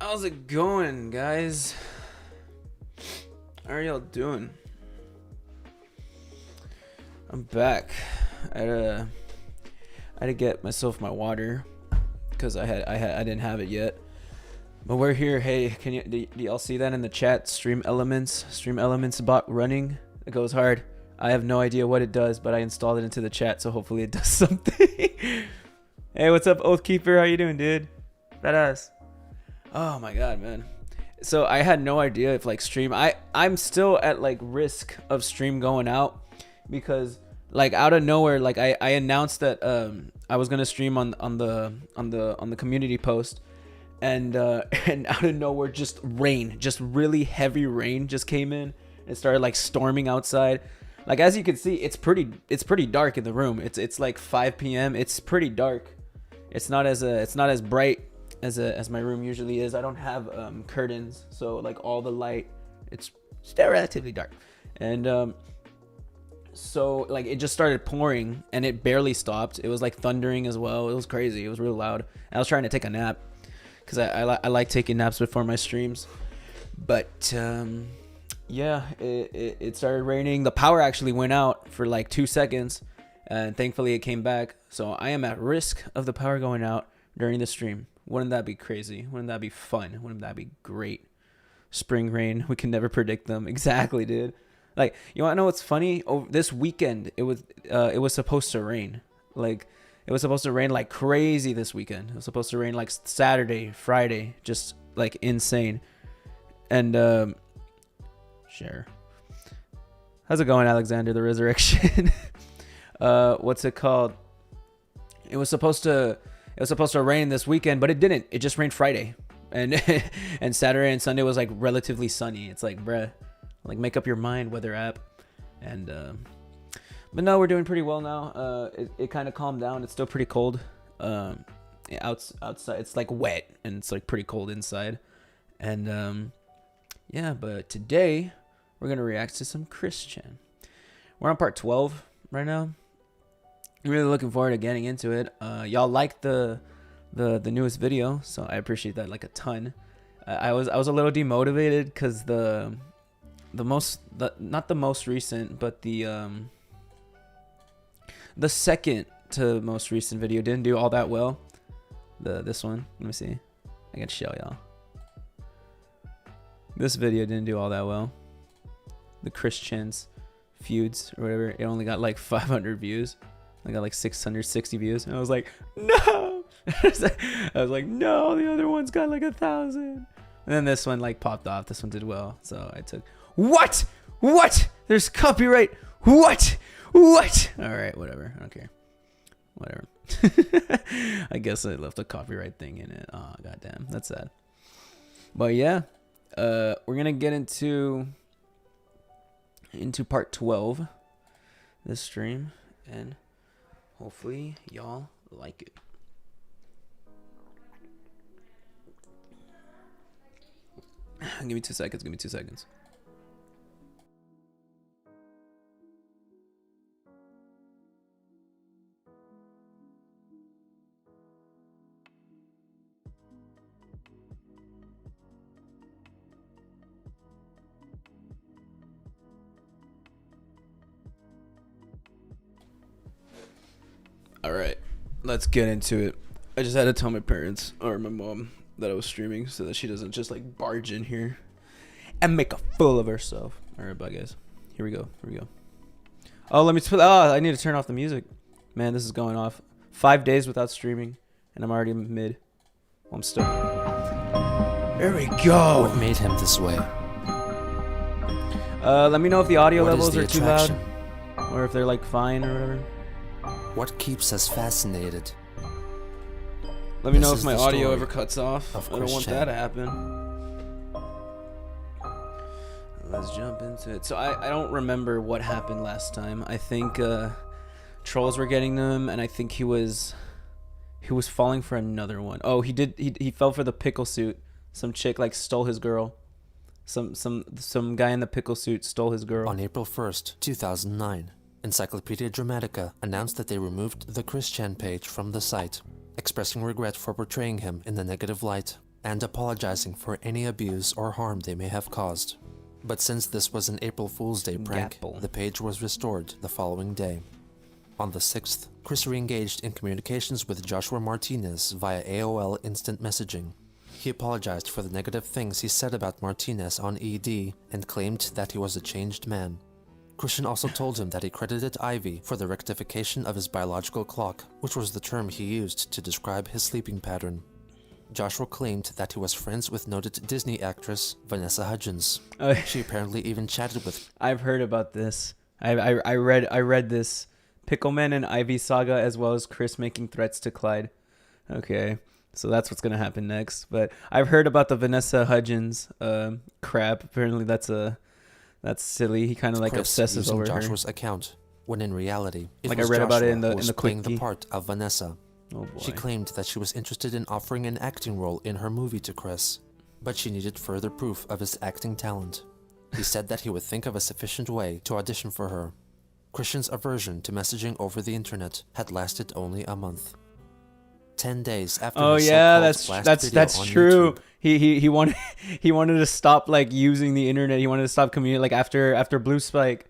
How's it going, guys? How are y'all doing? I'm back. I had to get myself my water because I didn't have it yet. But we're here. Hey, do y'all see that in the chat? Stream Elements bot running. It goes hard. I have no idea what it does, but I installed it into the chat, so hopefully it does something. Hey, what's up, Oathkeeper? How you doing, dude? Badass. Oh my god, man. So I had no idea if like stream. I'm still at like risk of stream going out because like out of nowhere, like I announced that I was gonna stream on the community post, and out of nowhere just rain, just really heavy rain just came in. It started like storming outside. Like as you can see, it's pretty dark in the room. It's like 5 p.m. It's pretty dark. It's not as bright as my room usually is. I don't have curtains, so like all the light, it's still relatively dark. And so like it just started pouring and it barely stopped. It was like thundering as well. It was crazy. It was real loud. I was trying to take a nap because I like taking naps before my streams, but yeah, it started raining. The power actually went out for like 2 seconds, and thankfully it came back. So I am at risk of the power going out during the stream. Wouldn't that be crazy? Wouldn't that be fun? Wouldn't that be great? Spring rain, we can never predict them. Exactly, dude. Like, you want to know what's funny? This weekend, it was supposed to rain. Like, it was supposed to rain like crazy this weekend. It was supposed to rain like Saturday, Friday, just like insane. And share. How's it going, Alexander the Resurrection? What's it called? It was supposed to rain this weekend, but it didn't. It just rained Friday, and and Saturday and Sunday was like relatively sunny. It's like, bruh, like make up your mind, weather app. And but no, we're doing pretty well now. It kind of calmed down. It's still pretty cold. Outside it's like wet and it's like pretty cold inside. And yeah, but today we're gonna react to some Christian. We're on part 12 right now. I'm really looking forward to getting into it. Y'all liked the newest video, so I appreciate that like a ton. I was a little demotivated because not the most recent, but the second to most recent video didn't do all that well. This one, let me see. I can show y'all. This video didn't do all that well. The Christians feuds or whatever. It only got like 500 views. I got like 660 views, and I was like, no. I was like, no, the other one's got like 1,000. And then this one like popped off. This one did well, so I took. What? There's copyright. What? All right, whatever. I don't care. Whatever. I guess I left a copyright thing in it. Oh, goddamn, that's sad. But yeah, we're gonna get into part 12 this stream, and hopefully y'all like it. Give me 2 seconds. All right, let's get into it. I just had to tell my parents or my mom that I was streaming so that she doesn't just like barge in here and make a fool of herself. All right, bye guys. Here we go. Oh, I need to turn off the music. Man, this is going off. 5 days without streaming, and I'm already mid. Well, I'm still. There we go. What made him this way? Let me know if the audio What levels are too loud, attraction? or if they're like fine or whatever. What keeps us fascinated? Let me know This if is my the audio story ever cuts off. of I don't want Christian. that to happen. Let's jump into it. So I don't remember what happened last time. I think trolls were getting them, and I think he was falling for another one. Oh, he fell for the pickle suit. Some chick like stole his girl. Some guy in the pickle suit stole his girl. On April 1st, 2009, Encyclopedia Dramatica announced that they removed the Christian page from the site, expressing regret for portraying him in a negative light. and apologizing for any abuse or harm they may have caused. But since this was an April Fool's Day prank, the page was restored the following day. On the 6th, Chris re-engaged in communications with Joshua Martinez via AOL instant messaging. He apologized for the negative things he said about Martinez on ED and claimed that he was a changed man. Christian also told him that he credited Ivy for the rectification of his biological clock, which was the term he used to describe his sleeping pattern. Joshua claimed that he was friends with noted Disney actress Vanessa Hudgens. She apparently even chatted with... I've heard about this. I read this Pickleman and Ivy saga, as well as Chris making threats to Clyde. Okay, so that's what's gonna happen next. But I've heard about the Vanessa Hudgens crap. Apparently that's silly. He kind of like Chris obsesses over Joshua's her. account, when in reality it like was I read Joshua about it in who the was playing the quickie. part of Vanessa. Oh boy. She claimed that she was interested in offering an acting role in her movie to Chris, but she needed further proof of his acting talent. He said that he would think of a sufficient way to audition for her. Christian's aversion to messaging over the internet had lasted only a month. 10 days after his so-called blast video that's on true. YouTube, He wanted to stop like using the internet. He wanted to stop communicating like after Blue Spike.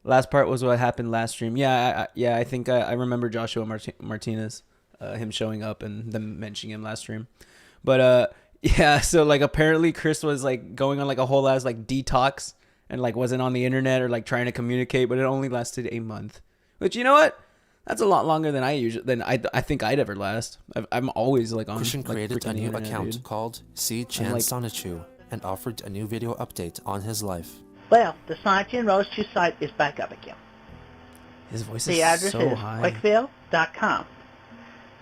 Last part was what happened last stream. I think I remember Joshua Martinez, him showing up and them mentioning him last stream. But yeah, so like apparently Chris was like going on like a whole ass like detox and like wasn't on the internet or like trying to communicate, but it only lasted a month. Which, you know what? That's a lot longer than I think I'd ever last. I'm always like on. Christian like, created a new internet, account dude. called 𝙳ዐսନ୍ନⅰયુ and offered a new video update on his life. Well, the Sunsets site is back up again. His voice The is address so is high. quickville.com.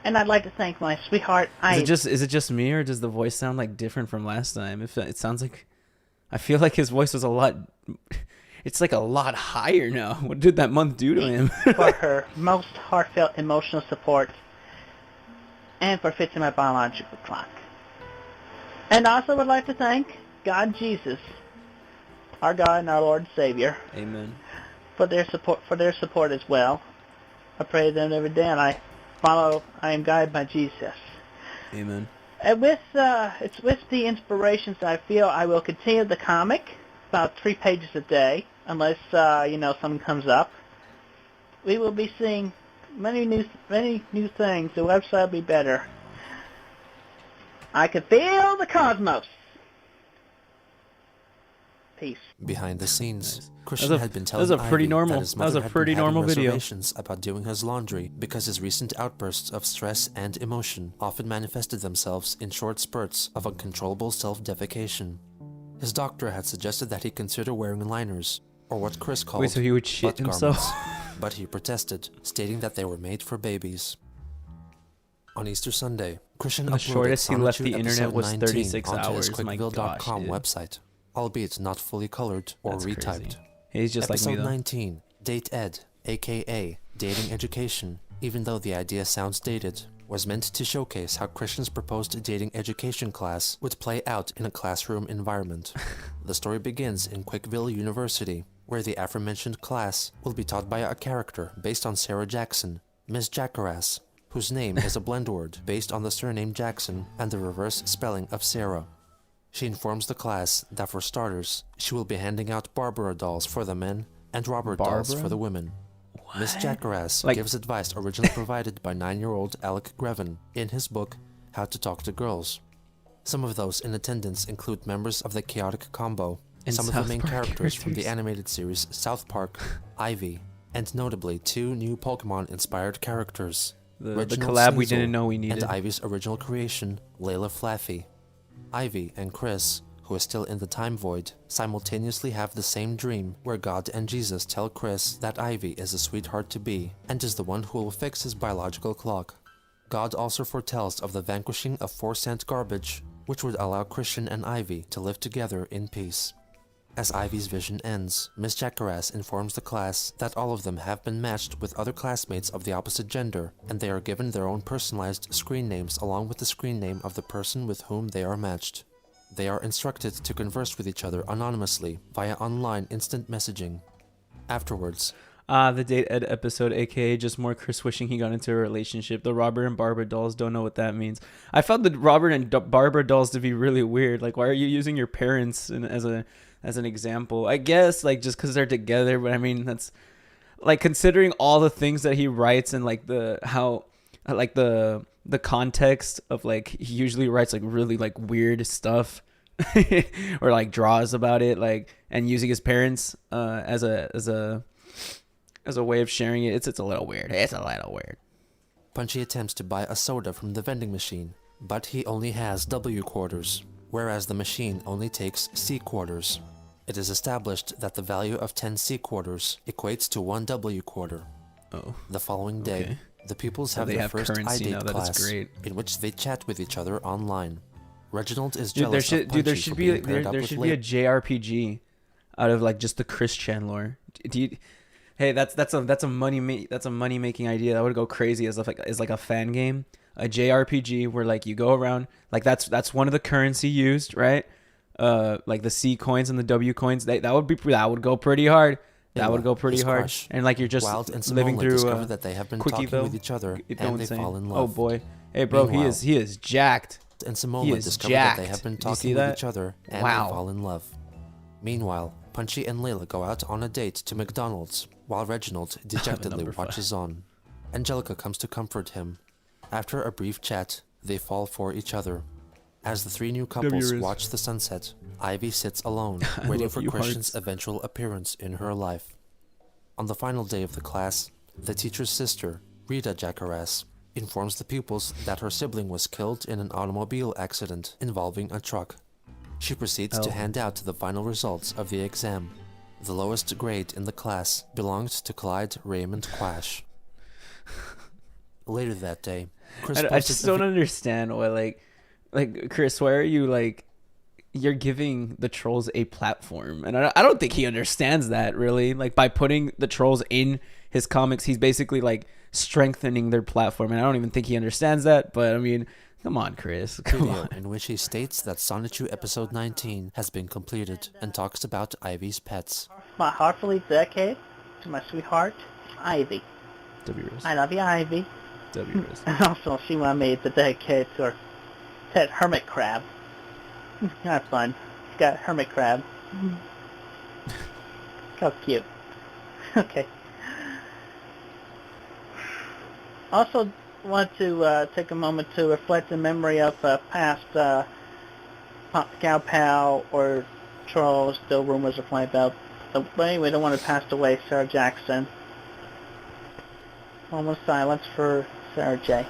And I'd like to thank my sweetheart, Is it just me, or does the voice sound like different from last time? If it sounds like, I feel like his voice was a lot. It's like a lot higher now. What did that month do to him? for her most heartfelt emotional support and for fixing my biological clock. And I also would like to thank God Jesus, our God and our Lord and Savior, Amen. for their support as well. I pray to them every day, and I am guided by Jesus. Amen. And with the inspirations I feel, I will continue the comic, about 3 pages a day, unless something comes up. We will be seeing many new things. The website will be better. I can feel the cosmos. Peace. Behind the scenes, Nice. Christian had been telling that was a pretty Ivy normal- that his that was mother a had pretty been having normal video. reservations about doing his laundry because his recent outbursts of stress and emotion often manifested themselves in short spurts of uncontrollable self-defecation. His doctor had suggested that he consider wearing liners, or what Chris called So he would shit butt himself? garments, but he protested, stating that they were made for babies. On Easter Sunday, Christian The uploaded shortest he left the Sonichu internet episode was 19 36 onto his hours. My quickville.com gosh, dude. website, albeit not fully colored or That's retyped. crazy. He's just Episode like me though. 19, Date Ed, aka Dating Education, even though the idea sounds dated, was meant to showcase how Christian's proposed dating education class would play out in a classroom environment. The story begins in Quickville University, where the aforementioned class will be taught by a character based on Sarah Jackson, Miss Jackass, whose name is a blend word based on the surname Jackson and the reverse spelling of Sarah. She informs the class that for starters, she will be handing out Barbara dolls for the men and Robert dolls Barbara? for the women. Miss Jackass Like- gives advice originally provided by 9-year-old Alec Greven in his book, How to Talk to Girls. Some of those in attendance include members of the Chaotic Combo, And some of South the main Park characters from the characters. animated series South Park, Ivy, and notably 2 new Pokemon-inspired characters, The Reginald collab we Sneasel didn't know we needed. and Ivy's original creation, Layla Flaffy. Ivy and Chris, who is still in the time void, simultaneously have the same dream where God and Jesus tell Chris that Ivy is a sweetheart to be and is the one who will fix his biological clock. God also foretells of the vanquishing of 4-cent garbage, which would allow Christian and Ivy to live together in peace. As Ivy's vision ends, Miss Jackass informs the class that all of them have been matched with other classmates of the opposite gender, and they are given their own personalized screen names along with the screen name of the person with whom they are matched. They are instructed to converse with each other anonymously via online instant messaging. Afterwards, The date ed episode, aka just more Chris wishing he got into a relationship. The Robert and Barbara dolls, don't know what that means. I found the Robert and Barbara dolls to be really weird. Like, why are you using your parents as an example? I guess like just because they're together, but I mean that's like considering all the things that he writes and like the context of like he usually writes like really like weird stuff or like draws about it, like, and using his parents as a way of sharing it. It's a little weird. It's a little weird. Punchy attempts to buy a soda from the vending machine, but he only has W quarters, whereas the machine only takes C quarters. It is established that the value of 10 C quarters equates to 1 W quarter. Oh. The following day, the pupils have their first iDate class, in which they chat with each other online. Reginald is jealous of Punchy there should be a JRPG out of like just the Chris Chandler. Hey, that's a money making idea. That would go crazy as like a fan game, a JRPG where like you go around, like that's one of the currency used, right? Like the C coins and the W coins. That would go pretty hard. That would go pretty hard. And like you're just living through that they have been talking with each other and they fall in love. Oh boy, hey bro, he is jacked. And Simone discover that they have been talking with each other and they fall in love. Meanwhile, Punchy and Layla go out on a date to McDonald's, while Reginald dejectedly watches on. Angelica comes to comfort him. After a brief chat, they fall for each other. As the three new couples watch the sunset, Ivy sits alone, waiting for Christian's eventual appearance in her life. On the final day of the class, the teacher's sister, Rita Jackaras, informs the pupils that her sibling was killed in an automobile accident involving a truck. She proceeds to hand out the final results of the exam. The lowest grade in the class belonged to Clyde Raymond Quash. Later that day, Chris I just don't understand why, like Chris, why are you like, you're giving the trolls a platform, and I don't think he understands that really. Like by putting the trolls in his comics, he's basically like strengthening their platform, and I don't even think he understands that. But I mean, come on, Chris, come on. In which he states that Sonichu episode 19 has been completed and talks about Ivy's pets. My heartfully dedicate to my sweetheart, Ivy. I love you, Ivy. And also, she wanted me to dedicate to her pet hermit crab. Not fun. She's got a hermit crab. How cute. Okay. Also, want to take a moment to reflect in memory of past Gal Pal or trolls, still rumors are flying about. But anyway, the one who passed away, Sarah Jackson. Moment of silence for Sarah J.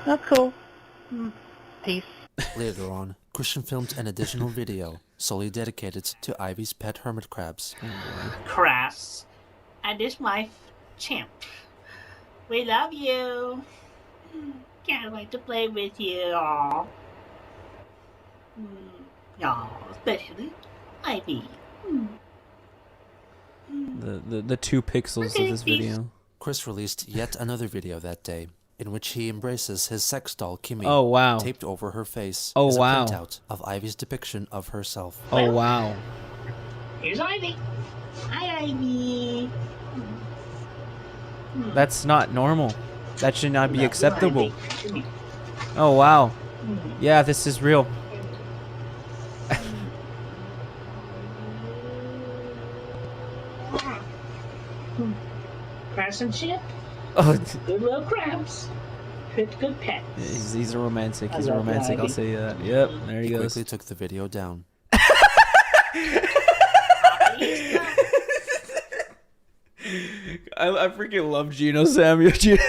Oh, cool. Peace. Later on, Christian filmed an additional video solely dedicated to Ivy's pet hermit crabs. Crass and his wife, Champ. We love you. Can't wait to play with you. Aww. Aww, especially Ivy. The 2 pixels of this video. Chris released yet another video that day, in which he embraces his sex doll Kimmy, oh wow, taped over her face oh as a wow, printout of Ivy's depiction of herself. Oh wow. Here's Ivy. Hi, Ivy. That's not normal. That should not be acceptable. Oh wow. Yeah, this is real. Crabs and shit. Oh, good little crabs. Good pets. He's a romantic. He's a romantic. I'll say that. Yep, there he goes. Quickly took the video down. I freaking love GENOSAMUE'S.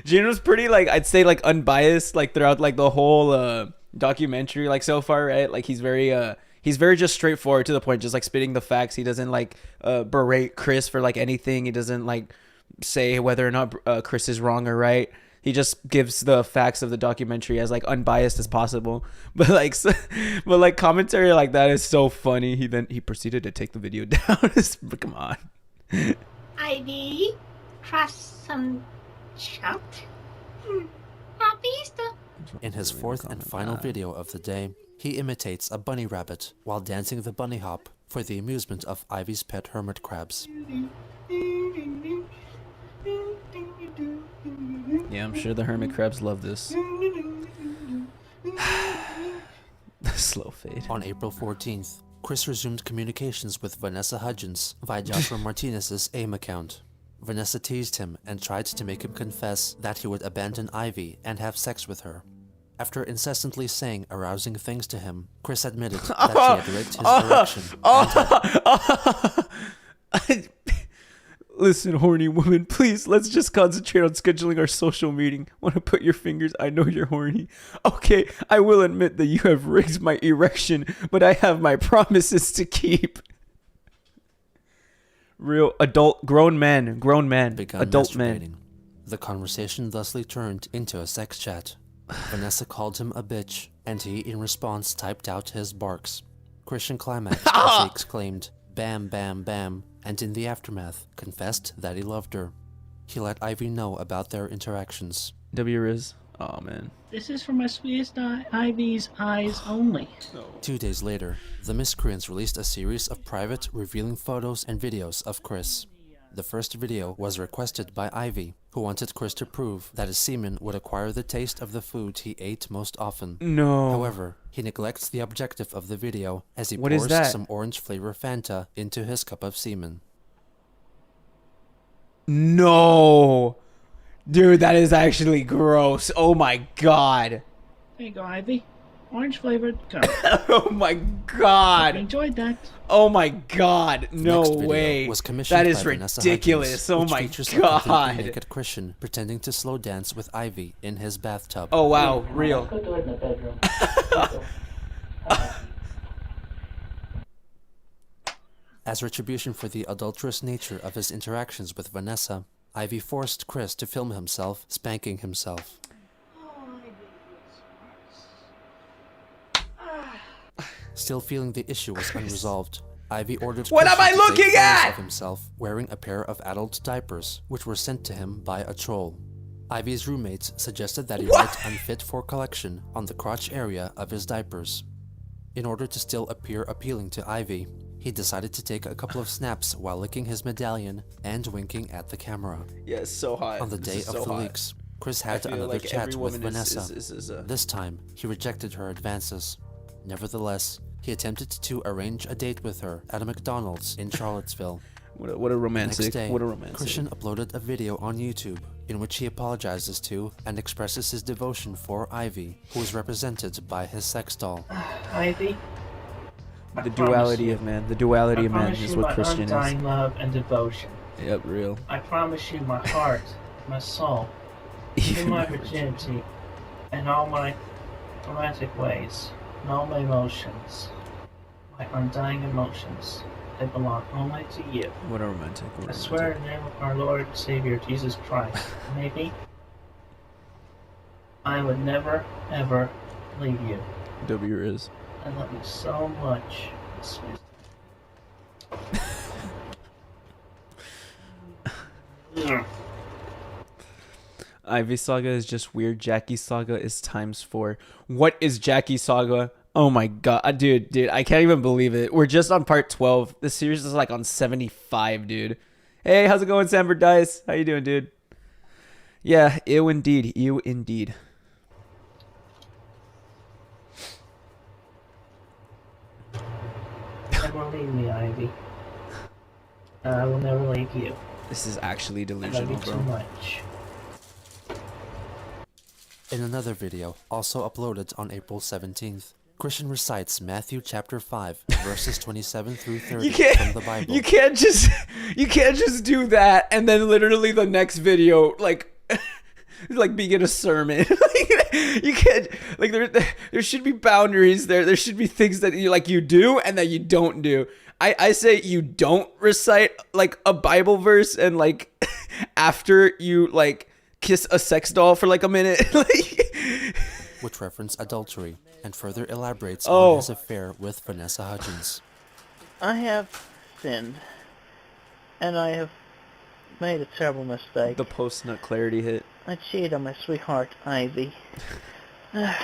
Geno's pretty, like, I'd say, like, unbiased, like, throughout, like, the whole documentary, like, so far, right? Like, he's very just straightforward to the point, just, like, spitting the facts. He doesn't, like, berate Chris for, like, anything. He doesn't, like, say whether or not Chris is wrong or right. He just gives the facts of the documentary as, like, unbiased as possible. But, like, commentary like that is so funny. He proceeded to take the video down. Come on. Ivy, trust some shout. Happy Easter. In his fourth and final video of the day, he imitates a bunny rabbit while dancing the bunny hop for the amusement of Ivy's pet hermit crabs. Yeah, I'm sure the hermit crabs love this. The slow fade. On April 14th, Chris resumed communications with Vanessa Hudgens via Joshua Martinez's AIM account. Vanessa teased him and tried to make him confess that he would abandon Ivy and have sex with her. After incessantly saying arousing things to him, Chris admitted that she had raped his erection. Listen, horny woman, please, let's just concentrate on scheduling our social meeting. Want to put your fingers? I know you're horny. Okay, I will admit that you have rigged my erection, but I have my promises to keep. Real adult, grown man, adult man. The conversation thusly turned into a sex chat. Vanessa called him a bitch, and he, in response, typed out his barks. Christian climaxed as he exclaimed, "Bam, bam, bam," and in the aftermath, confessed that he loved her. He let Ivy know about their interactions. W Riz. Oh, man. This is for my sweetest Ivy's eyes only. 2 days later, the miscreants released a series of private, revealing photos and videos of Chris. The first video was requested by Ivy, who wanted Chris to prove that his semen would acquire the taste of the food he ate most often. No. However, he neglects the objective of the video as he What pours is that? some orange flavor Fanta into his cup of semen. No. Dude, that is actually gross. Oh my god. There you go, Ivy. Orange flavored cup. Oh my god. I enjoyed that. Oh my god. No Next video way. was commissioned That is by Vanessa ridiculous. Hudgens, Oh which my features a completely god. naked Christian pretending to slow dance with Ivy in his bathtub. Oh wow, real. Go do it in the bedroom. As retribution for the adulterous nature of his interactions with Vanessa, Ivy forced Chris to film himself spanking himself. Still feeling the issue was unresolved, Ivy ordered What am I Christian to looking take photos at? of himself wearing a pair of adult diapers, which were sent to him by a troll. Ivy's roommates suggested that he write "unfit for collection" on the crotch area of his diapers. In order to still appear appealing to Ivy, he decided to take a couple of snaps while licking his medallion and winking at the camera. Yeah, it's so hot. On the day of the leaks, Chris had another chat with Vanessa. This time, he rejected her advances. Nevertheless, he attempted to arrange a date with her at a McDonald's in Charlottesville. What a romantic. Next day, What a romantic. Christian uploaded a video on YouTube in which he apologizes to and expresses his devotion for Ivy, who is represented by his sex doll. Ivy. The duality of man. The duality of man is what Christian is. I promise you my undying love and devotion. Yep, real. I promise you my heart, my soul, even my virginity, and all my romantic ways, and all my emotions, my undying emotions. They belong only to you. What a romantic. I swear in the name of our Lord and Savior Jesus Christ, maybe I would never, ever leave you. W is. I love you so much. Ivy Saga is just weird. Jackie Saga is ×4. What is Jackie Saga? Oh my god, dude, I can't even believe it. We're just on part 12. This series is like on 75, dude. Hey, how's it going, Samber Dice? How you doing, dude? Yeah, ew indeed, ew indeed. Never leave me, Ivy. I will never leave you. This is actually I love delusional, you too bro. much. In another video, also uploaded on April 17th, Christian recites Matthew chapter 5, verses 27 through 30 from the Bible. You can't just do that and then literally the next video like begin a sermon. You can't, like, there should be boundaries there. There should be things that you do and that you don't do. I say you don't recite like a Bible verse and like after you like kiss a sex doll for like a minute. Which reference Adultery and further elaborates on his affair with Vanessa Hudgens. I have sinned, and I have made a terrible mistake. The post-nut clarity hit. I cheated on my sweetheart, Ivy. The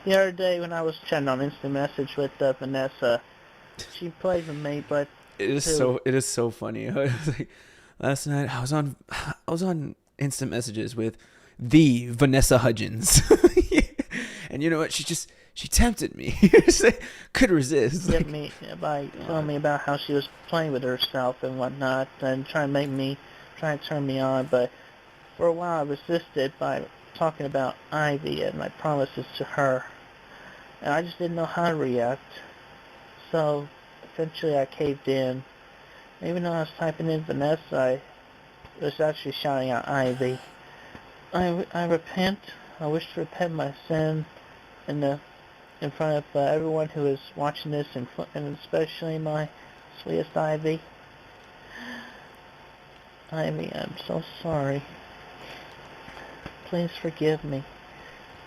other day when I was chatting on instant message with Vanessa, she played with me, but it is so funny. Like, last night I was on instant messages with the Vanessa Hudgens, and you know what? She tempted me. Could resist. Get me by telling me about how she was playing with herself and whatnot, and trying to turn me on. But for a while I resisted by talking about Ivy and my promises to her, and I just didn't know how to react. So eventually I caved in. Even though I was typing in Vanessa, I was actually shouting out Ivy. I repent. I wish to repent my sin in front of everyone who is watching this, and especially my sweetest Ivy. Ivy, I'm so sorry. Please forgive me.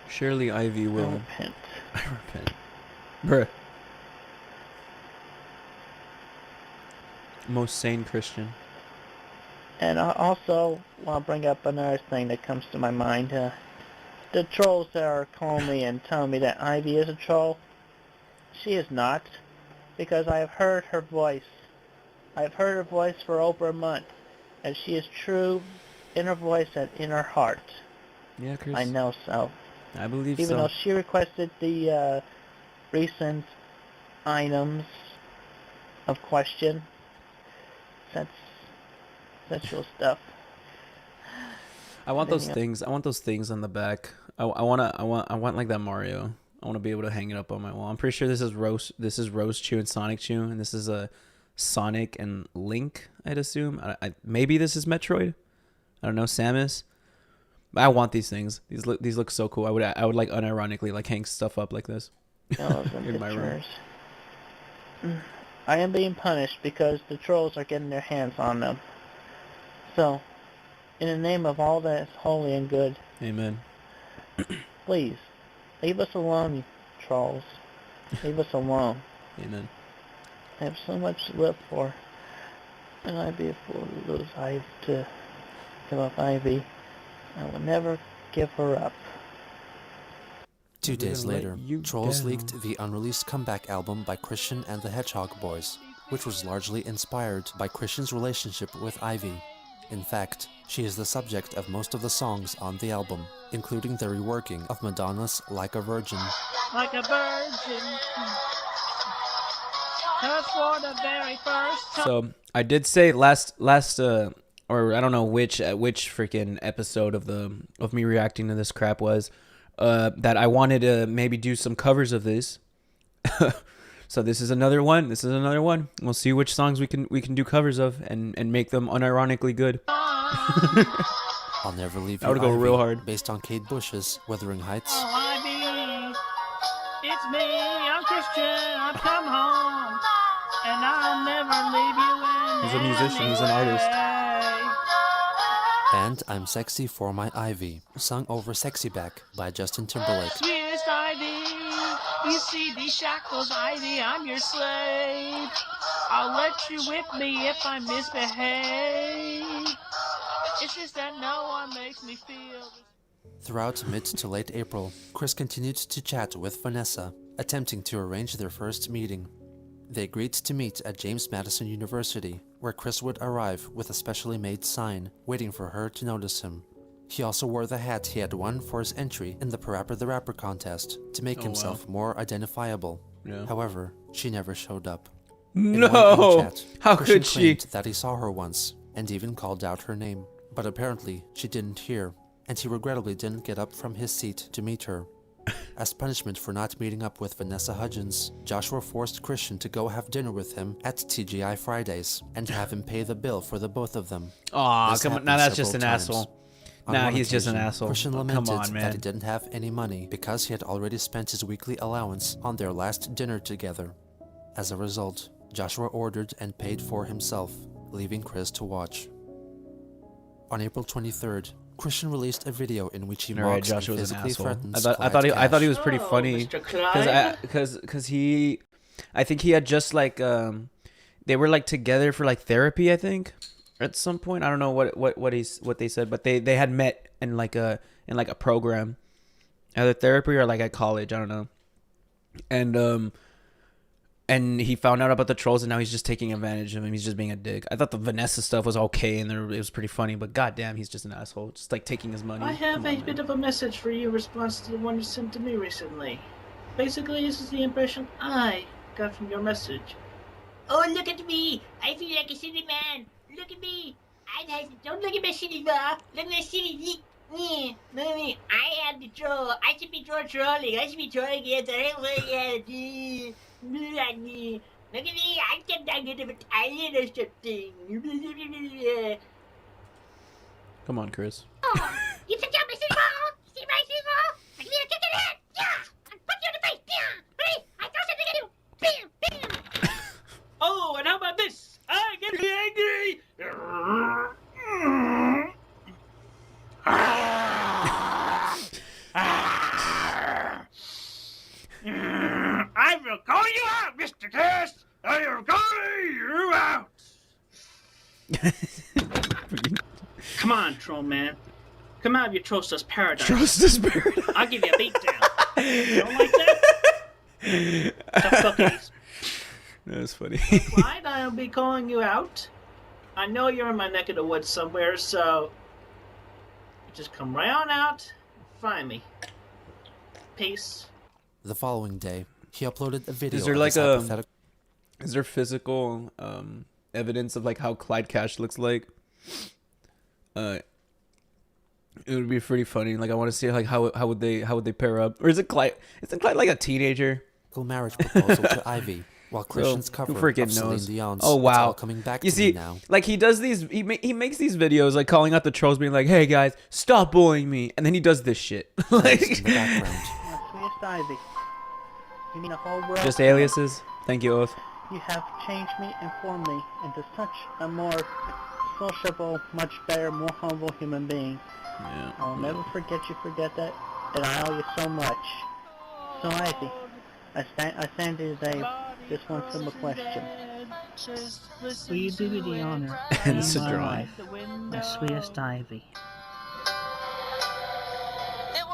Surely Ivy will. I repent. I repent. Bruh. Most sane Christian. And I also want to bring up another thing that comes to my mind. The trolls that are calling me and telling me that Ivy is a troll, she is not, because I have heard her voice. I have heard her voice for over a month, and she is true in her voice and in her heart. Yeah, Chris. I know so. I believe Even so. though she requested the recent items of question, that's sensual stuff. I want those things. I want those things on the back. I want like that Mario. I want to be able to hang it up on my wall. I'm pretty sure this is Rose Chew and Sonic Chew, and this is a Sonic and Link. I'd assume. Maybe this is Metroid. I don't know, Samus. But I want these things. These look so cool. I would like unironically like hang stuff up like this in my room. I am being punished because the trolls are getting their hands on them. So, in the name of all that is holy and good, amen. Please, leave us alone, you trolls. Leave us alone. Amen. I have so much to live for, and I'd be a fool to lose Ivy to give up Ivy. I will never give her up. 2 days later, Trolls leaked the unreleased comeback album by Christian and the Hedgehog Boys, which was largely inspired by Christian's relationship with Ivy. In fact, she is the subject of most of the songs on the album, including the reworking of Madonna's Like a Virgin. Like a virgin. Just for the very first time. So I did say last or I don't know which freaking episode of me reacting to this crap was that I wanted to maybe do some covers of this. So this is another one. We'll see which songs we can do covers of and make them unironically good. I'll Never Leave You, I would go Ivy, real hard. based on Kate Bush's Wuthering Heights. Oh, Ivy, it's me, I'm Christian, I've come home, and I'll never leave you in He's a musician, he's an artist. And I'm Sexy for My Ivy, sung over Sexy Back by Justin Timberlake. Sweetest Ivy, you see these shackles, Ivy, I'm your slave. I'll let you whip me if I misbehave. It's just that no one makes me feel. Throughout mid to late April, Chris continued to chat with Vanessa, attempting to arrange their first meeting. They agreed to meet at James Madison University, where Chris would arrive with a specially made sign, waiting for her to notice him. He also wore the hat he had won for his entry in the Parappa the Rapper contest to make himself more identifiable. Yeah. However, she never showed up. No! How Christian could she? claimed that he saw her once, and even called out her name. But apparently, she didn't hear, and he regrettably didn't get up from his seat to meet her. As punishment for not meeting up with Vanessa Hudgens, Joshua forced Christian to go have dinner with him at TGI Fridays, and have him pay the bill for the both of them. Aw, come on. Now that's just an several times. asshole. On Nah, one he's just an occasion, asshole. Christian Oh, lamented come on, man. that he didn't have any money because he had already spent his weekly allowance on their last dinner together. As a result, Joshua ordered and paid for himself, leaving Chris to watch. On April 23rd, Christian released a video in which he mocks and Joshua's an physically asshole. threatens I thought he was pretty Oh, funny Mr. Clyde? because I think he had just like they were like together for like therapy, I think, at some point. I don't know what they said, but they had met in like a program, either therapy or like at college, I don't know. And he found out about the trolls, and now he's just taking advantage of him. He's just being a dick. I thought the Vanessa stuff was okay, and it was pretty funny, but goddamn, he's just an asshole. Just like taking his money. I have a bit of a message for you in response to the one you sent to me recently. Basically, this is the impression I got from your message. Oh, look at me! I feel like a silly man. Look at me! Don't look at my silly bra. Look at my silly. Mommy, I am the troll. I should be trolling. I should be trolling against everyone. Look at me. I'm getting out of a Italian or something. Come on, Chris. Oh, you took out my silly ball? See my silly ball? I can kick it in. Yeah! I'll punch you in the face. Yeah! Ready? I throw something at you. Bam! Bam! Oh, and how about this? I get angry. I will call you out, Mr. Test. I will call you out. Come on, troll man. Come out of your Trostas paradise. Trostas paradise. I'll give you a beat down. You don't like that? Tough cookies. That was funny. Clyde, I'll be calling you out. I know you're in my neck of the woods somewhere, so just come right on out and find me. Peace. The following day, he uploaded a video. Is there of like his is there physical evidence of like how Clyde Cash looks like? It would be pretty funny. Like I want to see like how would they pair up? Or is it Clyde? Isn't Clyde like a teenager? Marriage proposal to Ivy, while Christian's cover of Celine Dion's "Oh Wow" It's All Coming Back you to see, Me Now. like he does these. He makes these videos like calling out the trolls, being like, "Hey guys, stop bullying me," and then he does this shit. Like In the background, Sweetest Ivy. You mean the whole world? just aliases. Thank you, Oath. You have changed me and formed me into such a more sociable, much better, more humble human being. Yeah. I will never forget that, and I owe you so much. So Ivy, I stand here today with one simple question. Will you do me the honor And it's a drawing. my sweetest Ivy?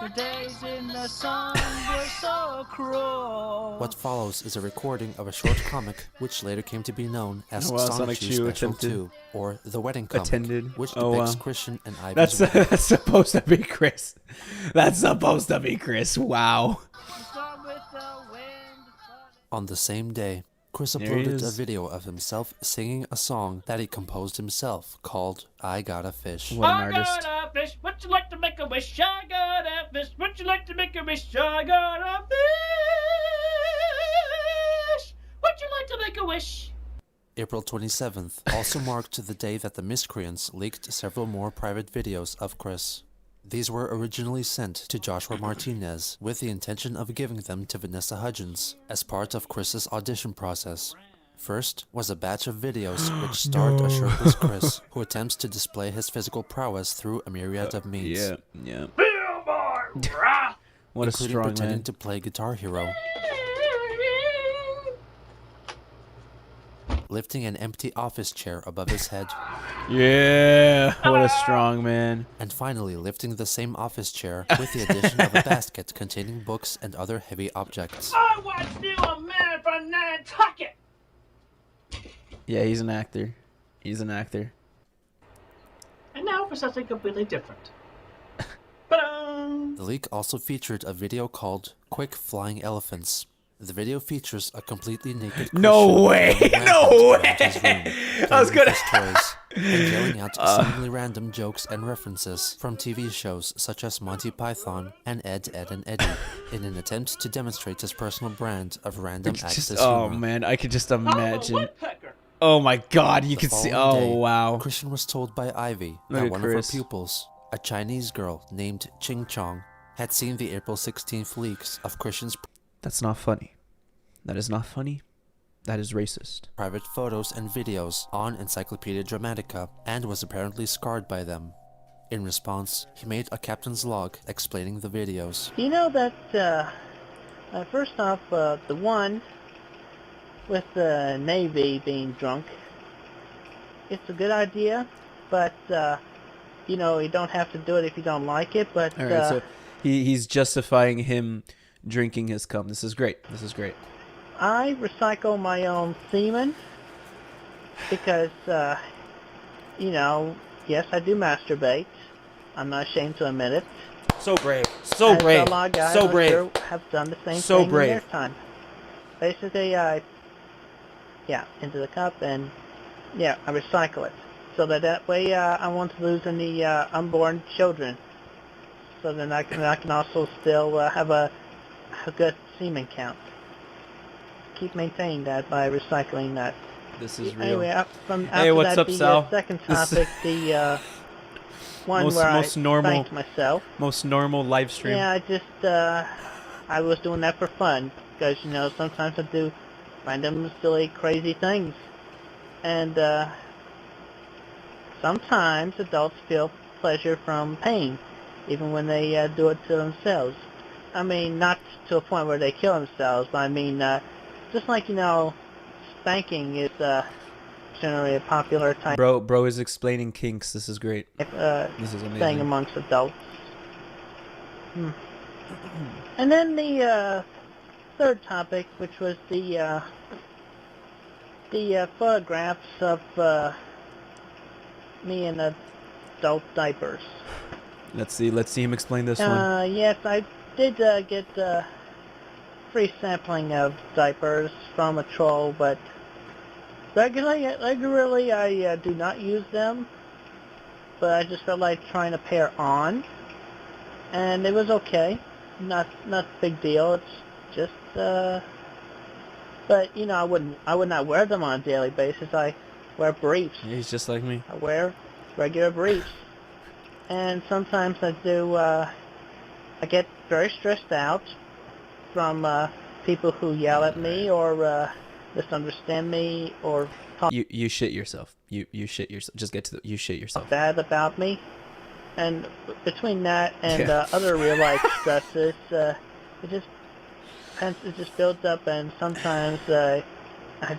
The days in the sun were so cruel. what follows is a recording of a short comic, which later came to be known as Oh, wow, Sonic Sonic Shoe Shoe Special attempted. 2, or The Wedding Comic, Attended. which Oh, depicts wow. Christian and Ivy's That's wedding. that's supposed to be Chris. That's supposed to be Chris. Wow. On the same day, Chris There he uploaded a is. video of himself singing a song that he composed himself called I Got a Fish. What an I artist. got a fish. Would you like to make a wish? I got a fish. Would you like to make a wish? I got a fish. Would you like to make a wish? April 27th also marked the day that the miscreants leaked several more private videos of Chris. These were originally sent to Joshua Martinez with the intention of giving them to Vanessa Hudgens as part of Chris's audition process. First was a batch of videos which starred a shirtless Chris who attempts to display his physical prowess through a myriad of means, Yeah. Billboard, rah! What a including strong pretending man. to play Guitar Hero, lifting an empty office chair above his head, Yeah. What a strong man. and finally lifting the same office chair with the addition of a basket containing books and other heavy objects. I want you a man from Nantucket. Yeah, he's an actor. He's an actor. And now for something completely different. Ba-dum! The leak also featured a video called Quick Flying Elephants. The video features a completely naked No Christian way! running No rampant around his room, way! playing I was with gonna- his toys, and yelling out seemingly random jokes and references from TV shows such as Monty Python and Ed, Edd and Eddy, in an attempt to demonstrate his personal brand of random access Oh humor. man, I could just I'm a imagine. woodpecker. Oh my god, you The could see. following Oh day, wow. Christian was told by Ivy Look that at one Chris. of her pupils, a Chinese girl named Ching Chong, had seen the April 16th leaks of Christian's That's not funny. That is not funny. That is racist. private photos and videos on Encyclopedia Dramatica and was apparently scarred by them. In response, he made a captain's log explaining the videos. You know that, first off, the one with the Navy being drunk, it's a good idea, but, you know, you don't have to do it if you don't like it, but, All right, so He's justifying him drinking his cum. This is great. This is great. I recycle my own semen because, you know, yes, I do masturbate. I'm not ashamed to admit it. So brave. So As brave. A lot of guys, so I'm brave. sure, have done the same So thing brave. in their time. Basically, into the cup, and yeah, I recycle it. So that way, I won't lose any unborn children. So then I can also still have a good semen count. Keep maintaining that by recycling that. This is real. Anyway, after Hey, what's that, up, Sal? Second topic, the one where I spanked myself. Most normal live stream. Yeah, I was doing that for fun because, you know, sometimes I do random, silly, crazy things, and sometimes adults feel pleasure from pain, even when they do it to themselves. I mean, not to a point where they kill themselves, but I mean, just like, you know, spanking is generally a popular type. Bro is explaining kinks. This is great. This is amazing. Thing amongst adults. And then the third topic, which was the photographs of me in adult diapers. Let's see him explain this one. Yes, I did get free sampling of diapers from a troll, but regularly I do not use them. But I just felt like trying a pair on, and it was okay. Not a big deal. It's just but you know, I would not wear them on a daily basis. I wear briefs. Yeah, he's just like me. I wear regular briefs, and sometimes I do. I get very stressed out from people who yell at me or misunderstand me or talk. You shit yourself. You shit yourself. Just get to you shit yourself. Bad about me, and between that and other real life stresses, it just builds up, and sometimes I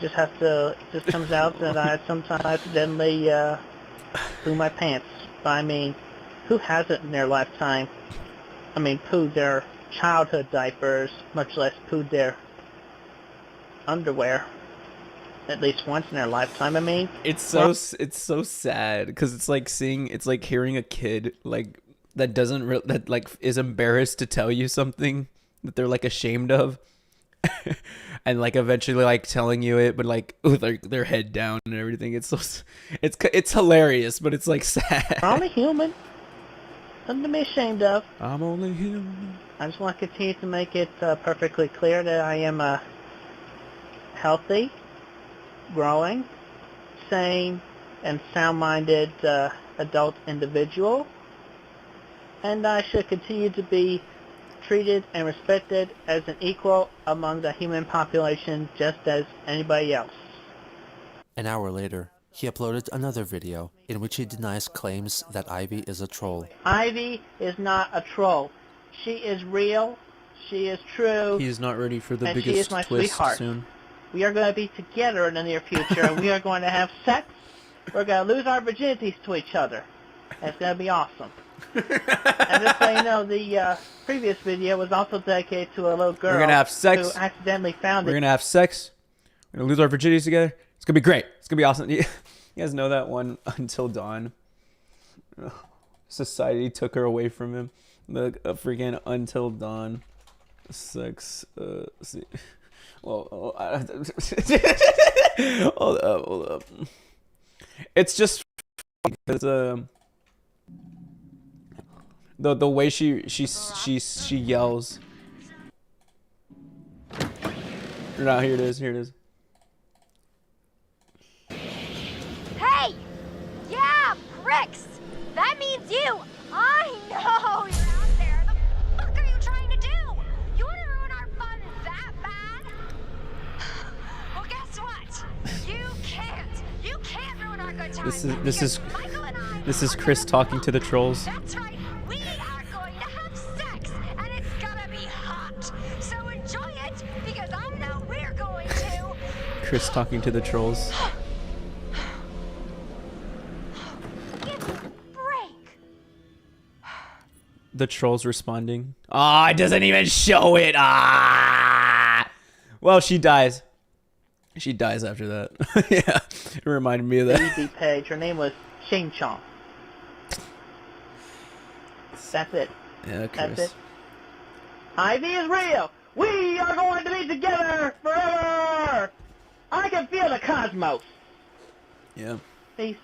just have to. It just comes out, and I sometimes accidentally poo my pants. But I mean, who hasn't in their lifetime? I mean, pooed their childhood diapers, much less pooed their underwear. At least once in their lifetime. I mean, it's so sad because it's like hearing a kid like that that like is embarrassed to tell you something that they're like ashamed of, and like eventually like telling you it, but like with their head down and everything. It's hilarious, but it's like sad. I'm only human. Nothing to be ashamed of. I'm only human. I just want to continue to make it perfectly clear that I am a healthy, growing, sane, and sound-minded adult individual, and I should continue to be treated and respected as an equal among the human population just as anybody else. An hour later, he uploaded another video in which he denies claims that Ivy is a troll. Ivy is not a troll. She is real. She is true. He's not ready for the and biggest she is my twist sweetheart. soon. We are going to be together in the near future, and we are going to have sex. We're going to lose our virginities to each other. And it's going to be awesome. And just so you know, the previous video was also dedicated to a little girl. We're going to have sex. Who accidentally found it. We're going to have sex. We're going to lose our virginities together. It's going to be great. It's going to be awesome. You guys know that one, Until Dawn? Society took her away from him. The freaking Until Dawn. Sex. See. Well, hold up. It's just because the way she yells. No, here it is. Hey! Yeah, pricks! That means you! I know you're out there! The fuck are you trying to do? You wanna ruin our fun that bad? Well, guess what? You can't ruin our good time. This is Chris talking to the trolls. That's right, we are going to have sex, and it's gonna be hot. So enjoy it, because I know we're going to. Chris talking to the trolls. Give me a break. The troll's responding. Ah, it doesn't even show it. Ah. Well, she dies. She dies after that. Yeah, it reminded me of that. Easy page. Her name was Shane Chong. That's it. Yeah, Chris. That's it. Ivy is real. We are going to be together forever. I can feel the cosmos. Yeah. Peace.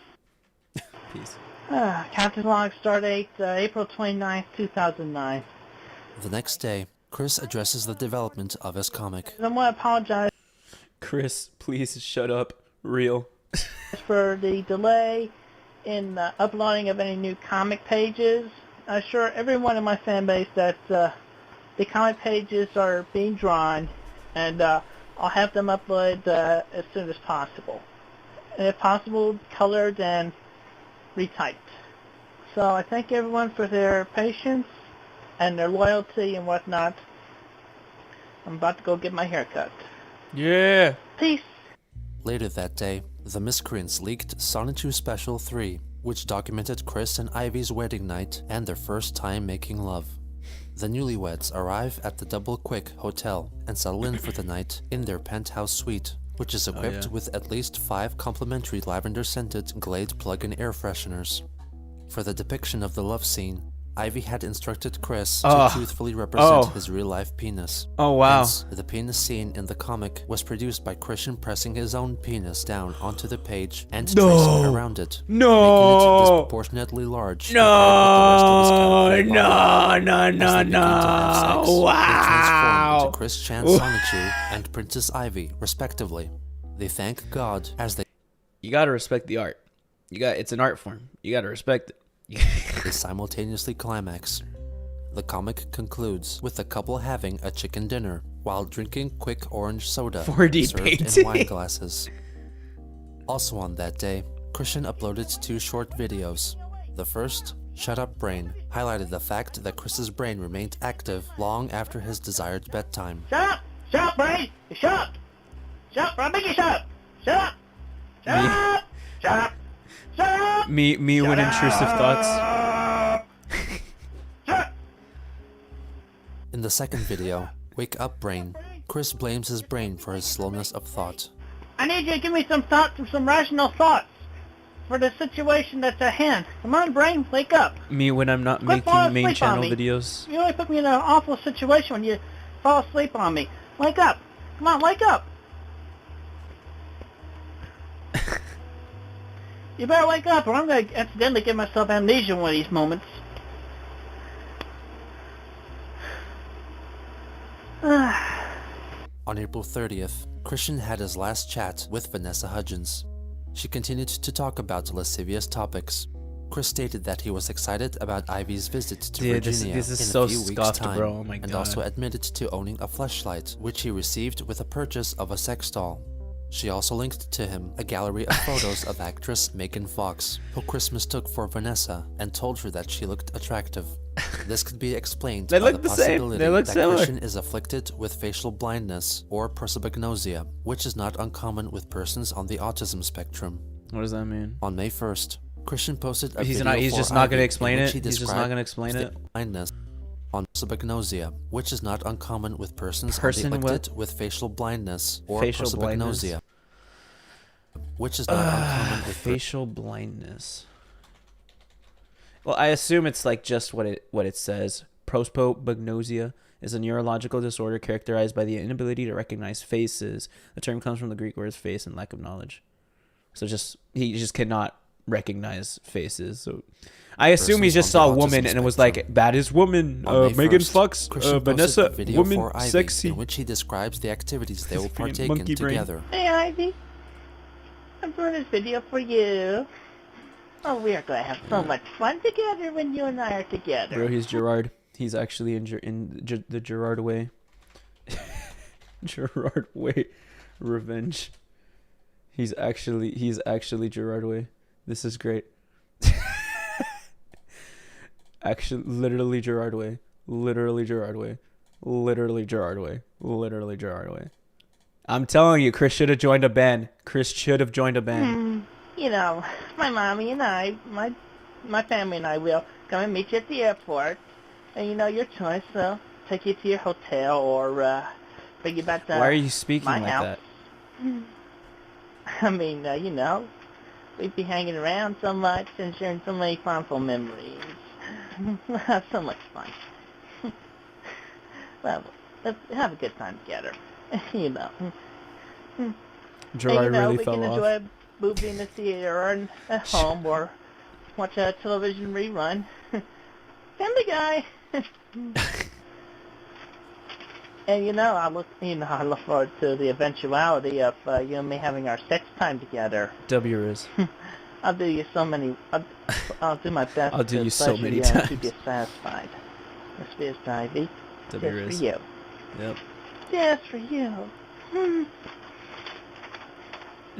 Peace. Captain Log, start date April 29th, 2009. The next day, Chris addresses the development of his comic. I want to apologize Chris, please shut up. Real. for the delay in uploading of any new comic pages. I assure everyone in my fan base that the comic pages are being drawn, and I'll have them uploaded as soon as possible. And if possible, colored and retyped. So I thank everyone for their patience and their loyalty and whatnot. I'm about to go get my hair cut. Yeah. Peace. Later that day, the Miscreants leaked Sonnet Special 3, which documented Chris and Ivy's wedding night and their first time making love. The newlyweds arrive at the Double Quick Hotel and settle in for the night in their penthouse suite, which is equipped with at least 5 complimentary lavender-scented Glade plug-in air fresheners. For the depiction of the love scene, Ivy had instructed Chris to truthfully represent his real-life penis. Oh, wow. Hence, the penis scene in the comic was produced by Christian pressing his own penis down onto the page and tracing around it, making it disproportionately large compared with the rest of his character body. As they begin to have sex, they transform into Chris Chan Sonichu and Princess Ivy, respectively. They thank God as they... You gotta respect the art. It's an art form. You gotta respect it. They simultaneously climax. The comic concludes with the couple having a chicken dinner while drinking quick orange soda 4D served painting. in wine glasses. Also on that day, Christian uploaded 2 short videos. The first, Shut Up Brain, highlighted the fact that Chris's brain remained active long after his desired bedtime. Shut up! Shut up, brain! Shut up! Shut up! I'm making shut up! Shut up! Shut up! Shut up! Shut up! Me with intrusive thoughts. In the second video, Wake Up Brain, Chris blames his brain for his slowness of thought. I need you to give me some thoughts and some rational thoughts for the situation that's at hand. Come on, brain, wake up. Me when I'm not Quit making falling main asleep channel on me. videos. You really put me in an awful situation when you fall asleep on me. Wake up. Come on, wake up. You better wake up or I'm going to accidentally give myself amnesia one of these moments. On April 30th, Christian had his last chat with Vanessa Hudgens. She continued to talk about lascivious topics. Chris stated that he was excited about Ivy's visit to Virginia this is in so a few weeks' scuffed, time, bro. Oh my and God. also admitted to owning a fleshlight, which he received with a purchase of a sex doll. She also linked to him a gallery of photos of actress Megan Fox, who Chris mistook for Vanessa and told her that she looked attractive. This could be explained They by look the the same. possibility They look that similar. Christian is afflicted with facial blindness or prosopagnosia, which is not uncommon with persons on the autism spectrum. What does that mean? On May 1st, Christian posted a He's video not. He's for just not Ivy gonna explain in which it. he He's just not gonna explain described it. blindness on prosopagnosia, which is not uncommon with persons Person afflicted with facial blindness or Facial prosopagnosia, which is not uncommon with Facial blindness. Well, I assume it's like just what it says. Prosopagnosia is a neurological disorder characterized by the inability to recognize faces. The term comes from the Greek words face and lack of knowledge. So he just cannot recognize faces. So I assume he just saw a woman and it was like, baddest woman, Megan Fox, Vanessa, woman, sexy. in which he describes the activities they will partake in Monkey brain. together. Hey, Ivy. I'm doing this video for you. Oh, we are going to have so much fun together when you and I are together. Bro, he's Gerard. He's actually in the Gerard way. Gerard way. Revenge. He's actually Gerard way. This is great. Actually, literally Gerard way. Literally Gerard way. Literally Gerard way. Literally Gerard way. I'm telling you, Chris should have joined a band. Chris should have joined a band. You know, my mommy and I, my family and I will come and meet you at the airport. And your choice. So take you to your hotel or bring you back to Why are you speaking my like house. that? I mean, we'd be hanging around so much and sharing so many fondful memories. We'll have so much fun. Well, let's have a good time together. Gerard And, really we fell can off. enjoy a movie in the theater or at home or watch a television rerun. Family Guy. And I look forward to the eventuality of you and me having our sex time together. W is. I'll do you so many. I'll do my best. I'll do to you so pleasure many you times. to get satisfied. This is Ivy. W Just is. for you. Yep. Just for you.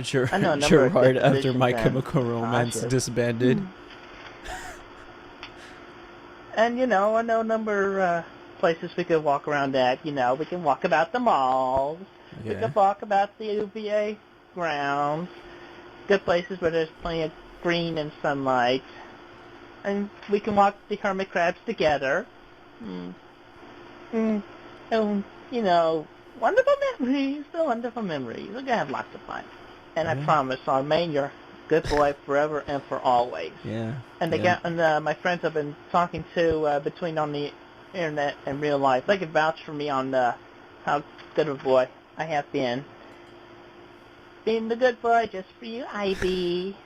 Gerard, I know a number of after delusions My and Chemical Romance massages. disbanded. And I know a number of places we could walk around at. We can walk about the malls. We Yeah. could walk about the UVA grounds. Good places where there's plenty of green and sunlight. And we can walk the hermit crabs together. And, wonderful memories. The wonderful memories. We're going to have lots of fun. And I Yeah. promise I'll remain your good boy forever and for always. Yeah. And my friends I've been talking to between on the internet and real life, they can vouch for me on how good of a boy I have been. Being the good boy just for you, Ivy.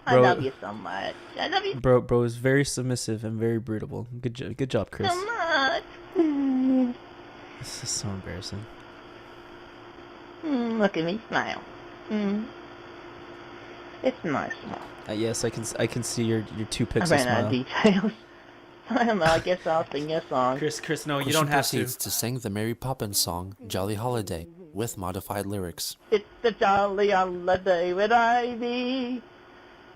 I Bro- love you so much. I love you Bro is very submissive and very brutable. Good job, Chris. so much. This is so embarrassing. Look at me smile. It's a nice smile. Yes, I can see your two I pixel ran out of smile. details. I don't know. I guess I'll sing you a song. Chris, no, you Christian don't have to. proceeds to sing the Mary Poppins song, Jolly Holiday, with modified lyrics. It's the jolly holiday with Ivy.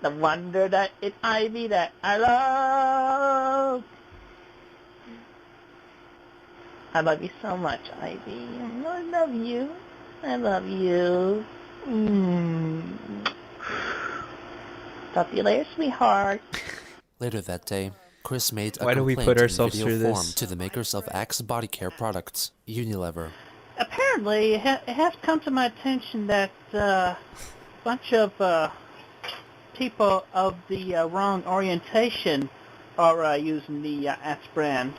The wonder that it's Ivy that I love. I love you so much, Ivy. I love you. I love you. Talk to you later, sweetheart. Later that day, Chris made a Why do we complaint put ourselves in video through form this? to the makers of Axe body care products, Unilever. Apparently, it has come to my attention that a bunch of people of the wrong orientation are using the Axe brand.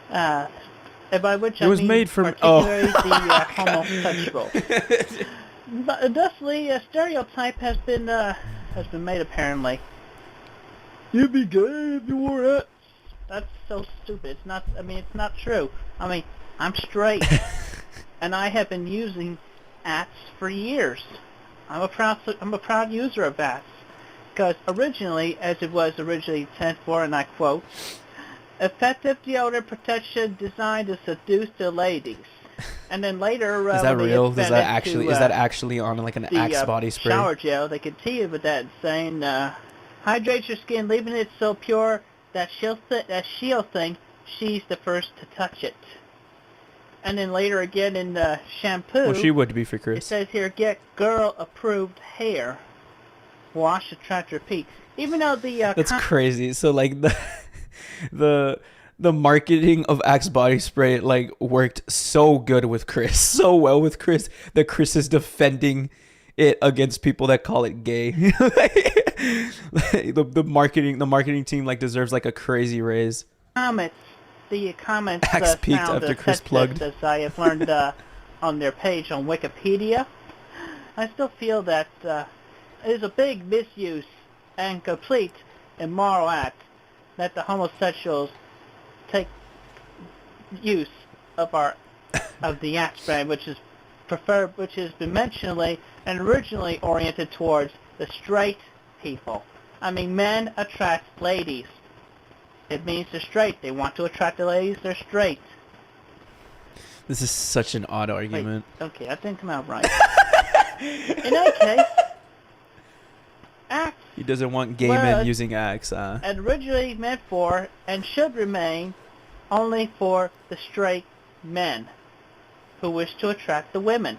And by which It I was mean made from- particularly the homosexual. But thusly, a stereotype has been made apparently. You'd be gay if you wore it. That's so stupid. It's not. I mean, it's not true. I mean, I'm straight, and I have been using Axe for years. I'm a proud user of Axe, because originally, as it was originally intended for, and I quote, effective deodorant protection designed to seduce the ladies. And then later, Is that when they real? Is expanded that to, actually on like an the Axe body spray? shower gel, they continued with that, saying, hydrates your skin, leaving it so pure that she'll think she's the first to touch it. And then later again in shampoo, Well, she would be for it Chris. says here, get girl-approved hair. Wash, attract, repeat. Even though the That's crazy. So like the marketing of Axe body spray like worked so good with Chris, so well with Chris that Chris is defending it against people that call it gay. the marketing team like deserves like a crazy raise. the comments Axe peaked sound after Chris sexist, plugged. as I have learned on their page on Wikipedia. I still feel that it is a big misuse and complete immoral act that the homosexuals take use of the Axe brand, which is conventionally and originally oriented towards the straight people. I mean, men attract ladies. It means they're straight. They want to attract the ladies. They're straight. This is such an odd argument. Wait, okay, that didn't come out right. In any case, Axe He doesn't want gay Well, men using Axe. and originally meant for and should remain only for the straight men who wish to attract the women.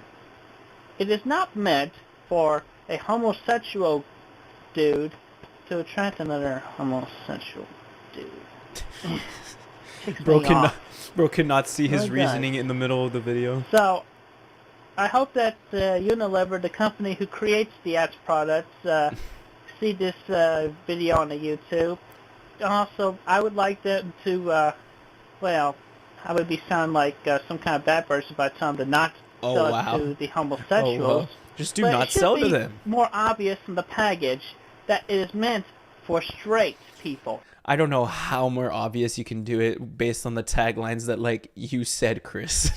It is not meant for a homosexual dude to attract another homosexual dude. ticks Bro me off. could not see his Really does. reasoning in the middle of the video. So, I hope that Unilever, the company who creates the ads products, see this video on the YouTube. Also, I would like them to, well, I would be sound like some kind of bad person if I tell them to not sell it to the homosexuals. Just do But not it should sell to be them. more obvious in the package that it is meant for straight people. I don't know how more obvious you can do it based on the taglines that, like, you said, Chris.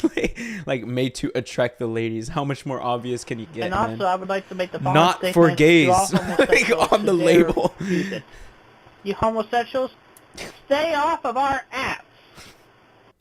like, made to attract the ladies. How much more obvious can you get, And also, man? I would like to make the following Not statement for to gays. all Like, homosexuals on the who dare label. use it. You homosexuals, stay off of our apps.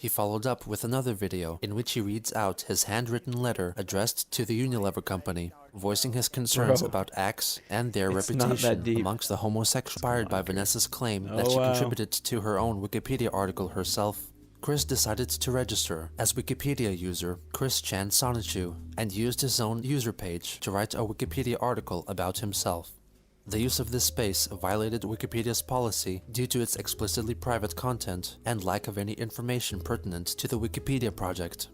He followed up with another video in which he reads out his handwritten letter addressed to the Unilever company, voicing his concerns about acts and their It's not that reputation deep. amongst the homosexuals. Inspired by Vanessa's claim that Oh, she wow. contributed to her own Wikipedia article herself, Chris decided to register as Wikipedia user Christian Weston and used his own user page to write a Wikipedia article about himself. The use of this space violated Wikipedia's policy due to its explicitly private content and lack of any information pertinent to the Wikipedia project.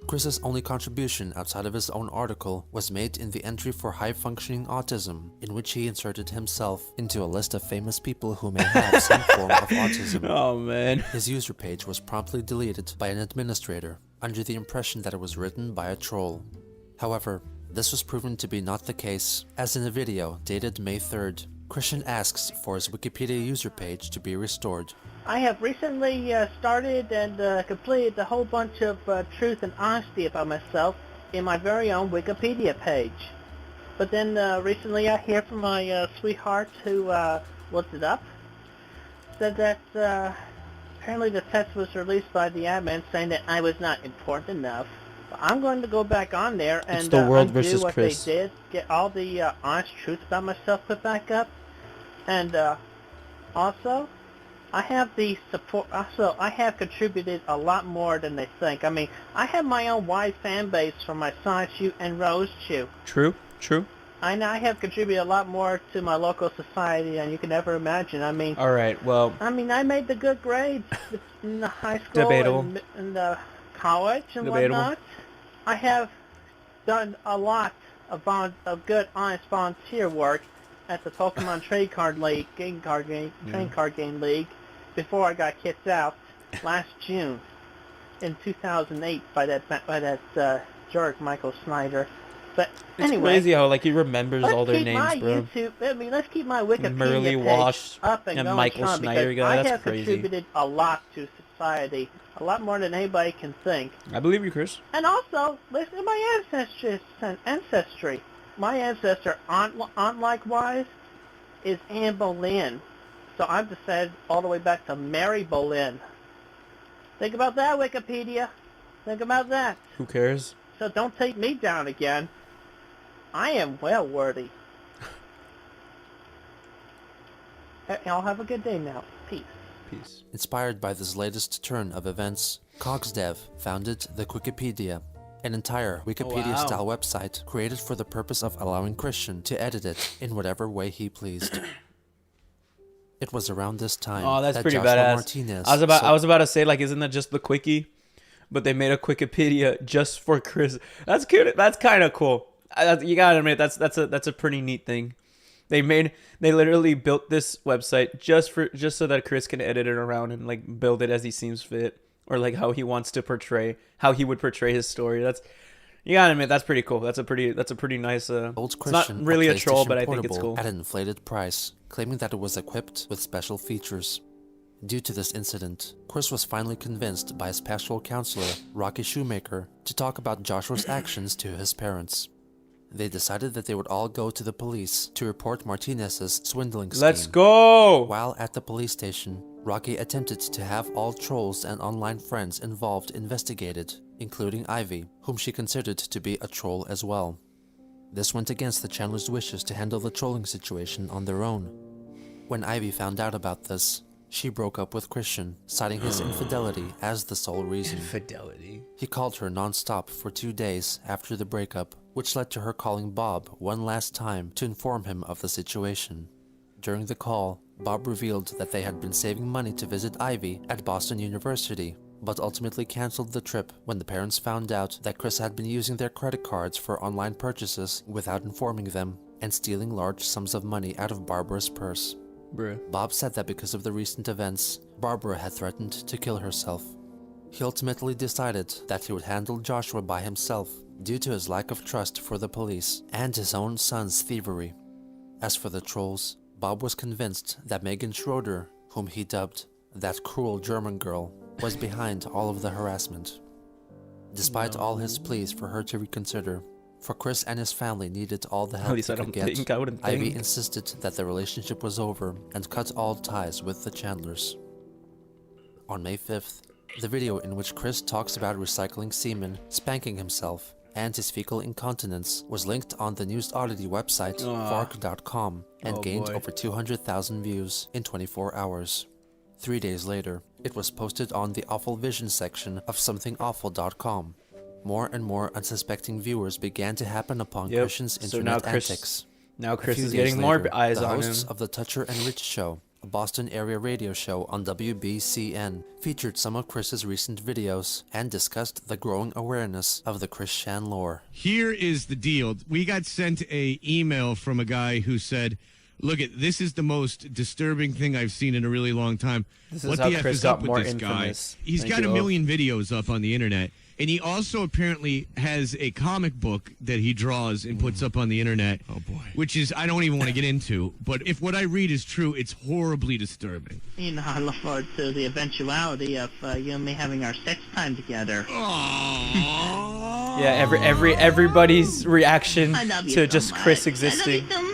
Chris's only contribution outside of his own article was made in the entry for high-functioning autism, in which he inserted himself into a list of famous people who may have some form of autism. Oh, man. His user page was promptly deleted by an administrator, under the impression that it was written by a troll. However, this was proven to be not the case, as in a video dated May 3rd, Christian asks for his Wikipedia user page to be restored. I have recently started and completed a whole bunch of truth and honesty about myself in my very own Wikipedia page. But then recently I hear from my sweetheart who looked it up, said that apparently the text was released by the admin saying that I was not important enough. But I'm going to go back on there and the world undo versus what Chris. they did, get all the honest truth about myself put back up, and also I have the support. Also, I have contributed a lot more than they think. I mean, I have my own wide fan base for my Sonic Shoe and Rose Shoe. True. I have contributed a lot more to my local society than you can ever imagine. I mean, All right, well, I made the good grades in the high school Debatable. and in the college and Debatable. whatnot. I have done a lot of good, honest volunteer work at the Pokemon Trading Card Game League before I got kicked out last June in 2008 by that jerk Michael Snyder. But it's anyway, crazy how, like, he remembers all their names, bro. Let's keep my Wikipedia Merle page Wash up and and going Michael strong Snyder because guy, I that's have crazy. contributed a lot to society, a lot more than anybody can think. I believe you, Chris. And also, listen to my ancestry. My ancestor, aunt likewise, is Anne Boleyn. So I'm descended all the way back to Mary Boleyn. Think about that, Wikipedia. Think about that. Who cares? So don't take me down again. I am well worthy. Y'all have a good day now. Peace. Peace. Inspired by this latest turn of events, CogsDev founded the Wikipedia, an entire Wikipedia-style website created for the purpose of allowing Christian to edit it in whatever way he pleased. It was around this time That's that pretty Joshua badass. Martinez I was about to say, like, isn't that just the quickie? But they made a Wikipedia just for Chris. That's cute. That's kind of cool. You gotta admit, that's a pretty neat thing. They literally built this website just so that Chris can edit it around and, like, build it as he seems fit, or like how he wants to portray, how he would portray his story. You gotta admit, that's pretty cool. That's a pretty nice. Old It's not Christian really a troll, PlayStation but I think it's Portable cool. at an inflated price, claiming that it was equipped with special features. Due to this incident, Chris was finally convinced by his pastoral counselor, Rocky Shoemaker, to talk about Joshua's actions to his parents. They decided that they would all go to the police to report Martinez's swindling scheme. Let's go! While at the police station, Rocky attempted to have all trolls and online friends involved investigated, including Ivy, whom she considered to be a troll as well. This went against the Chandler's wishes to handle the trolling situation on their own. When Ivy found out about this, she broke up with Christian, citing his infidelity as the sole reason. Infidelity. He called her non-stop for 2 days after the breakup, which led to her calling Bob one last time to inform him of the situation. During the call, Bob revealed that they had been saving money to visit Ivy at Boston University, but ultimately canceled the trip when the parents found out that Chris had been using their credit cards for online purchases without informing them and stealing large sums of money out of Barbara's purse. Bruh. Bob said that because of the recent events, Barbara had threatened to kill herself. He ultimately decided that he would handle Joshua by himself due to his lack of trust for the police and his own son's thievery. As for the trolls, Bob was convinced that Megan Schroeder, whom he dubbed that cruel German girl, was behind all of the harassment. Despite all his pleas for her to reconsider, for Chris and his family needed all the help they could get, Ivy insisted that the relationship was over and cut all ties with the Chandlers. On May 5th, the video in which Chris talks about recycling semen, spanking himself, and his fecal incontinence was linked on the news oddity website fark.com and gained over 200,000 views in 24 hours. 3 days later, it was posted on the Awful Vision section of somethingawful.com. More and more unsuspecting viewers began to happen upon Christian's internet antics. Now Chris is getting more eyes on him. The hosts of the Toucher and Rich Show, a Boston area radio show on WBCN, featured some of Chris's recent videos and discussed the growing awareness of the Chris Chan lore. Here is the deal. We got sent an email from a guy who said, look, this is the most disturbing thing I've seen in a really long time. What the F is up with this guy? He's got a million videos up on the internet. And he also apparently has a comic book that he draws and puts up on the internet. Oh, boy. Which is, I don't even want to get into. But if what I read is true, it's horribly disturbing. You know, I look forward to the eventuality of you and me having our sex time together. Yeah, everybody's reaction to just much. Chris existing. I love you so much.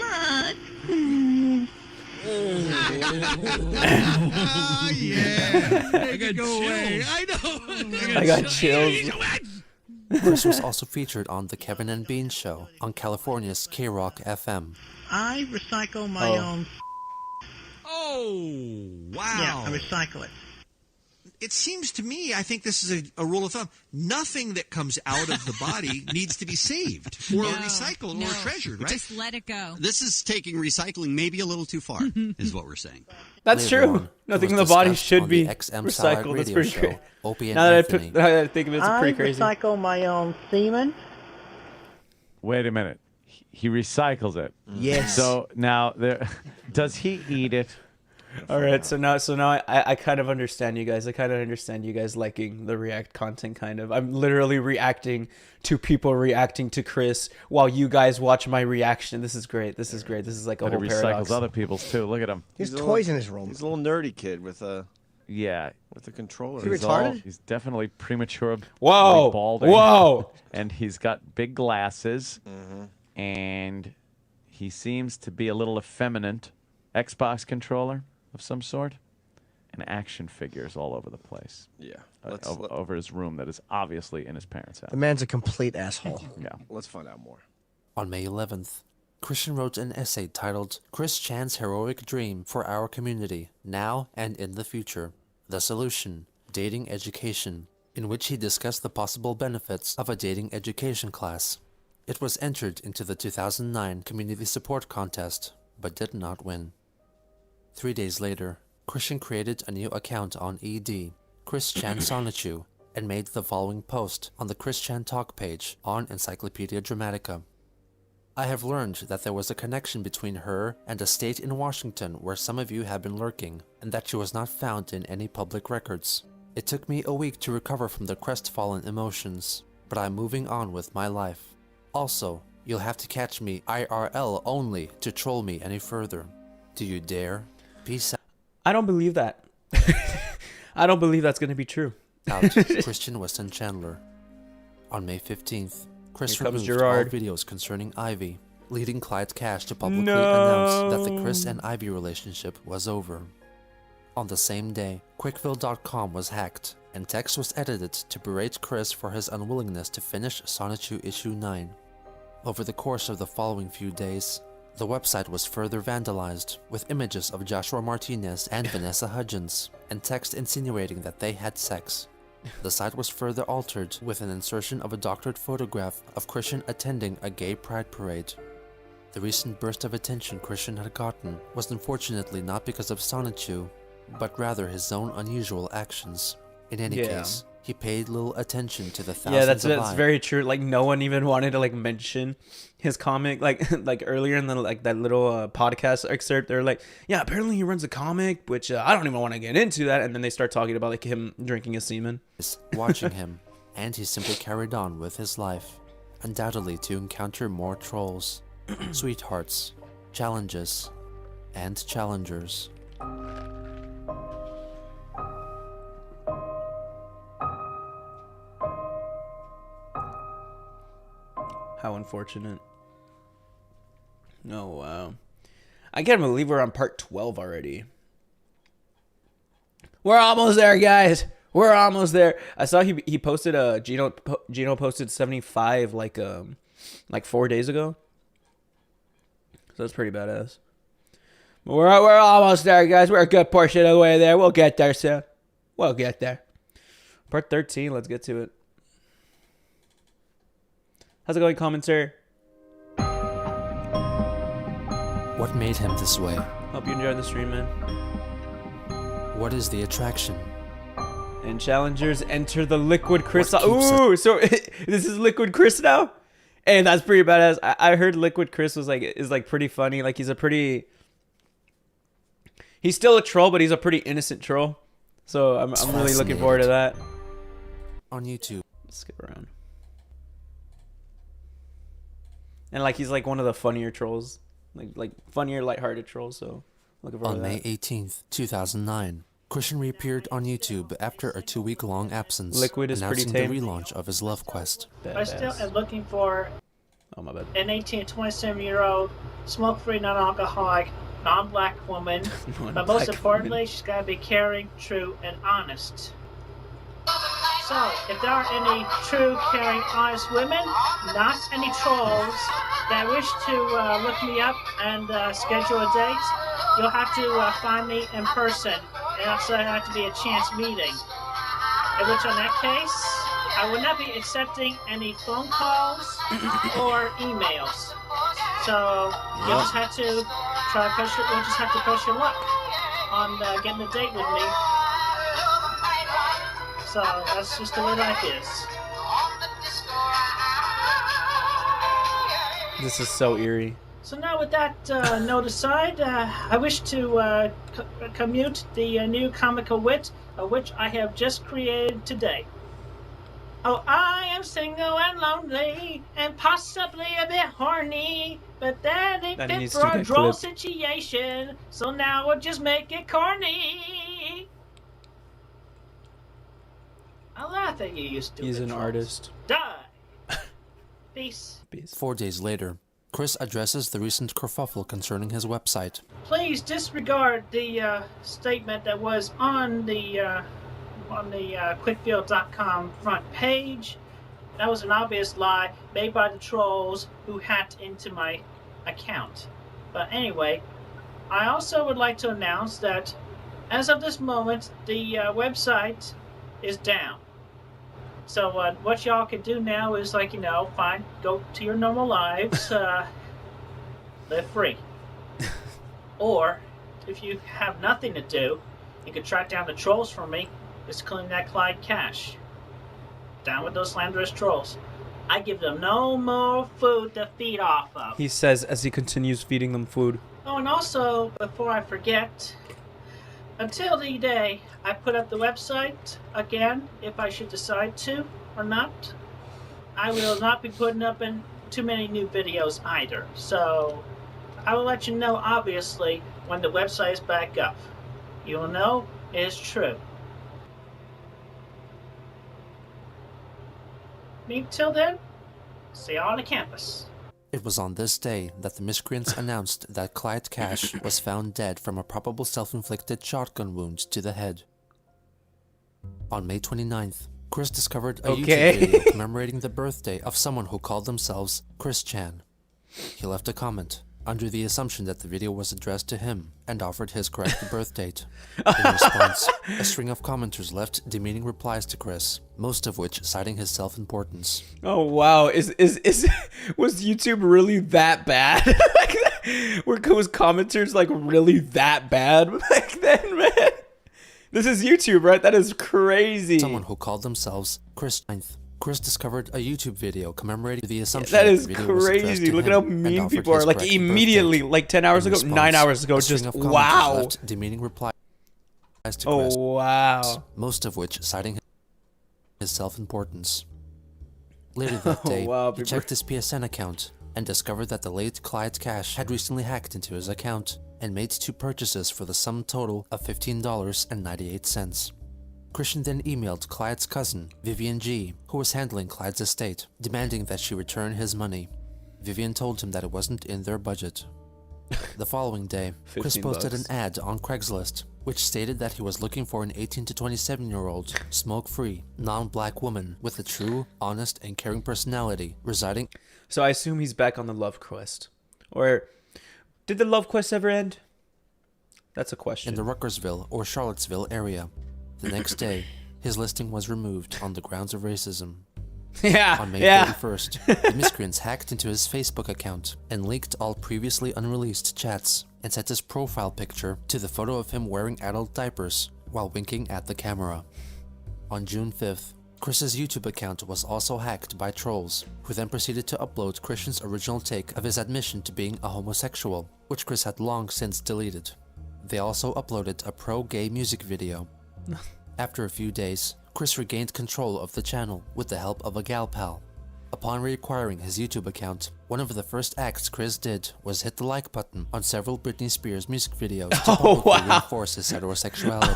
Oh, yeah. I got chills. I know. I got chills. Chris was also featured on The Kevin and Bean Show on California's K-Rock FM. I recycle my own. Oh, wow. Yeah, I recycle it. It seems to me, I think this is a rule of thumb, nothing that comes out of the body needs to be saved or recycled or treasured, right? Just let it go. This is taking recycling maybe a little too far, is what we're saying. That's true. Nothing in the body should be recycled. That's pretty crazy. Now that I think of it, it's pretty crazy. I recycle my own semen. Wait a minute. He recycles it. Yes. So now, does he eat it? All right, so now I kind of understand you guys. I kind of understand you guys liking the React content, kind of. I'm literally reacting to people reacting to Chris while you guys watch my reaction. This is great. This is great. This is like a whole paradox. He recycles other people's too. Look at him. He has toys in his room. He's a little nerdy kid with a controller. Is he retarded? He's definitely premature. Whoa! Balding. Whoa! And he's got big glasses, and he seems to be a little effeminate. Xbox controller of some sort, and action figures all over the place. Yeah. Over his room that is obviously in his parents' house. The man's a complete asshole. Yeah. Let's find out more. On May 11th, Christian wrote an essay titled Chris Chan's Heroic Dream for Our Community, Now and in the Future. The Solution, Dating Education, in which he discussed the possible benefits of a dating education class. It was entered into the 2009 Community Support Contest, but did not win. 3 days later, Christian created a new account on ED, Chris Chan 𝙳ዐսნენⅰયુ, and made the following post on the Chris Chan Talk page on Encyclopedia Dramatica. I have learned that there was a connection between her and a state in Washington where some of you have been lurking, and that she was not found in any public records. It took me a week to recover from the crestfallen emotions, but I'm moving on with my life. Also, you'll have to catch me IRL only to troll me any further. Do you dare? Peace out. I don't believe that. I don't believe that's going to be true. Out, Christian Weston Chandler. On May 15th, Chris removed all videos concerning Ivy, leading Clyde Cash to publicly announce that the Chris and Ivy relationship was over. On the same day, Quickville.com was hacked, and text was edited to berate Chris for his unwillingness to finish 𝙳ዐսnnenⅰયુ issue 9. Over the course of the following few days, the website was further vandalized, with images of Joshua Martinez and Vanessa Hudgens, and text insinuating that they had sex. The site was further altered with an insertion of a doctored photograph of Christian attending a gay pride parade. The recent burst of attention Christian had gotten was unfortunately not because of 𝙳ዐսայնⅰyu, but rather his own unusual actions. In any case, he paid little attention to the thousands that's very true. Like no one even wanted to like mention his comic. Like earlier in the that little podcast excerpt, they're like, yeah, apparently he runs a comic, which I don't even want to get into that. And then they start talking about like him drinking his semen. Watching him, and he simply carried on with his life, undoubtedly to encounter more trolls, sweethearts, challenges, and challengers. How unfortunate. Oh, wow. I can't believe we're on part 12 already. We're almost there, guys. We're almost there. I saw he posted Geno posted 75 like 4 days ago. So that's pretty badass. But we're almost there, guys. We're a good portion of the way there. We'll get there soon. We'll get there. Part 13. Let's get to it. How's it going, commenter? What made him this way? Hope you enjoyed the stream, man. What is the attraction? And challengers enter the Liquid Chris. Ooh, so this is Liquid Chris now? And that's pretty badass. I heard Liquid Chris is pretty funny. Like he's still a troll, but he's a pretty innocent troll. So I'm really looking forward to that. On YouTube. Let's skip around. And like he's like one of the funnier trolls, like funnier, lighthearted trolls. So looking forward to that. On May 18th, 2009, Christian reappeared on YouTube after a 2-week-long absence, Liquid is pretty tame. The relaunch of his love quest. I still am looking for my bad. an 18 to 27-year-old, smoke-free, non-alcoholic, non-black woman. But most importantly, she's got to be caring, true, and honest. So, if there are any true, caring, honest women, not any trolls, that wish to look me up and schedule a date, you'll have to find me in person. It also have to be a chance meeting. In which, in that case, I would not be accepting any phone calls or emails. So, you'll just have to push your luck on getting a date with me. So that's just the way life is. This is so eerie. So now with that note aside, I wish to commute the new comical wit, which I have just created today. Oh, I am single and lonely, and possibly a bit horny, but that ain't fit for a droll situation, so now we'll just make it corny. I laugh at you, stupid He's an trolls. artist. Die! Peace. 4 days later, Chris addresses the recent kerfuffle concerning his website. Please disregard the statement that was on the quickfield.com front page. That was an obvious lie made by the trolls who hacked into my account. But anyway, I also would like to announce that as of this moment, the website is down. So what y'all can do now is go to your normal lives, live free. Or if you have nothing to do, you can track down the trolls for me. Just claim that Clyde cash. Down with those slanderous trolls. I give them no more food to feed off of. He says as he continues feeding them food. Oh, and also, before I forget, until the day I put up the website again, if I should decide to or not, I will not be putting up in too many new videos either. So I will let you know, obviously, when the website is back up. You will know it is true. Until then, see you on the campus. It was on this day that the miscreants announced that Clyde Cash was found dead from a probable self-inflicted shotgun wound to the head. On May 29th, Chris discovered a YouTube video commemorating the birthday of someone who called themselves Chris Chan. He left a comment, under the assumption that the video was addressed to him and offered his correct birth date. In response, a string of commenters left demeaning replies to Chris, most of which citing his self-importance. Oh wow, was YouTube really that bad? Was commenters like really that bad back then, man? This is YouTube, right? That is crazy. Someone who called themselves Chris 9th. Chris discovered a YouTube video commemorating the assumption that is the video was crazy. Look at how mean people are. Like immediately, like 10 hours ago, 9 hours ago, just wow. Demeaning replies to oh Chris, wow. most of which citing his self-importance. Later that day, he checked his PSN account and discovered that the late Clyde's cash had recently hacked into his account and made 2 purchases for the sum total of $15.98. Christian then emailed Clyde's cousin, Vivian G., who was handling Clyde's estate, demanding that she return his money. Vivian told him that it wasn't in their budget. The following day, Chris posted an ad on Craigslist, which stated that he was looking for an 18 to 27-year-old, smoke-free, non-black woman with a true, honest, and caring personality residing... So I assume he's back on the love quest. Or, did the love quest ever end? That's a question. In the Ruckersville or Charlottesville area. The next day, his listing was removed on the grounds of racism. On May 31st, the miscreants hacked into his Facebook account and leaked all previously unreleased chats and set his profile picture to the photo of him wearing adult diapers while winking at the camera. On June 5th, Chris's YouTube account was also hacked by trolls, who then proceeded to upload Christian's original take of his admission to being a homosexual, which Chris had long since deleted. They also uploaded a pro-gay music video. After a few days, Chris regained control of the channel with the help of a gal pal. Upon reacquiring his YouTube account, one of the first acts Chris did was hit the like button on several Britney Spears music videos to publicly reinforce his heterosexuality.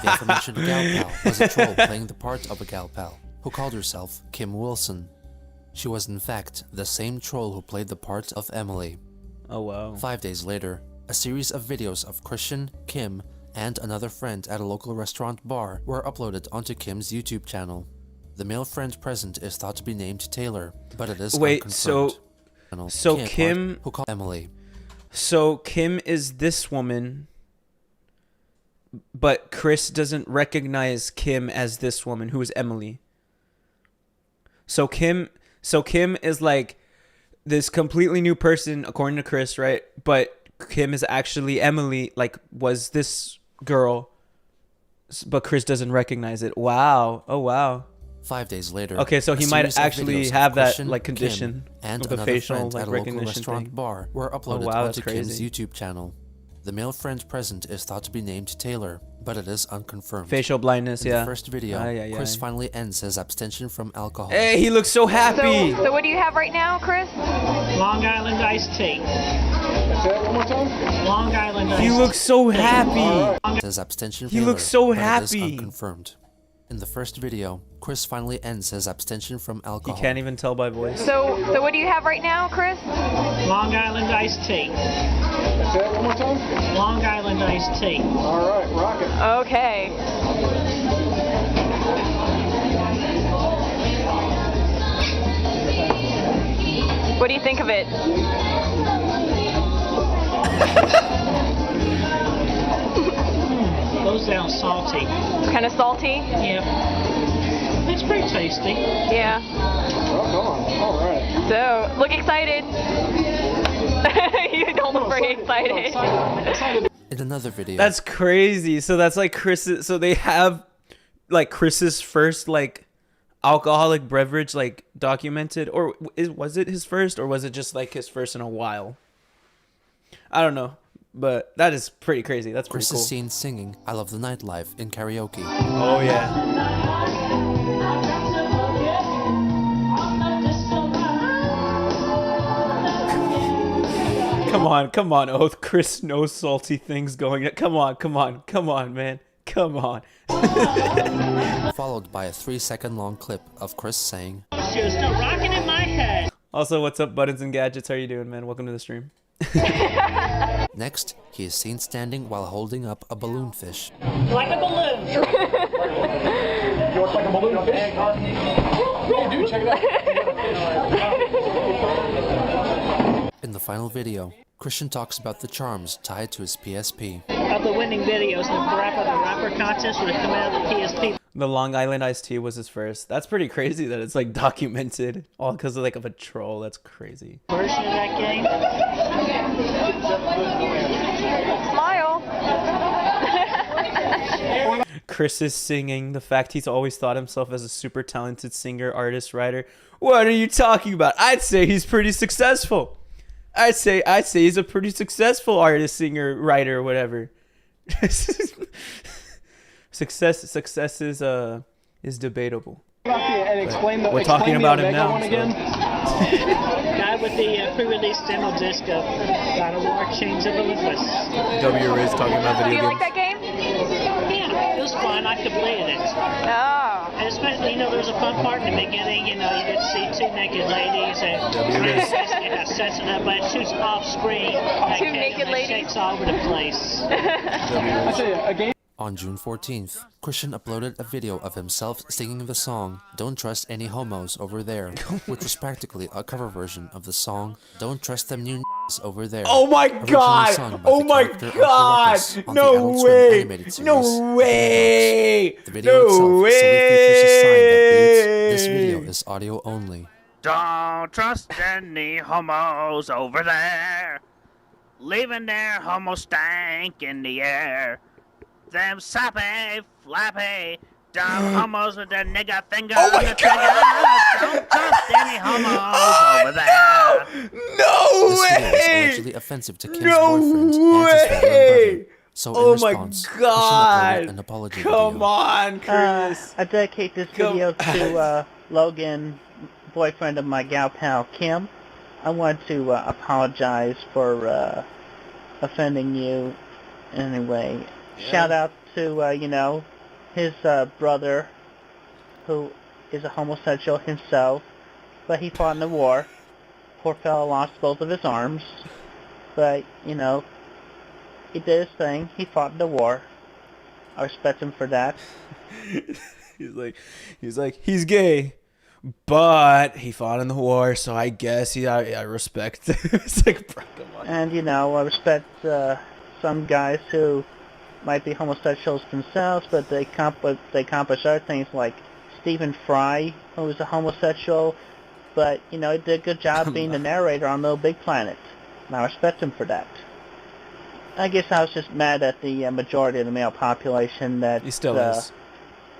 The aforementioned gal pal was a troll playing the part of a gal pal, who called herself Kim Wilson. She was in fact the same troll who played the part of Emily. 5 days later, a series of videos of Christian, Kim, and another friend at a local restaurant bar were uploaded onto Kim's YouTube channel. The male friend present is thought to be named Taylor, but it is unconfirmed. So Kim, who called Emily. So Kim is this woman, but Chris doesn't recognize Kim as this woman who is Emily. So Kim is like this completely new person according to Chris, right? But Kim is actually Emily, like was this girl, but Chris doesn't recognize it. Wow. Oh wow. 5 days later. Okay, so he might actually have that like condition and of the facial like recognition thing. Bar were uploaded onto Kim's YouTube channel. The male friend present is thought to be named Taylor, but it is unconfirmed. Facial blindness, In the first video, Chris finally ends his abstention from alcohol. Hey, he looks so happy. So what do you have right now, Chris? Long Island iced tea. Say that one more time. Long Island iced tea. He looks so happy. His abstention. He looks so but happy. It is unconfirmed. In the first video, Chris finally ends his abstention from alcohol. He can't even tell by voice. So what do you have right now, Chris? Long Island iced tea. Say that one more time. Long Island iced tea. All right, rock it. Okay. What do you think of it? Goes down salty. Kind of salty? Yep. It's pretty tasty. Yeah. Oh, come on. All right. So, look excited. You don't look very excited. In another video. That's crazy. So that's like Chris's. So they have like Chris's first like alcoholic beverage like documented, or was it his first, or was it just like his first in a while? I don't know. But that is pretty crazy. That's pretty Chris cool. is seen singing I Love the Nightlife in karaoke. Oh, yeah. Come on, Oath. Chris knows salty things going. Come on, man. Come on. Followed by a 3-second long clip of Chris saying, You're still rocking in my head. Also, what's up, Buttons and Gadgets? How you doing, man? Welcome to the stream. Next, he is seen standing while holding up a balloon fish. Like a balloon. You want like a balloon fish? Yeah, dude, check it out. In the final video, Christian talks about the charms tied to his PSP. Of the winning videos, the rapper contest would come out of the PSP. The Long Island Iced Tea was his first. That's pretty crazy that it's like documented all because of like of a troll. That's crazy. Version of that game. Smile. Chris is singing. The fact he's always thought himself as a super talented singer, artist, writer. What are you talking about? I'd say he's pretty successful. I'd say he's a pretty successful artist, singer, writer, whatever. Success is debatable. We're talking about him now. Guy with the pre-release demo disc of God of War: Chains of Olympus. W is talking about video games. Do you like that game? Yeah, it was fun. I completed it. Oh. And especially, there was a fun part in the beginning. You could see two naked ladies and sets it up, but it shoots off screen. Two naked ladies. Shakes all over the place. On June 14th, Christian uploaded a video of himself singing the song Don't Trust Any Homos Over There, which was practically a cover version of the song Don't Trust Them New Over There. Oh my god! Oh my god! No way! No way! The video itself solely features a sign that reads, "This video is audio only." Don't trust any homos over there, leaving their homo stank in the air. Them sappy, flappy, dumb homos with their nigger finger on the trigger. Don't trust any homos over there. No this way! This video is allegedly offensive to Kim's boyfriend and his brother. So in response, Christian uploaded an apology video. Come on, Chris. I dedicate this video to Logan, boyfriend of my gal pal Kim. I want to apologize for offending you in any way. Yeah. Shout out to, his brother, who is a homosexual himself, but he fought in the war. Poor fellow lost both of his arms, but, he did his thing. He fought in the war. I respect him for that. he's gay, but he fought in the war, so I guess I respect. It's like, bro, come on. And, I respect some guys who might be homosexuals themselves, but they accomplish other things, like Stephen Fry, who was a homosexual, but, he did a good job being the narrator on Little Big Planet, and I respect him for that. I guess I was just mad at the majority of the male population that... He still is.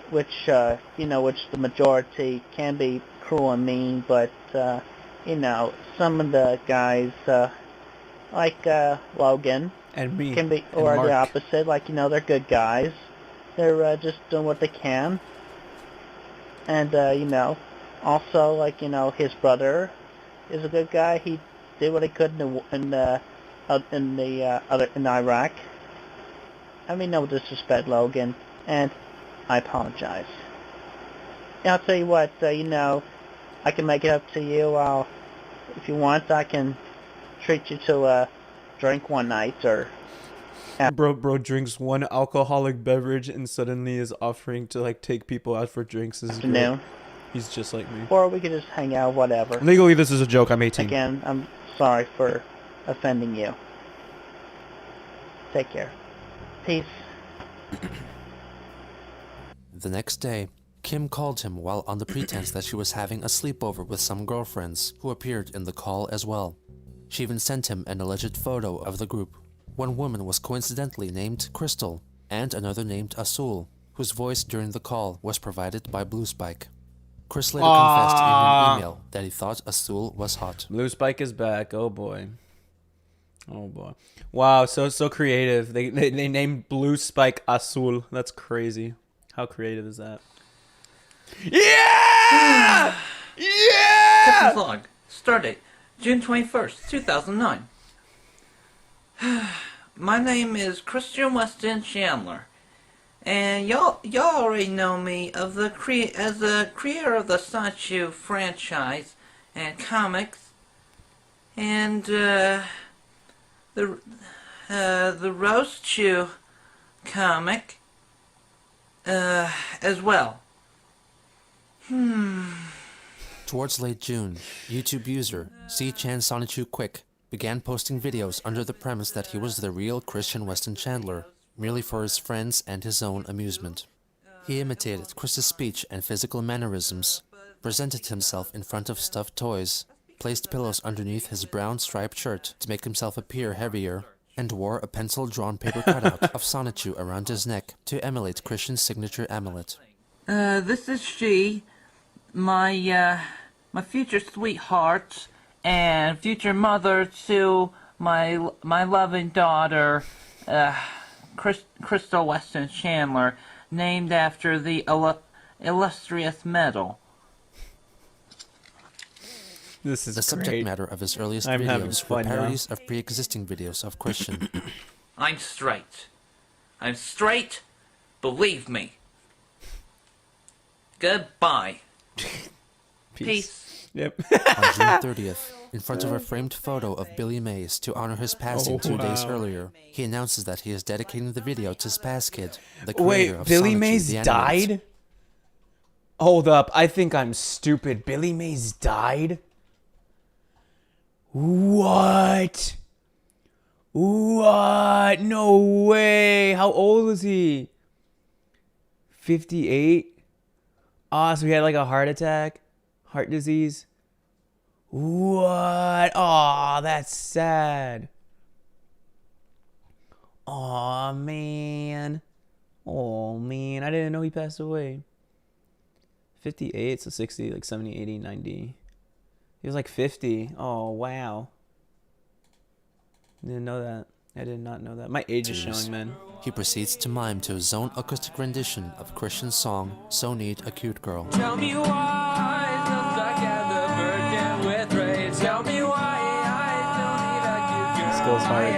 Which the majority can be cruel and mean, but, some of the guys, like Logan... And me. Can be, or the opposite, like, they're good guys. They're just doing what they can. And, also, like, his brother is a good guy. He did what he could in Iraq. I mean, no disrespect, Logan, and I apologize. And I'll tell you what, I can make it up to you. If you want, I can treat you to a drink one night, or bro drinks one alcoholic beverage and suddenly is offering to like take people out for drinks. Afternoon. He's just like me. Or we could just hang out, whatever. Legally, this is a joke. I'm 18. Again, I'm sorry for offending you. Take care. Peace. The next day, Kim called him while on the pretense that she was having a sleepover with some girlfriends who appeared in the call as well. She even sent him an alleged photo of the group. One woman was coincidentally named Crystal, and another named Azul, whose voice during the call was provided by Blue Spike. Chris later confessed in an email that he thought Azul was hot. Blue Spike is back. Oh boy. Oh boy. Wow, so creative. They named Blue Spike Azul. That's crazy. How creative is that? Yeah! Yeah! Captain's log. Stardate. June 21st, 2009. My name is Christian Weston Chandler, and y'all already know me as the creator of the Sunsets franchise and comics, and the Roast Chew comic as well. Towards late June, YouTube user 𝙳ዐսեն⁰યુ began posting videos under the premise that he was the real Christian Weston Chandler, merely for his friends and his own amusement. He imitated Chris's speech and physical mannerisms, presented himself in front of stuffed toys, placed pillows underneath his brown striped shirt to make himself appear heavier, and wore a pencil-drawn paper cutout of 𝙳ዐսნენ⁰ around his neck to emulate Christian's signature amulet. This is she, my future sweetheart and future mother to my loving daughter, Christian Weston Chandler, named after the illustrious medal. This is the subject matter of his earliest videos were parodies of pre-existing videos of Christian. I'm straight. I'm straight. Believe me. Goodbye. Peace. Yep. On June 30th, in front of a framed photo of Billy Mays to honor his passing 2 days earlier, he announces that he is dedicating the video to Spaz Kid, the creator of Billy 𝙳ዐΣნენ⁰ Mays died? Hold up, I think I'm stupid. Billy Mays died? What? What? No way. How old was he? 58? Ah, so he had like a heart attack? Heart disease? What? Aw, that's sad. Aw, man. Oh, man. I didn't know he passed away. 58, so 60, like 70, 80, 90. He was like 50. Oh, wow. Didn't know that. I did not know that. My age is showing, man. He proceeds to mime to his own acoustic rendition of Christian's song, So Need a Cute Girl. Tell me why I still stuck at the virgin with rage. Tell me why I don't need a cute girl. This goes hard.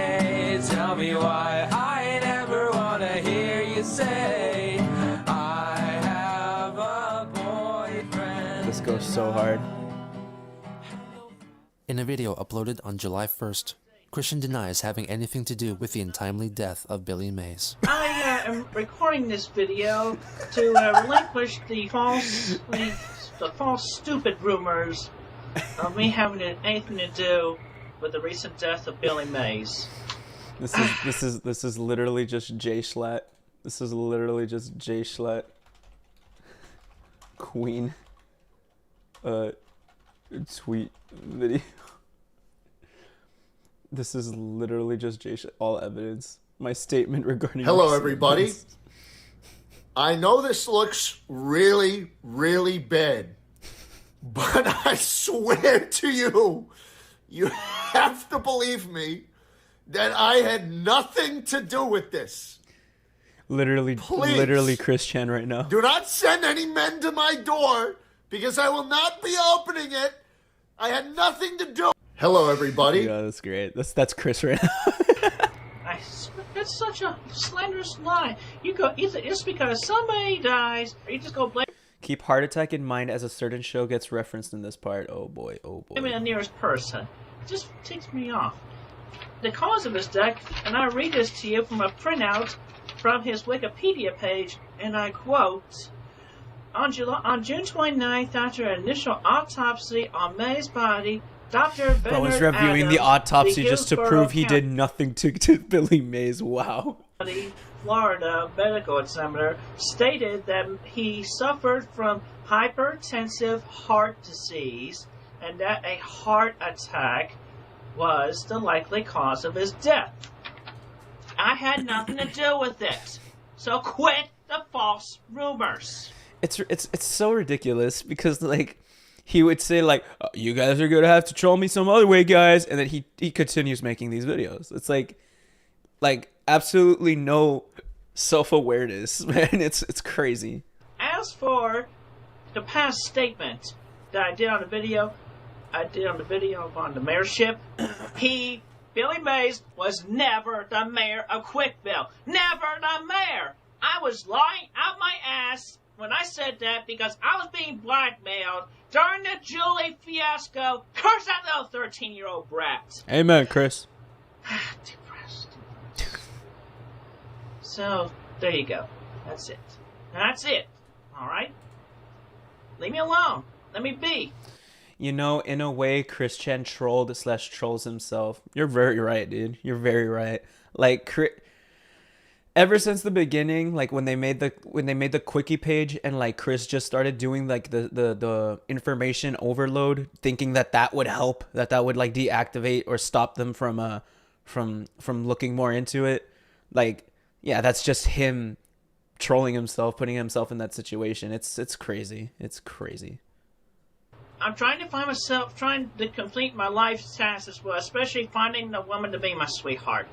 Tell me why I never want to hear you say I have a boyfriend. This goes so hard. In a video uploaded on July 1st, Christian denies having anything to do with the untimely death of Billy Mays. I am recording this video to relinquish the false, stupid rumors of me having anything to do with the recent death of Billy Mays. This is literally just Jay Schlatt. This is literally just Jay Schlatt. Queen. Tweet video. This is literally just Jay Schlatt. All evidence. My statement regarding. Hello, everybody. I know this looks really, really bad, but I swear to you, you have to believe me that I had nothing to do with this. Literally, Please, literally Chris Chan right now. Do not send any men to my door because I will not be opening it. I had nothing to do. Hello, everybody. Yeah, that's great. That's Chris right now. That's such a slanderous lie. You go. It's because somebody dies, or you just go blame. Keep heart attack in mind as a certain show gets referenced in this part. Oh boy, oh boy. I mean, the nearest person. It just ticks me off. The cause of his death, and I read this to you from a printout from his Wikipedia page, and I quote: On June 29th, after an initial autopsy on May's body, Dr. I was reviewing the autopsy just to prove he did nothing to Billy Mays. Wow. Florida medical examiner stated that he suffered from hypertensive heart disease and that a heart attack was the likely cause of his death. I had nothing to do with it. So quit the false rumors. It's so ridiculous because like he would say like, you guys are gonna have to troll me some other way, guys, and then he continues making these videos. It's like absolutely no self-awareness, man. It's crazy. As for the past statement that I did on the video on the mayorship, Billy Mays was never the mayor of Quickville. Never the mayor. I was lying out my ass when I said that because I was being blackmailed during the Julie fiasco. Curse that little 13-year-old brat. Amen, Chris. Depressed. So, there you go. That's it. That's it. Alright? Leave me alone. Let me be. You know, in a way, Christian trolls himself. You're very right, dude. You're very right. Like, ever since the beginning, like when they made the quickie page and like Chris just started doing like the information overload, thinking that would help, that would like deactivate or stop them from looking more into it. Like, yeah, that's just him trolling himself, putting himself in that situation. It's crazy. It's crazy. I'm trying to find myself, trying to complete my life's task as well, especially finding the woman to be my sweetheart.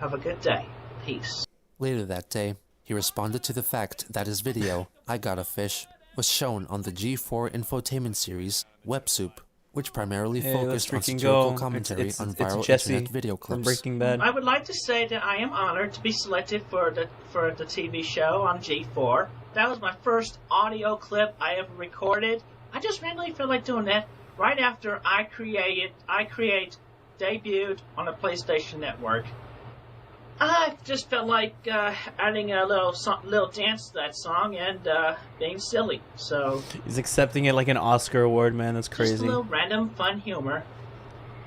Have a good day. Peace. Later that day, he responded to the fact that his video, I Got a Fish, was shown on the G4 infotainment series, Web Soup, which primarily focused on satirical commentary on viral internet video clips. Breaking Bad. I would like to say that I am honored to be selected for the TV show on G4. That was my first audio clip I ever recorded. I just randomly felt like doing that right after I debuted on the PlayStation Network. I just felt like adding a little dance to that song and being silly. So he's accepting it like an Oscar award, man. That's crazy. Just a little random fun humor.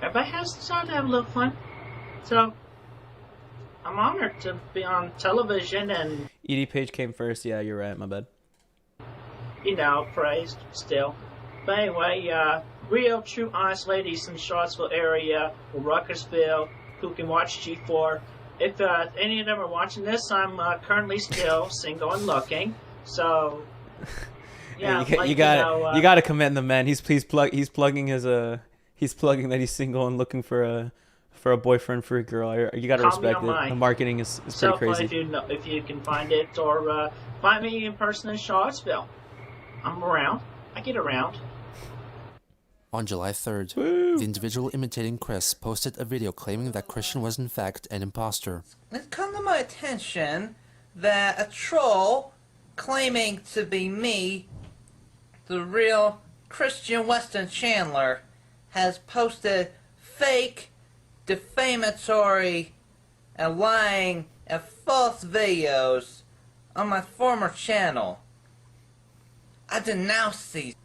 Everybody has to start to have a little fun. So I'm honored to be on television and Edie Page came first. Yeah, you're right. My bad. You know, praised still. But anyway, real, true, honest ladies in Charlottesville area or Ruckersville who can watch G4. If any of them are watching this, I'm currently still single and looking. So, yeah, you got to commend the man. He's plugging that he's single and looking for a boyfriend for a girl. You got to respect it. The marketing is pretty crazy. If you can find it, or find me in person in Charlottesville. I'm around. I get around. On July 3rd, the individual imitating Chris posted a video claiming that Christian was in fact an imposter. It's come to my attention that a troll claiming to be me, the real Christian Weston Chandler, has posted fake, defamatory, and lying and false videos on my former channel. I denounce these.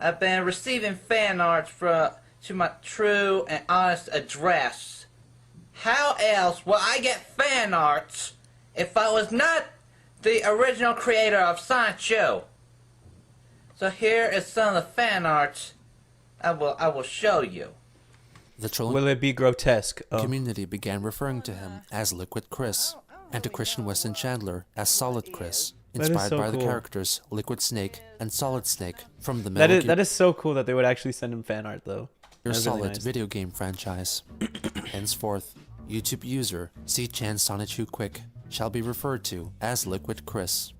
I've been receiving fan art to my true and honest address. How else will I get fan art if I was not the original creator of 𝙳ዐսայնⅰ So here is some of the fan art I will show you. The trolling will it be grotesque? Community began referring to him as Liquid Chris and to Christian Weston Chandler as Solid Chris. Inspired by the characters Liquid Snake and Solid Snake from the Metal Gear. That is so cool that they would actually send him fan art though. Your Solid video game franchise. Henceforth, YouTube user 𝙳ዐսայնⅰ shall be referred to as Liquid Chris.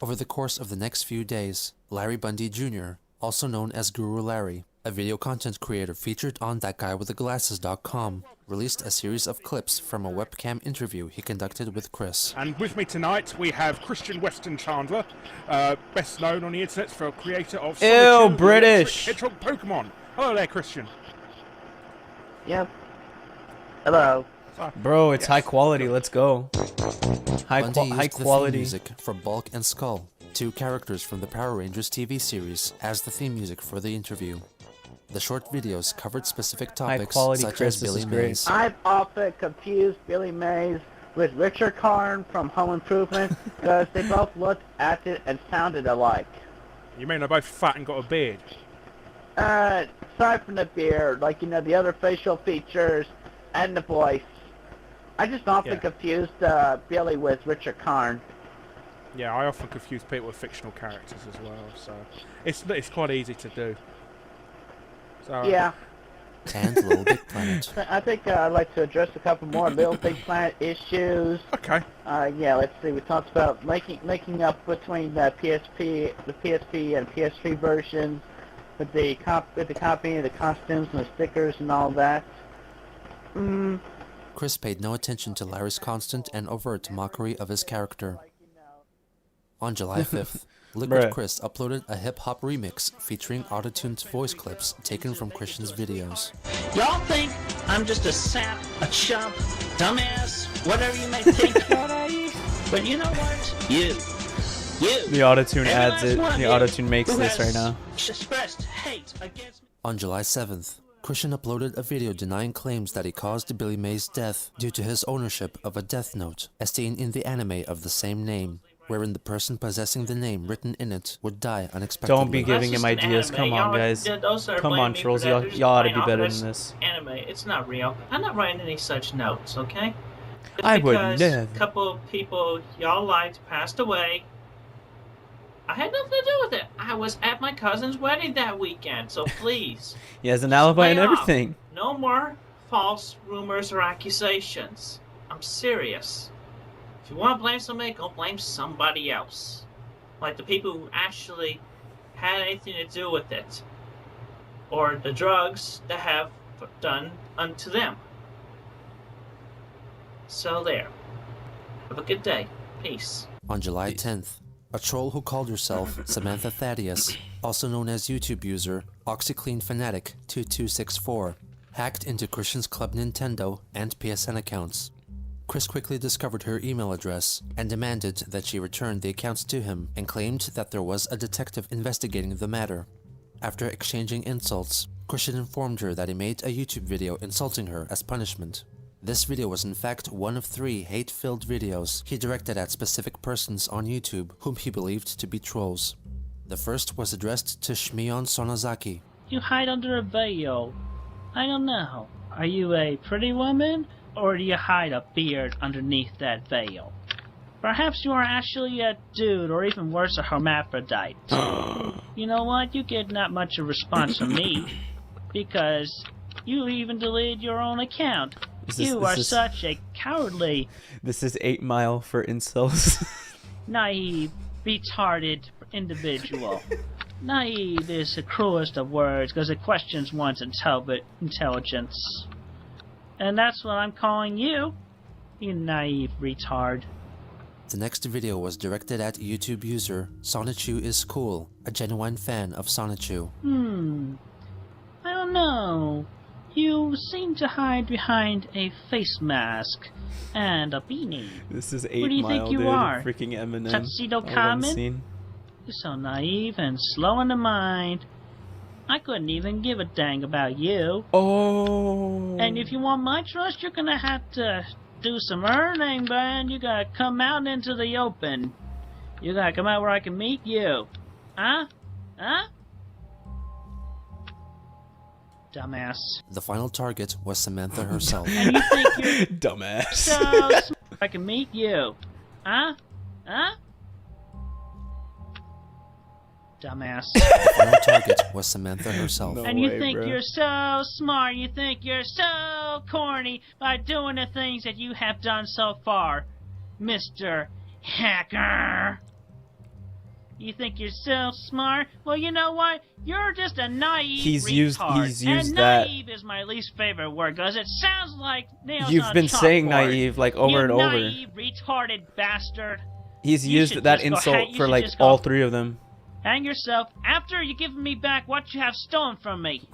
Over the course of the next few days, Larry Bundy Jr., also known as Guru Larry, a video content creator featured on ThatGuyWithTheGlasses.com, released a series of clips from a webcam interview he conducted with Chris. And with me tonight we have Christian Weston Chandler, best known on the internet for a creator of British Hedgehog Pokemon. Hello there, Christian. Yep. Hello. Bro, it's high quality. Let's go. High quality music for Bulk and Skull, two characters from the Power Rangers TV series, as the theme music for the interview. The short videos covered specific topics such as Billy Mays. I've often confused Billy Mays with Richard Karn from Home Improvement because they both looked, acted, and sounded alike. You mean they're both fat and got a beard? Aside from the beard, like, the other facial features and the voice. I just often confused Billy with Richard Karn. Yeah, I often confuse people with fictional characters as well, so it's quite easy to do. So, yeah. And Little Big Planet. I think I'd like to address a couple more Little Big Planet issues. Okay. Yeah, let's see. We talked about making up between the PSP and PS3 versions with the copying, the costumes and the stickers and all that. Chris paid no attention to Larry's constant and overt mockery of his character. On July 5th, Liquid Chris uploaded a hip-hop remix featuring auto-tuned voice clips taken from Christian's videos. Y'all think I'm just a sap, a chump, dumbass, whatever you may think. But you know what? The autotune adds it. The autotune makes this right now. Expressed hate against me. On July 7th, Christian uploaded a video denying claims that he caused Billy May's death due to his ownership of a death note, as seen in the anime of the same name, wherein the person possessing the name written in it would die unexpectedly. Don't be giving him ideas. Come on, guys. Come on, trolls. Y'all ought to be better than this. Anime, it's not real. I'm not writing any such notes, okay? Just I would because never. a couple of people y'all liked passed away. I had nothing to do with it. I was at my cousin's wedding that weekend, so please. He has an alibi and lay off. everything. No more false rumors or accusations. I'm serious. If you want to blame somebody, go blame somebody else. Like the people who actually had anything to do with it. Or the drugs that have done unto them. So there. Have a good day. Peace. On July 10th, a troll who called herself Samantha Thaddeus, also known as YouTube user OxyCleanFanatic2264, hacked into Christian's Club Nintendo and PSN accounts. Chris quickly discovered her email address and demanded that she return the accounts to him and claimed that there was a detective investigating the matter. After exchanging insults, Christian informed her that he made a YouTube video insulting her as punishment. This video was in fact one of 3 hate-filled videos he directed at specific persons on YouTube whom he believed to be trolls. The first was addressed to Shmion Sonozaki. You hide under a veil. I don't know. Are you a pretty woman, or do you hide a beard underneath that veil? Perhaps you are actually a dude, or even worse, a hermaphrodite. You know what? You get not much of a response from me, because you even deleted your own account. You are such a cowardly... This is 8 Mile for incels. Naive, retarded individual. Naive is the cruelest of words because it questions one's intelligence. And that's what I'm calling you, you naive retard. The next video was directed at YouTube user 𝙳ዐΣεν⁰યુ is cool, a genuine fan of 𝙳ዐΣεν⁰યુ. I don't know. You seem to hide behind a face mask and a beanie. This is 8 Who do you Mile, think you dude. are? Freaking Eminem. Tuxedo Common? You're so naive and slow in the mind. I couldn't even give a dang about you. Oh. And if you want my trust, you're gonna have to do some earning, man. You gotta come out into the open. You gotta come out where I can meet you. Huh? Huh? Dumbass. The final target was Samantha herself. And you think you're dumbass. So smart I can meet you. Huh? Huh? Dumbass. The final target was Samantha herself. And you think you're so smart, you think you're so corny by doing the things that you have done so far, Mr. Hacker. You think you're so smart? Well, you know what? You're just a naive retard. He's used and that. Naive is my least favorite word, because it sounds like nails You've on been saying chalkboard. naive like over and over. You naive, retarded bastard. He's You used should that just go insult you for should like just go all 3 of them. Hang yourself after you give me back what you have stolen from me.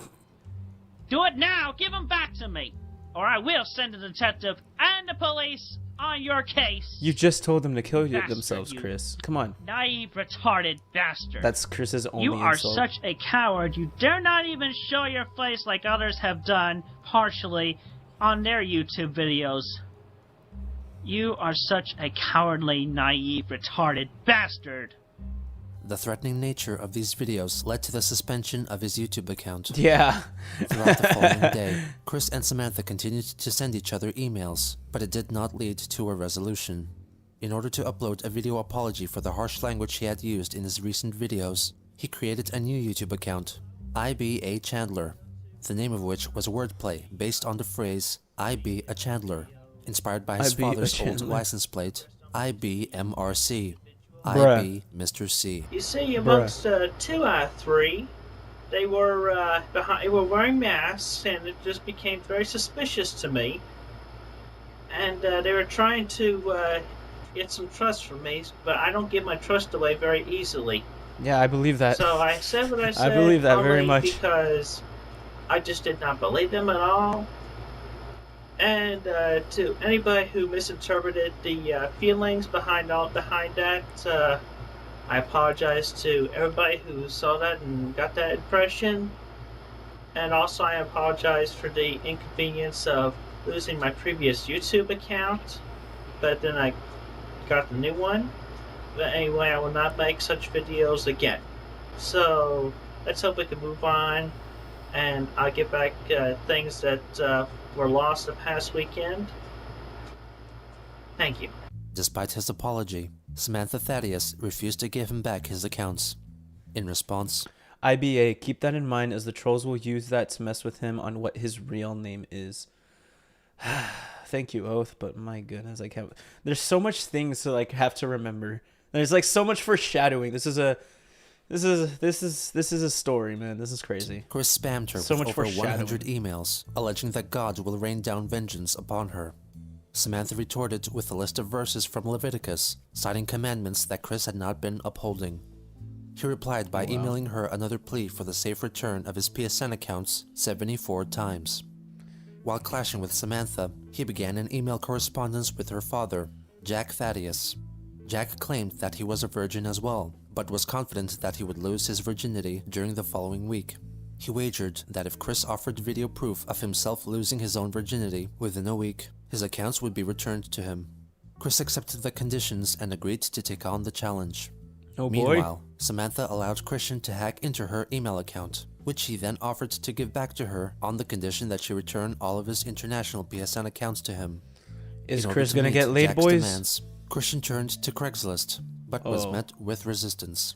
Do it now. Give them back to me. Or I will send a detective and the police on your case. You just told them to kill Bastard, themselves, you Chris. Come on. Naive, retarded bastard. That's Chris's only You are insult. such a coward. You dare not even show your face like others have done, partially, on their YouTube videos. You are such a cowardly, naive, retarded bastard. The threatening nature of these videos led to the suspension of his YouTube account. Yeah. Throughout the following day, Chris and Samantha continued to send each other emails, but it did not lead to a resolution. In order to upload a video apology for the harsh language he had used in his recent videos, he created a new YouTube account, 𝙳ዐ Chandler, the name of which was wordplay based on the phrase "I be a Chandler," inspired by his father's old license plate, 𝙳BMRC. I be Mr. C. You see, amongst 2 out of 3, they were wearing masks, and it just became very suspicious to me. And they were trying to get some trust from me, but I don't give my trust away very easily. Yeah, I believe that. So I said what I said. I believe that only very much. Because I just did not believe them at all. And to anybody who misinterpreted the feelings behind that, I apologize to everybody who saw that and got that impression. And also I apologize for the inconvenience of losing my previous YouTube account, but then I got the new one. But anyway, I will not make such videos again. So let's hope we can move on, and I'll get back things that were lost the past weekend. Thank you. Despite his apology, Samantha Thaddeus refused to give him back his accounts. In response, IBA, keep that in mind as the trolls will use that to mess with him on what his real name is. Thank you, Oath, but my goodness, I can't. There's so much things to like have to remember. There's like so much foreshadowing. This is a story, man. This is crazy. Chris spammed her so with much over 100 emails, alleging that God will rain down vengeance upon her. Samantha retorted with a list of verses from Leviticus, citing commandments that Chris had not been upholding. He replied by emailing her another plea for the safe return of his PSN accounts 74 times. While clashing with Samantha, he began an email correspondence with her father, Jack Thaddeus. Jack claimed that he was a virgin as well, but was confident that he would lose his virginity during the following week. He wagered that if Chris offered video proof of himself losing his own virginity within a week, his accounts would be returned to him. Chris accepted the conditions and agreed to take on the challenge. Oh boy. Meanwhile, Samantha allowed Christian to hack into her email account, which he then offered to give back to her on the condition that she return all of his international PSN accounts to him. Is Chris gonna get laid, Jack's boys? Demands, Christian turned to Craigslist, but was met with resistance.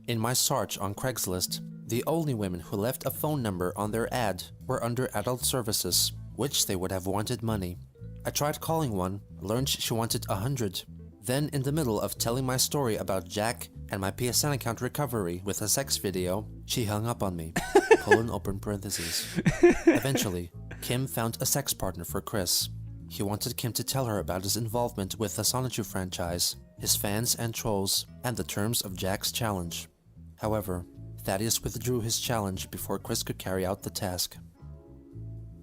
In my search on Craigslist, the only women who left a phone number on their ad were under adult services, which they would have wanted money. I tried calling one, learned she wanted 100. Then, in the middle of telling my story about Jack and my PSN account recovery with a sex video, she hung up on me. Open parentheses. Eventually, Kim found a sex partner for Chris. He wanted Kim to tell her about his involvement with the 𝙳ዐΣεν⁰યુ franchise, his fans and trolls, and the terms of Jack's challenge. However, Thaddeus withdrew his challenge before Chris could carry out the task.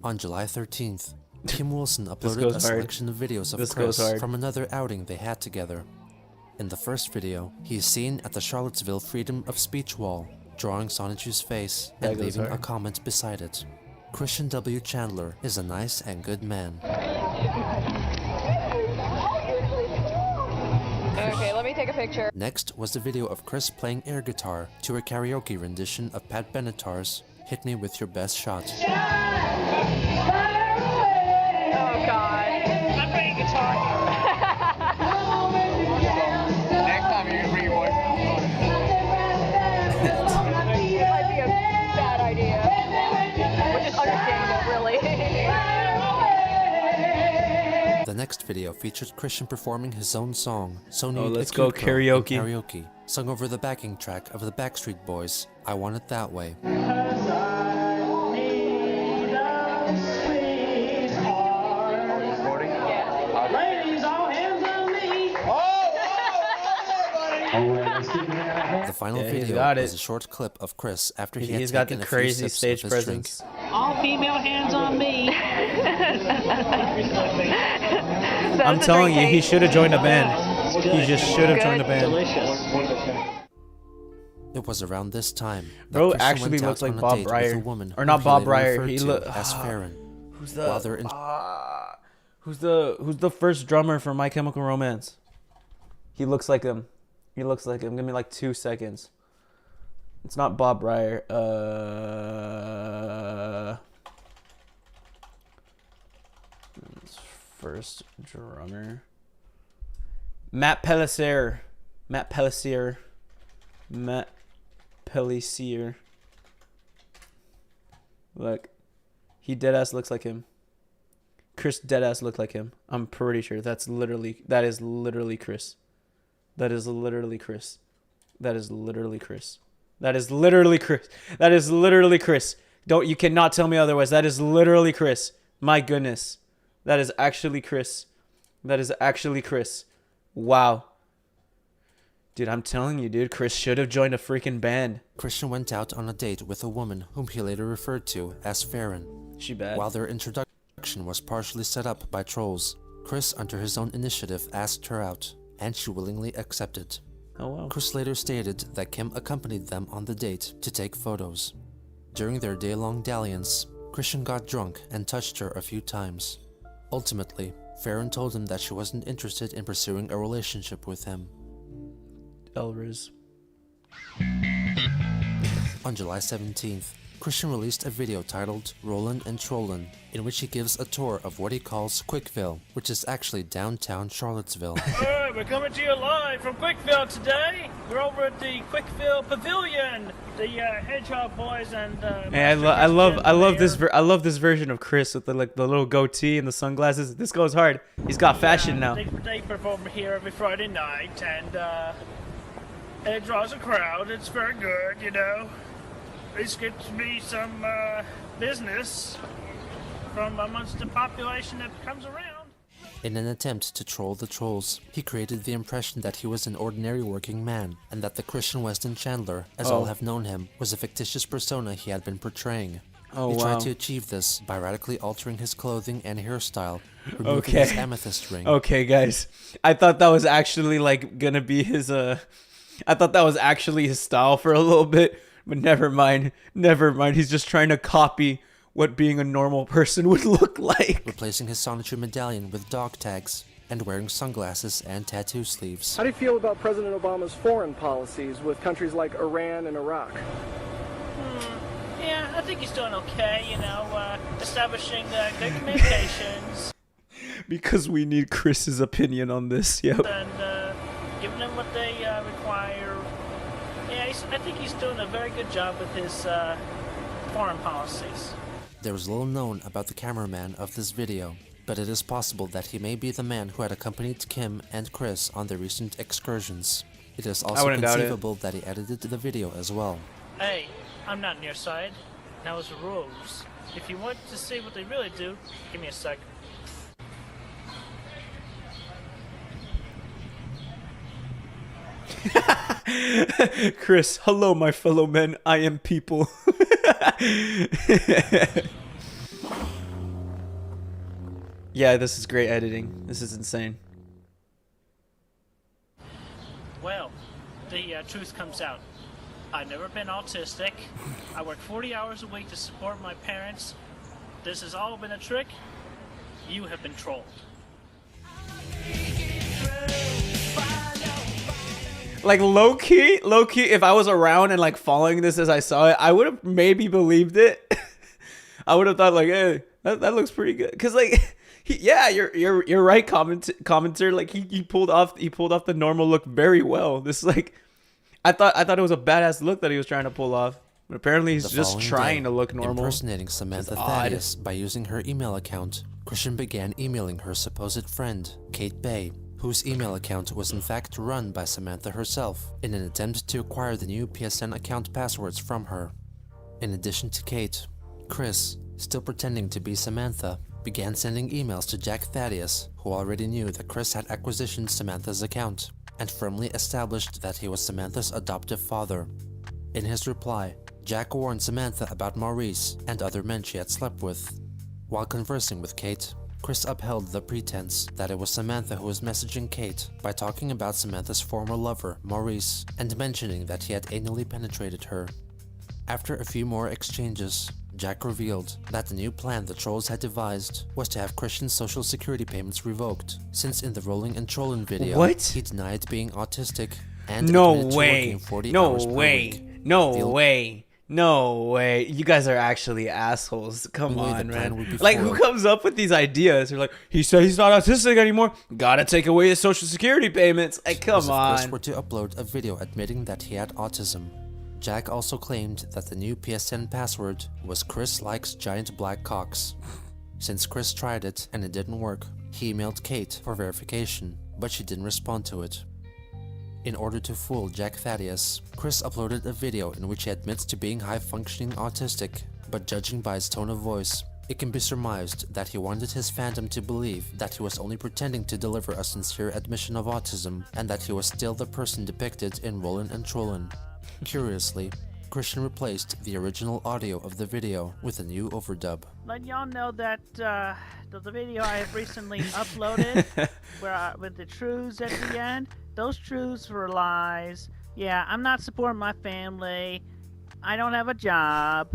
On July 13th, Kim Wilson uploaded a selection of videos of Chris from another outing they had together. In the first video, he is seen at the Charlottesville Freedom of Speech wall, drawing 𝙳ዐΣεν⁰yu's face and leaving a comment beside it. Christian W. Chandler is a nice and good man. Okay, let me take a picture. Next was the video of Chris playing air guitar to a karaoke rendition of Pat Benatar's Hit Me With Your Best Shot. Oh God. I'm playing guitar. Next time you're gonna bring your boyfriend. It might be a bad idea. Which is understandable, really. The next video featured Christian performing his own song, So Need Let's a Go Cute Girl in Karaoke. Karaoke, sung over the backing track of the Backstreet Boys, I Want It That Way. The final video was a short clip of Chris after he had taken a few sips of his drink. All female hands on me. I'm telling you, he should have joined a band. He just should have joined a band. It was around this time that Bro Christian actually went looks out like on a Bob date with a Breyer. woman Or not who Bob later Breyer. referred He to look as Farron. Who's While they're who's the first drummer for My Chemical Romance? He looks like him. He looks like him. Give me like 2 seconds. It's not Bob Breyer. First drummer. Matt Pellissier. Matt Pellissier. Matt Pellissier. Look. He deadass looks like him. Chris deadass looked like him. I'm pretty sure that is literally Chris. That is literally Chris. That is literally Chris. That is literally Chris. That is literally Chris. You cannot tell me otherwise. That is literally Chris. My goodness. That is actually Chris. That is actually Chris. Wow. Dude, I'm telling you, dude, Chris should have joined a freaking band. Christian went out on a date with a woman whom he later referred to as Farron. She bad. While their introduction was partially set up by trolls, Chris, under his own initiative, asked her out, and she willingly accepted. Oh wow. Chris later stated that Kim accompanied them on the date to take photos. During their day-long dalliance, Christian got drunk and touched her a few times. Ultimately, Farron told him that she wasn't interested in pursuing a relationship with him. Elriz. On July 17th, Christian released a video titled Rollin' and Trollin', in which he gives a tour of what he calls Quickville, which is actually downtown Charlottesville. Alright, we're coming to you live from Quickville today. We're over at the Quickville Pavilion. The Hedgehog Boys and Hey, I love this version of Chris with the little goatee and the sunglasses. This goes hard. He's got fashion now. They perform here every Friday night, and it draws a crowd. It's very good, you know. This gets me some business from amongst the population that comes around. In an attempt to troll the trolls, he created the impression that he was an ordinary working man, and that the Christian Weston Chandler, as all have known him, was a fictitious persona he had been portraying. He tried to achieve this by radically altering his clothing and hairstyle, removing his amethyst ring. Okay, guys. I thought that was actually gonna be his I thought that was actually his style for a little bit, but never mind. He's just trying to copy what being a normal person would look like. Replacing his sonotube medallion with dog tags, and wearing sunglasses and tattoo sleeves. How do you feel about President Obama's foreign policies with countries like Iran and Iraq? Yeah, I think he's doing okay, you know, establishing good communications. Because we need Chris's opinion on this, yep. And giving them what they require. Yeah, I think he's doing a very good job with his foreign policies. There is little known about the cameraman of this video, but it is possible that he may be the man who had accompanied Kim and Chris on their recent excursions. It is also conceivable that he edited the video as well. Hey, I'm not on your side. That was the rules. If you want to see what they really do, give me a sec. Chris, hello my fellow men, I am people. Yeah, this is great editing. This is insane. Well, the truth comes out. I've never been autistic. I work 40 hours a week to support my parents. This has all been a trick. You have been trolled. Like low key, if I was around and following this as I saw it, I would have maybe believed it. I would have thought hey, that looks pretty good. Cause yeah, you're right, commenter. He pulled off the normal look very well. This I thought it was a badass look that he was trying to pull off. But apparently he's just trying to look normal. Impersonating Samantha Thaddeus by using her email account, Christian began emailing her supposed friend, Kate Bay, whose email account was in fact run by Samantha herself, in an attempt to acquire the new PSN account passwords from her. In addition to Kate, Chris, still pretending to be Samantha, began sending emails to Jack Thaddeus, who already knew that Chris had acquisitioned Samantha's account, and firmly established that he was Samantha's adoptive father. In his reply, Jack warned Samantha about Maurice and other men she had slept with. While conversing with Kate, Chris upheld the pretense that it was Samantha who was messaging Kate by talking about Samantha's former lover, Maurice, and mentioning that he had anally penetrated her. After a few more exchanges, Jack revealed that the new plan the trolls had devised was to have Christian's social security payments revoked, since in the Rolling and Trollin' video, he denied being autistic and admitted to working 40 hours per week. No way. You guys are actually assholes. Come on, man. Who comes up with these ideas? They're he said he's not autistic anymore. Gotta take away his social security payments. Come on. Chris were to upload a video admitting that he had autism. Jack also claimed that the new PSN password was Chris likes giant black cocks. Since Chris tried it and it didn't work, he emailed Kate for verification, but she didn't respond to it. In order to fool Jack Thaddeus, Chris uploaded a video in which he admits to being high-functioning autistic, but judging by his tone of voice, it can be surmised that he wanted his fandom to believe that he was only pretending to deliver a sincere admission of autism, and that he was still the person depicted in Rollin' and Trollin'. Curiously, Christian replaced the original audio of the video with a new overdub. Let y'all know that the video I have recently uploaded, with the truths at the end, those truths were lies. Yeah, I'm not supporting my family. I don't have a job.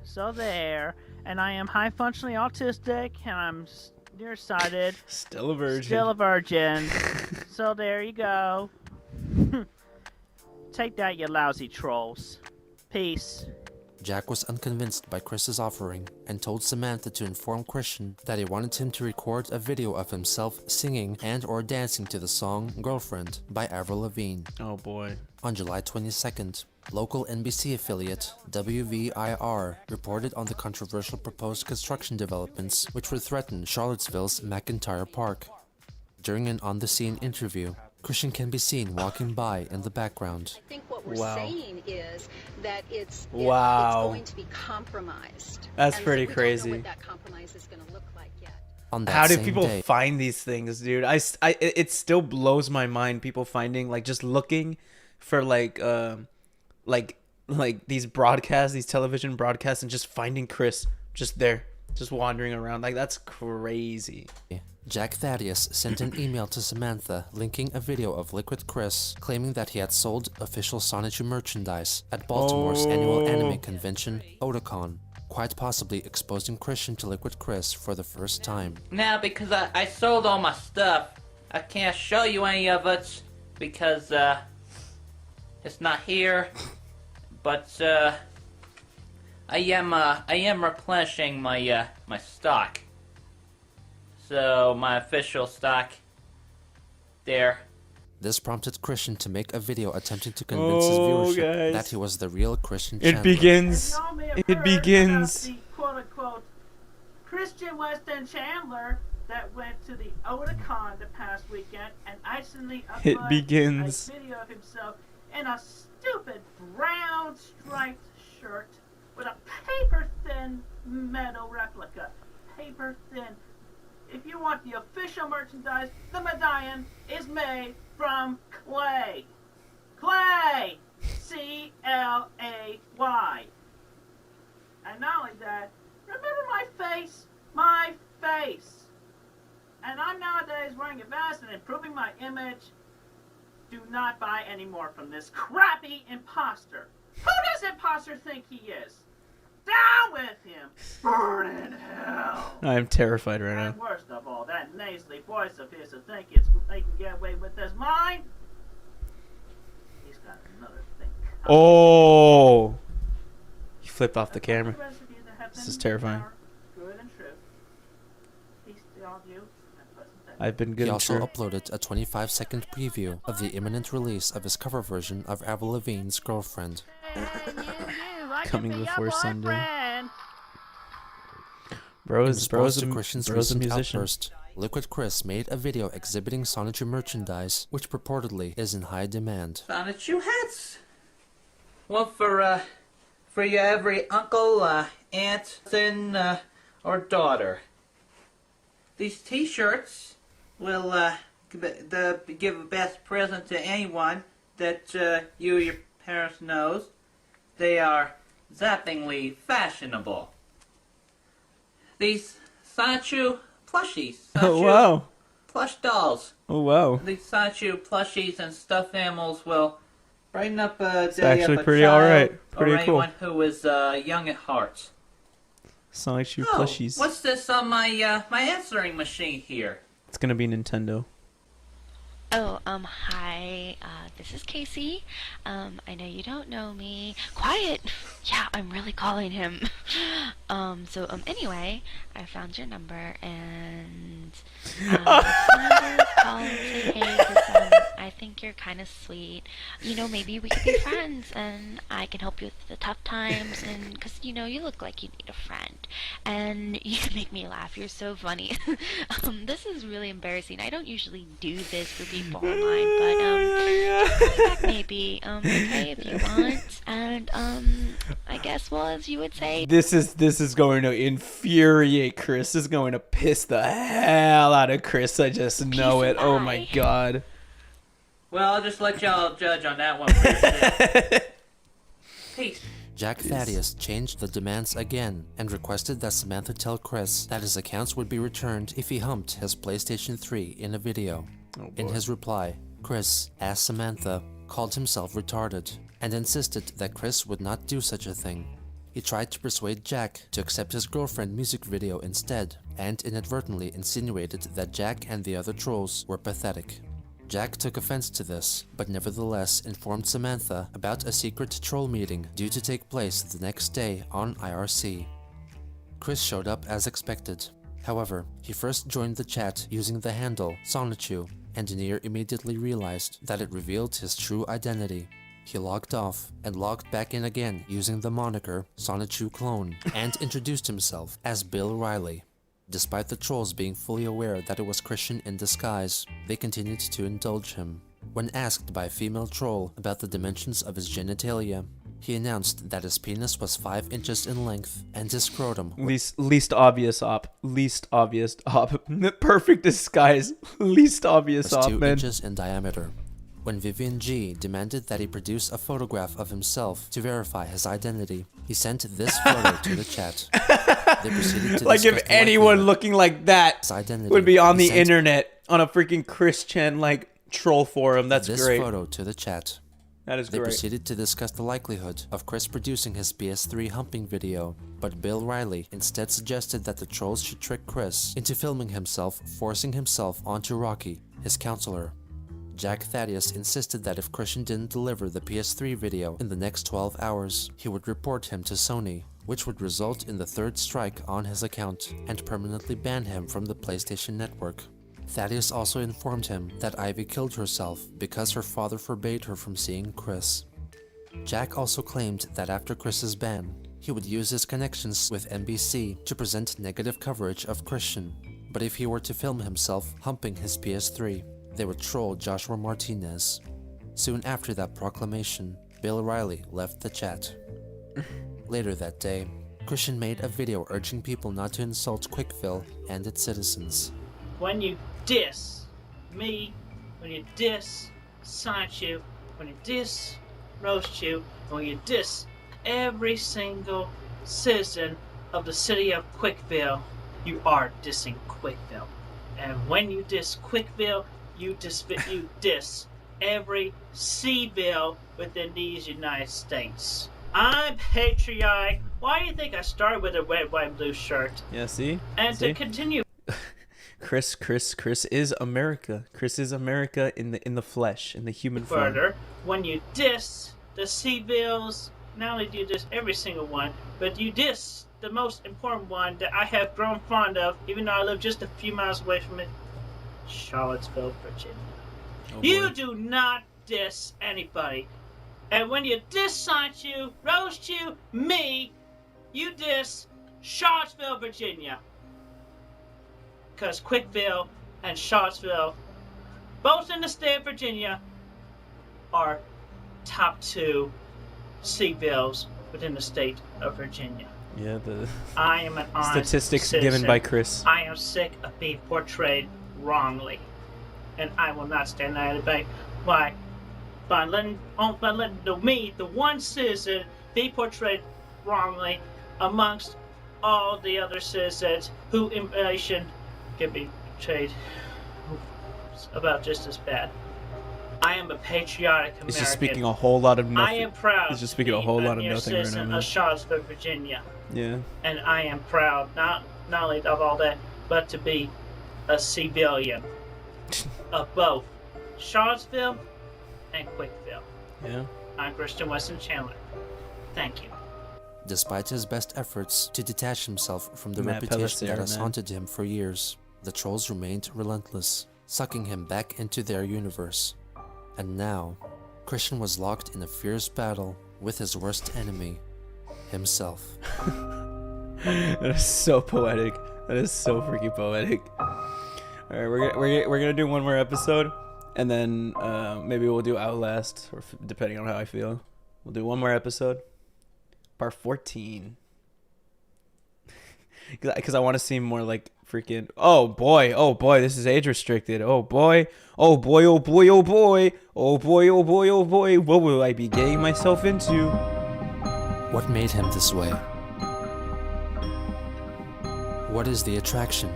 So there. And I am high functionally autistic, and I'm nearsighted. Still a virgin. Still a virgin. So there you go. Take that, you lousy trolls. Peace. Jack was unconvinced by Chris's offering and told Samantha to inform Christian that he wanted him to record a video of himself singing and or dancing to the song Girlfriend by Avril Lavigne. Oh boy. On July 22nd, local NBC affiliate WVIR reported on the controversial proposed construction developments which would threaten Charlottesville's McIntyre Park. During an on-the-scene interview, Christian can be seen walking by in the background. I think what we're saying is that it's Wow. going to be compromised. That's And pretty so we crazy. don't know what that compromise is going to look like yet. On that How do same people day, find these things, dude? It still blows my mind. People finding, like, just looking for like these broadcasts, these television broadcasts, and just finding Chris just there, just wandering around. Like, that's crazy. Jack Thaddeus sent an email to Samantha linking a video of Liquid Chris claiming that he had sold official Sonichu merchandise at Baltimore's annual anime convention, Otakon, quite possibly exposing Christian to Liquid Chris for the first time. Now, because I sold all my stuff, I can't show you any of it because it's not here. But I am replenishing my my stock. So my official stock there. This prompted Christian to make a video attempting to convince his viewership guys. that he was the real Christian It Chandler. begins. Y'all may have It heard begins. about the quote-unquote Christian Weston Chandler that went to the Otakon the past weekend and instantly It uploaded begins. a video of himself in a stupid brown striped shirt with a paper-thin metal replica. Paper-thin. If you want the official merchandise, the medallion is made from clay. Clay! C-L-A-Y. And not only that, remember my face? My face! And I'm nowadays wearing a vest and improving my image. Do not buy any more from this crappy imposter. Who does imposter think he is? Down with him! Burn in hell! I am terrified right now. And worst of all, that nasally voice of his to think they can get away with his mind. He's got another thing. Oh! He flipped off the camera. This is terrifying. Good and true. Peace to all of you. I've been good He and also true. uploaded a 25-second preview of the imminent release of his cover version of Avril Lavigne's Girlfriend. Coming before Sunday. In response to Christian's recent outburst, Liquid Chris made a video exhibiting Sonichu merchandise, which purportedly is in high demand. Sonichu hats. One for your every uncle, aunt, son, or daughter. These T-shirts will give a best present to anyone that you or your parents knows. They are zappingly fashionable. These Sonichu plushies. Oh, wow. Plush dolls. Oh, wow. These Sonichu plushies and stuffed animals will brighten up a day actually of a pretty child alright. Pretty or cool. anyone who is young at heart. Sonic Shoe Oh, plushies. what's this on my my answering machine here? It's gonna be Nintendo. Oh, hi, this is Casey. I know you don't know me. Quiet! Yeah, I'm really calling him. Anyway, I found your number, and, I just wanted to call and say hey, 'cause, I think you're kind of sweet. You know, maybe we could be friends, and I can help you with the tough times, and, because, you know, you look like you need a friend, and you make me laugh. You're so funny. This is really embarrassing. I don't usually do this for people online, but just call me back maybe, okay, if you want. And I guess, well, as you would say, This is going to infuriate Chris. This is going to piss the hell out of Chris. I just know it. Oh my god. Well, I'll just let y'all judge on that one for yourself. Peace. Jack Thaddeus changed the demands again and requested that Samantha tell Chris that his accounts would be returned if he humped his PlayStation 3 in a video. In his reply, Chris, as Samantha, called himself retarded and insisted that Chris would not do such a thing. He tried to persuade Jack to accept his girlfriend music video instead, and inadvertently insinuated that Jack and the other trolls were pathetic. Jack took offense to this, but nevertheless informed Samantha about a secret troll meeting due to take place the next day on IRC. Chris showed up as expected. However, he first joined the chat using the handle 𝙳ዐսნენⅰયુ, and near immediately realized that it revealed his true identity. He logged off and logged back in again using the moniker 𝙳ዐսნენⅰ clone and introduced himself as Bill Riley. Despite the trolls being fully aware that it was Christian in disguise, they continued to indulge him. When asked by a female troll about the dimensions of his genitalia, he announced that his penis was 5 inches in length and his scrotum least obvious op. Perfect disguise. Least obvious was op, 2 man. inches in diameter. When Vivian G demanded that he produce a photograph of himself to verify his identity, he sent this photo to the chat. They proceeded to Like if discuss the anyone likelihood looking like that his identity. would be on He the sent internet on a freaking Christian like troll forum. That's this great. photo to the chat. That is They great. proceeded to discuss the likelihood of Chris producing his PS3 humping video, but Bill Riley instead suggested that the trolls should trick Chris into filming himself forcing himself onto Rocky, his counselor. Jack Thaddeus insisted that if Christian didn't deliver the PS3 video in the next 12 hours, he would report him to Sony, which would result in the 3rd strike on his account and permanently ban him from the PlayStation Network. Thaddeus also informed him that Ivy killed herself because her father forbade her from seeing Chris. Jack also claimed that after Chris's ban, he would use his connections with NBC to present negative coverage of Christian, but if he were to film himself humping his PS3, they would troll Joshua Martinez. Soon after that proclamation, Bill Riley left the chat. Later that day, Christian made a video urging people not to insult Quickville and its citizens. When you diss me, when you diss 𝙳ዐΣნენⅰયુ, when you diss roast you, when you diss every single citizen of the city of Quickville, you are dissing Quickville. And when you diss Quickville, you diss every C-bill within these United States. I'm patriotic. Why do you think I started with a red, white, blue shirt? Yeah, see? And See? to continue. Chris is America. Chris is America in the flesh, in the human form. Further, when you diss the C-bills, not only do you diss every single one, but you diss the most important one that I have grown fond of, even though I live just a few miles away from it, Charlottesville, Virginia. Oh, You do not diss anybody. And when you diss 𝙳ዐΣნენⅰયુ, roast you, me, you diss Charlottesville, Virginia. Because Quickville and Charlottesville, both in the state of Virginia, are top 2 C-bills within the state of Virginia. Yeah, the I am an honest statistics citizen. given by Chris. I am sick of being portrayed wrongly, and I will not stand there and debate by letting me, the one citizen, be portrayed wrongly amongst all the other citizens who, in relation, can be portrayed about just as bad. I am a patriotic American. He's just speaking a whole lot of nothing. I am proud. He's just speaking a whole lot of nothing right now, citizen man. of Charlottesville, Virginia. Yeah. And I am proud not only of all that, but to be a civilian of both Charlottesville and Quickville. Yeah. I'm Christian Weston Chandler. Thank you. Despite his best efforts to detach himself from the Matt reputation that Pellicer, has man. haunted him for years, the trolls remained relentless, sucking him back into their universe. And now, Christian was locked in a fierce battle with his worst enemy, himself. That is so poetic. That is so freaking poetic. All right, we're gonna do one more episode, and then maybe we'll do Outlast, or depending on how I feel, we'll do one more episode, part 14. Because I want to seem more like freaking. Oh boy, this is age restricted. Oh boy, oh boy, oh boy, oh boy, oh boy, oh boy, oh boy. What will I be getting myself into? What made him this way? What is the attraction?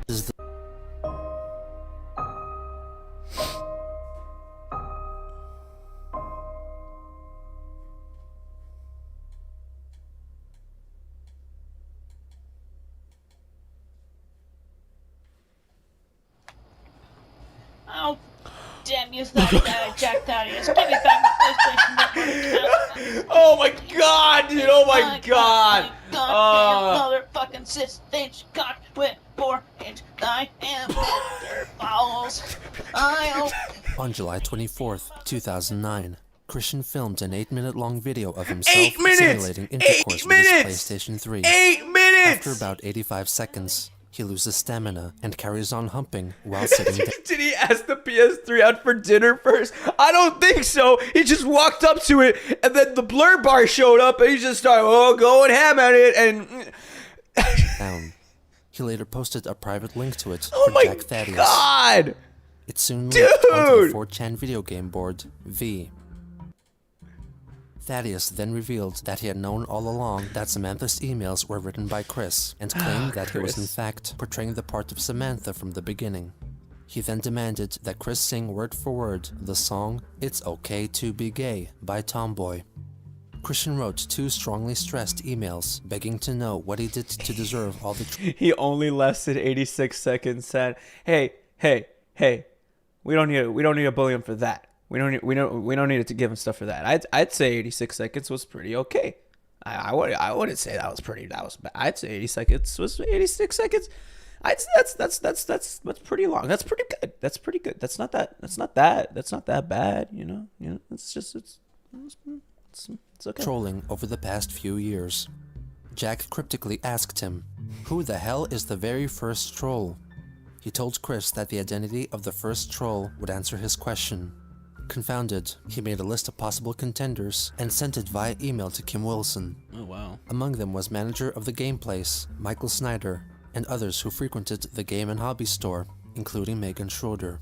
Is the Damn you, Jack Thaddeus. Give me back my PlayStation Network. Oh my god, dude. Oh my god. Goddamn motherfucking six-inch cock with 4-inch I am Mr. Balls. On July 24th, 2009, Christian filmed an 8-minute-long video of himself 8 minutes! simulating intercourse 8 with his minutes! PlayStation 3. 8 minutes! After about 85 seconds, he loses stamina and carries on humping while sitting down. Did he ask the PS3 out for dinner first? I don't think so. He just walked up to it, and then the blur bar showed up, and he just started going ham at it, and... down. He later posted a private link to it Oh for my Jack Thaddeus. god! It soon leaked onto the Dude! 4chan video game board, V. Thaddeus then revealed that he had known all along that Samantha's emails were written by Chris, and claimed that he was in fact portraying the part of Samantha from the beginning. He then demanded that Chris sing word for word the song "It's Okay to Be Gay" by Tomboy. Christian wrote 2 strongly stressed emails, begging to know what he did to deserve all the... He only lasted 86 seconds, said, hey, we don't need to bully him for that. We don't need to give him stuff for that. I'd say 86 seconds was pretty okay. I wouldn't say that was bad. I'd say 86 seconds. I'd say that's pretty long. That's pretty good. That's pretty good. That's not that bad, you know? It's okay. Trolling over the past few years. Jack cryptically asked him, "Who the hell is the very first troll?" He told Chris that the identity of the first troll would answer his question. Confounded, he made a list of possible contenders and sent it via email to Kim Wilson. Oh wow. Among them was manager of the game place, Michael Snyder, and others who frequented the game and hobby store, including Megan Schroeder.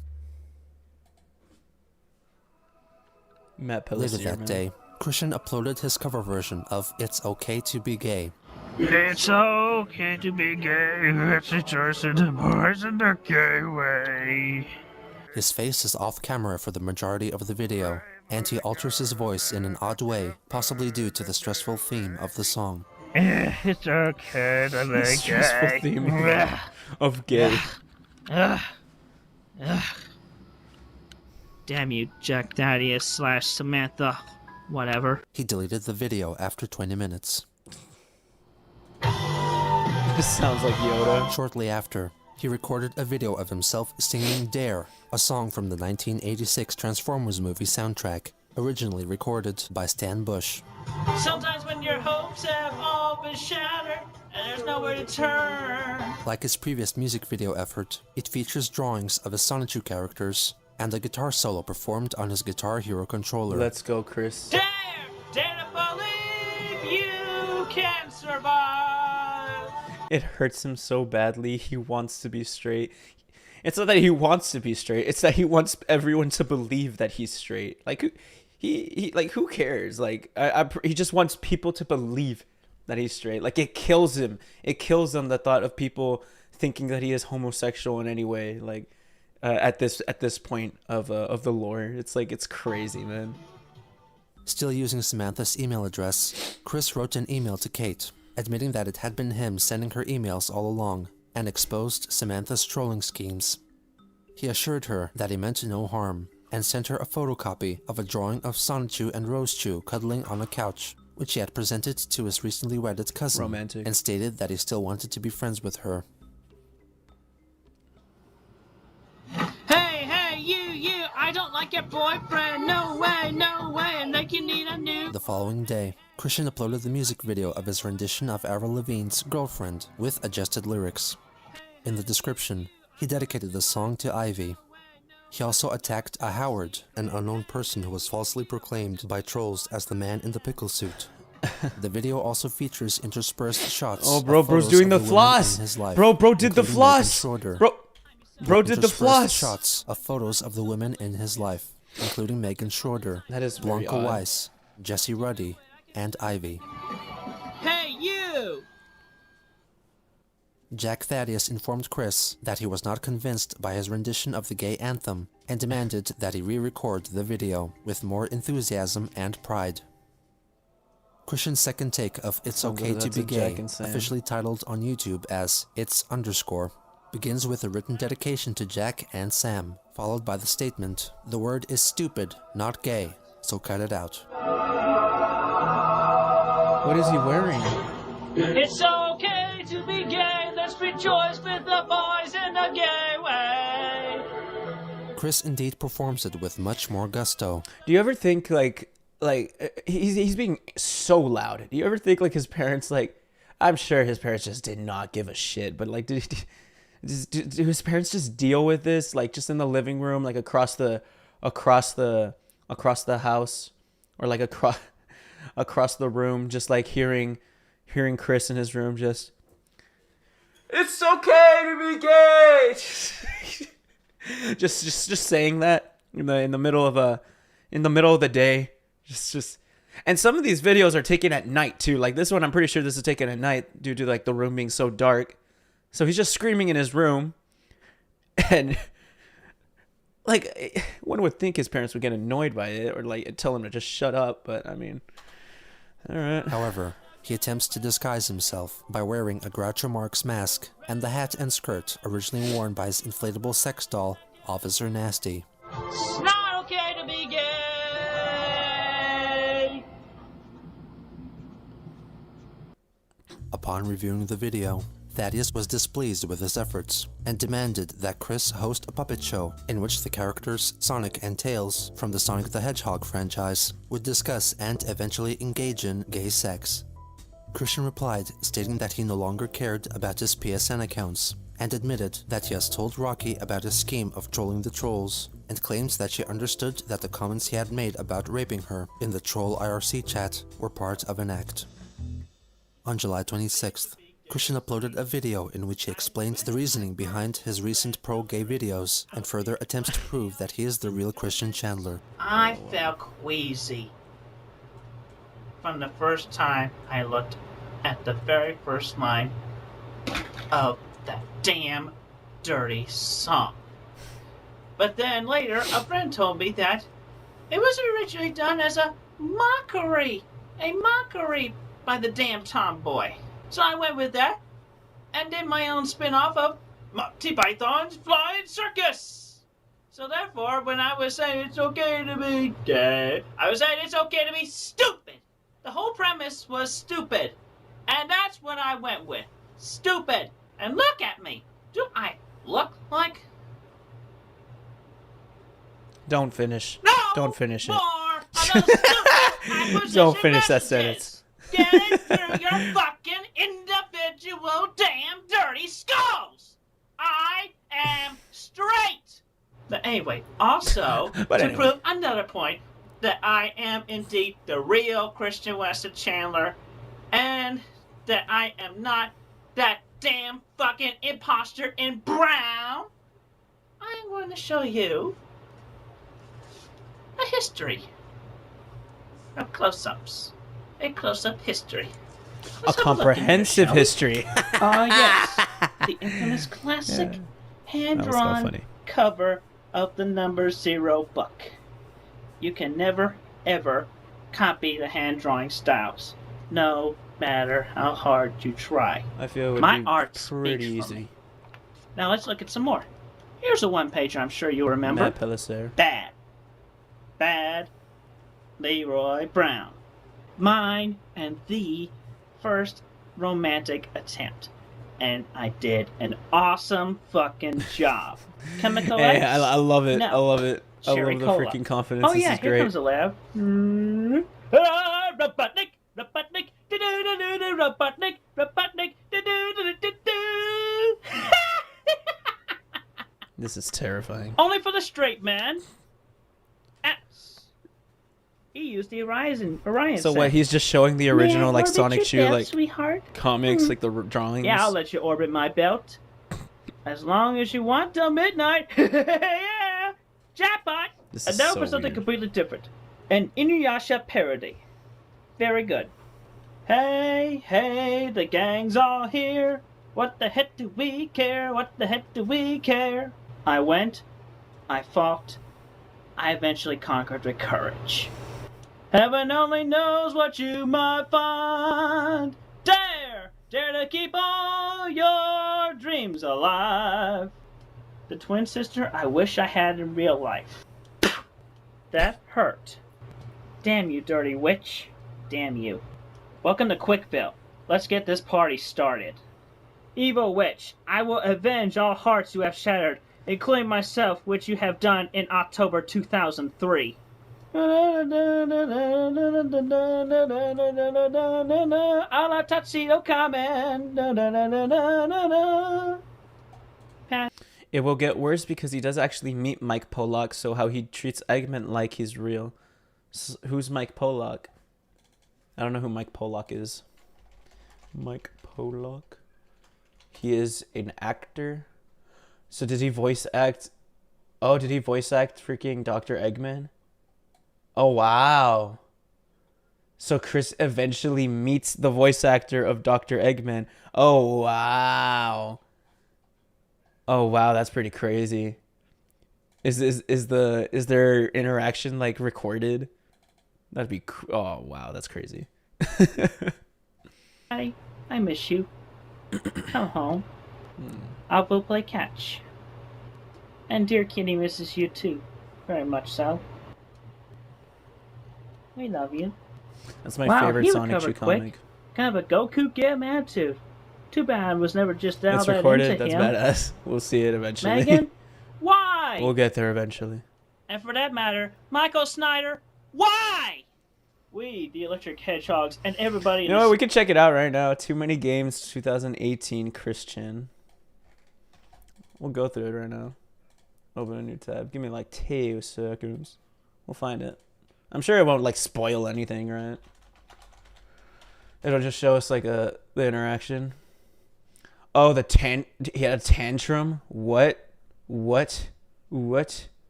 Later that day, Christian uploaded his cover version of "It's Okay to Be Gay." It's okay to be gay, it's a choice in the boys in the gay way. His face is off camera for the majority of the video, and he alters his voice in an odd way, possibly due to the stressful theme of the song. It's okay to be Stressful gay. theme of gay. Damn you, Jack Thaddeus / Samantha, whatever. He deleted the video after 20 minutes. This sounds like Yoda. Shortly after, he recorded a video of himself singing Dare, a song from the 1986 Transformers movie soundtrack, originally recorded by Stan Bush. Sometimes when your hopes have all been shattered and there's nowhere to turn. Like his previous music video effort, it features drawings of his Sonichu characters and a guitar solo performed on his Guitar Hero controller. Let's go, Chris. Dare to believe you can survive. It hurts him so badly. He wants to be straight. It's not that he wants to be straight. It's that he wants everyone to believe that he's straight. Like he like who cares? Like he just wants people to believe that he's straight. Like it kills him. It kills him the thought of people thinking that he is homosexual in any way. Like at this point of the lore, it's like it's crazy, man. Still using Samantha's email address, Chris wrote an email to Kate, admitting that it had been him sending her emails all along, and exposed Samantha's trolling schemes. He assured her that he meant no harm, and sent her a photocopy of a drawing of Sonichu and Rosechu cuddling on a couch, which he had presented to his recently wedded cousin, Romantic. and stated that he still wanted to be friends with her. Hey, you, I don't like your boyfriend. No way, and like you need a new... The following day, Christian uploaded the music video of his rendition of Avril Lavigne's Girlfriend with adjusted lyrics. In the description, he dedicated the song to Ivy. He also attacked a Howard, an unknown person who was falsely proclaimed by trolls as the man in the pickle suit. The video also features interspersed shots. Oh, bro's doing the floss. Bro did the floss. Bro did the floss. Shots of photos of the women in his life, including Megan Schroeder, that is Blanca Weiss, Jessie Ruddy, and Ivy. Hey, you! Jack Thaddeus informed Chris that he was not convinced by his rendition of the gay anthem and demanded that he re-record the video with more enthusiasm and pride. Christian's second take of It's Okay to Be Gay, officially titled on YouTube as It's_, begins with a written dedication to Jack and Sam, followed by the statement, "The word is stupid, not gay, so cut it out." What is he wearing? It's okay to be gay, let's rejoice with the boys in a gay way. Chris indeed performs it with much more gusto. Do you ever think like he's being so loud? Do you ever think like his parents, like, I'm sure his parents just did not give a shit, but like do his parents just deal with this like just in the living room, like across the house, or like across the room, just like hearing Chris in his room just, "It's okay to be gay." just saying that in the middle of the day. Just and some of these videos are taken at night too. Like this one, I'm pretty sure this is taken at night due to like the room being so dark. So he's just screaming in his room, and like one would think his parents would get annoyed by it or like tell him to just shut up. But I mean, all right. However, he attempts to disguise himself by wearing a Groucho Marx mask and the hat and skirt originally worn by his inflatable sex doll, Officer Nasty. It's not okay to be gay. Upon reviewing the video, Thaddeus was displeased with his efforts and demanded that Chris host a puppet show in which the characters Sonic and Tails from the Sonic the Hedgehog franchise would discuss and eventually engage in gay sex. Christian replied, stating that he no longer cared about his PSN accounts and admitted that he has told Rocky about his scheme of trolling the trolls, and claims that she understood that the comments he had made about raping her in the Troll IRC chat were part of an act. On July 26th, Christian uploaded a video in which he explains the reasoning behind his recent pro-gay videos and further attempts to prove that he is the real Christian Chandler. I felt queasy from the first time I looked at the very first line of that damn dirty song. But then later, a friend told me that it was originally done as a mockery by the damn tomboy. So I went with that and did my own spin-off of Monty Python's Flying Circus. So therefore, when I was saying it's okay to be gay, I was saying it's okay to be stupid. The whole premise was stupid. And that's what I went with. Stupid. And look at me. Do I look like... Don't finish. No! Don't finish it. More of those stupid Don't finish that messages. sentence. Get it through your fucking individual damn dirty skulls. I am straight. But anyway, also, prove another point, that I am indeed the real Christian Weston Chandler, and that I am not that damn fucking imposter in brown, I'm going to show you a history of close-ups. A close-up history. A comprehensive history. Oh, yes. The infamous classic hand-drawn cover of the number 0 book. You can never, ever copy the hand-drawing styles, no matter how hard you try. I feel it would My be art pretty speaks for me. easy. Now let's look at some more. Here's a one-pager I'm sure you'll remember. Matt Pellicer. Bad Leroy Brown. Mine and the first romantic attempt. And I did an awesome fucking job. Chemical Hey, X? I love it. No. I love it. Cherry I love the Cola. freaking confidence. Oh yeah, this is here great. comes a laugh. Robotnik, Robotnik, do-do-do-do-do, Robotnik, Robotnik, do-do-do-do-do. This is terrifying. Only for the straight man. He used the Orion So what? He's just showing the original like orbit Sonic your Shoe belt, like sweetheart? comics, like the drawings. Yeah, I'll let you orbit my belt. As long as you want till midnight. Yeah! Jackpot! This And is now so for something weird. completely different. An Inuyasha parody. Very good. Hey, hey, the gang's all here. What the heck do we care? What the heck do we care? I went. I fought. I eventually conquered with courage. Heaven only knows what you might find. Dare Dare to keep all your dreams alive. The twin sister I wish I had in real life. That hurt. Damn you, dirty witch. Damn you. Welcome to Quickville. Let's get this party started. Evil witch, I will avenge all hearts you have shattered, including myself, which you have done in October 2003. Alla tuxedo coming. It will get worse because he does actually meet Mike Pollock, so how he treats Eggman like he's real. Who's Mike Pollock? I don't know who Mike Pollock is. Mike Pollock? He is an actor. So did he voice act? Oh, did he voice act freaking Dr. Eggman? Oh, wow. So Chris eventually meets the voice actor of Dr. Eggman. Oh, wow. Oh, wow, that's pretty crazy. Is their interaction like recorded? That'd be oh, wow, that's crazy. Hi, I miss you. Come home. I'll go play catch. And dear Kitty misses you too. Very much so. We love you. That's my favorite Sonic Shoe comic. Kind of a Goku Gam attitude. Too bad I was never just out It's that recorded. into That's him. badass. We'll see it eventually. Megan, why? We'll get there eventually. And for that matter, Michael Snyder, why? We, the Electric Hedgehogs, and everybody. You know what? We can check it out right now. Too Many Games 2018 Christian. We'll go through it right now. Open a new tab. Give me like 2 seconds. We'll find it. I'm sure it won't like spoil anything, right? It'll just show us like the interaction. Oh, he had a tantrum. What?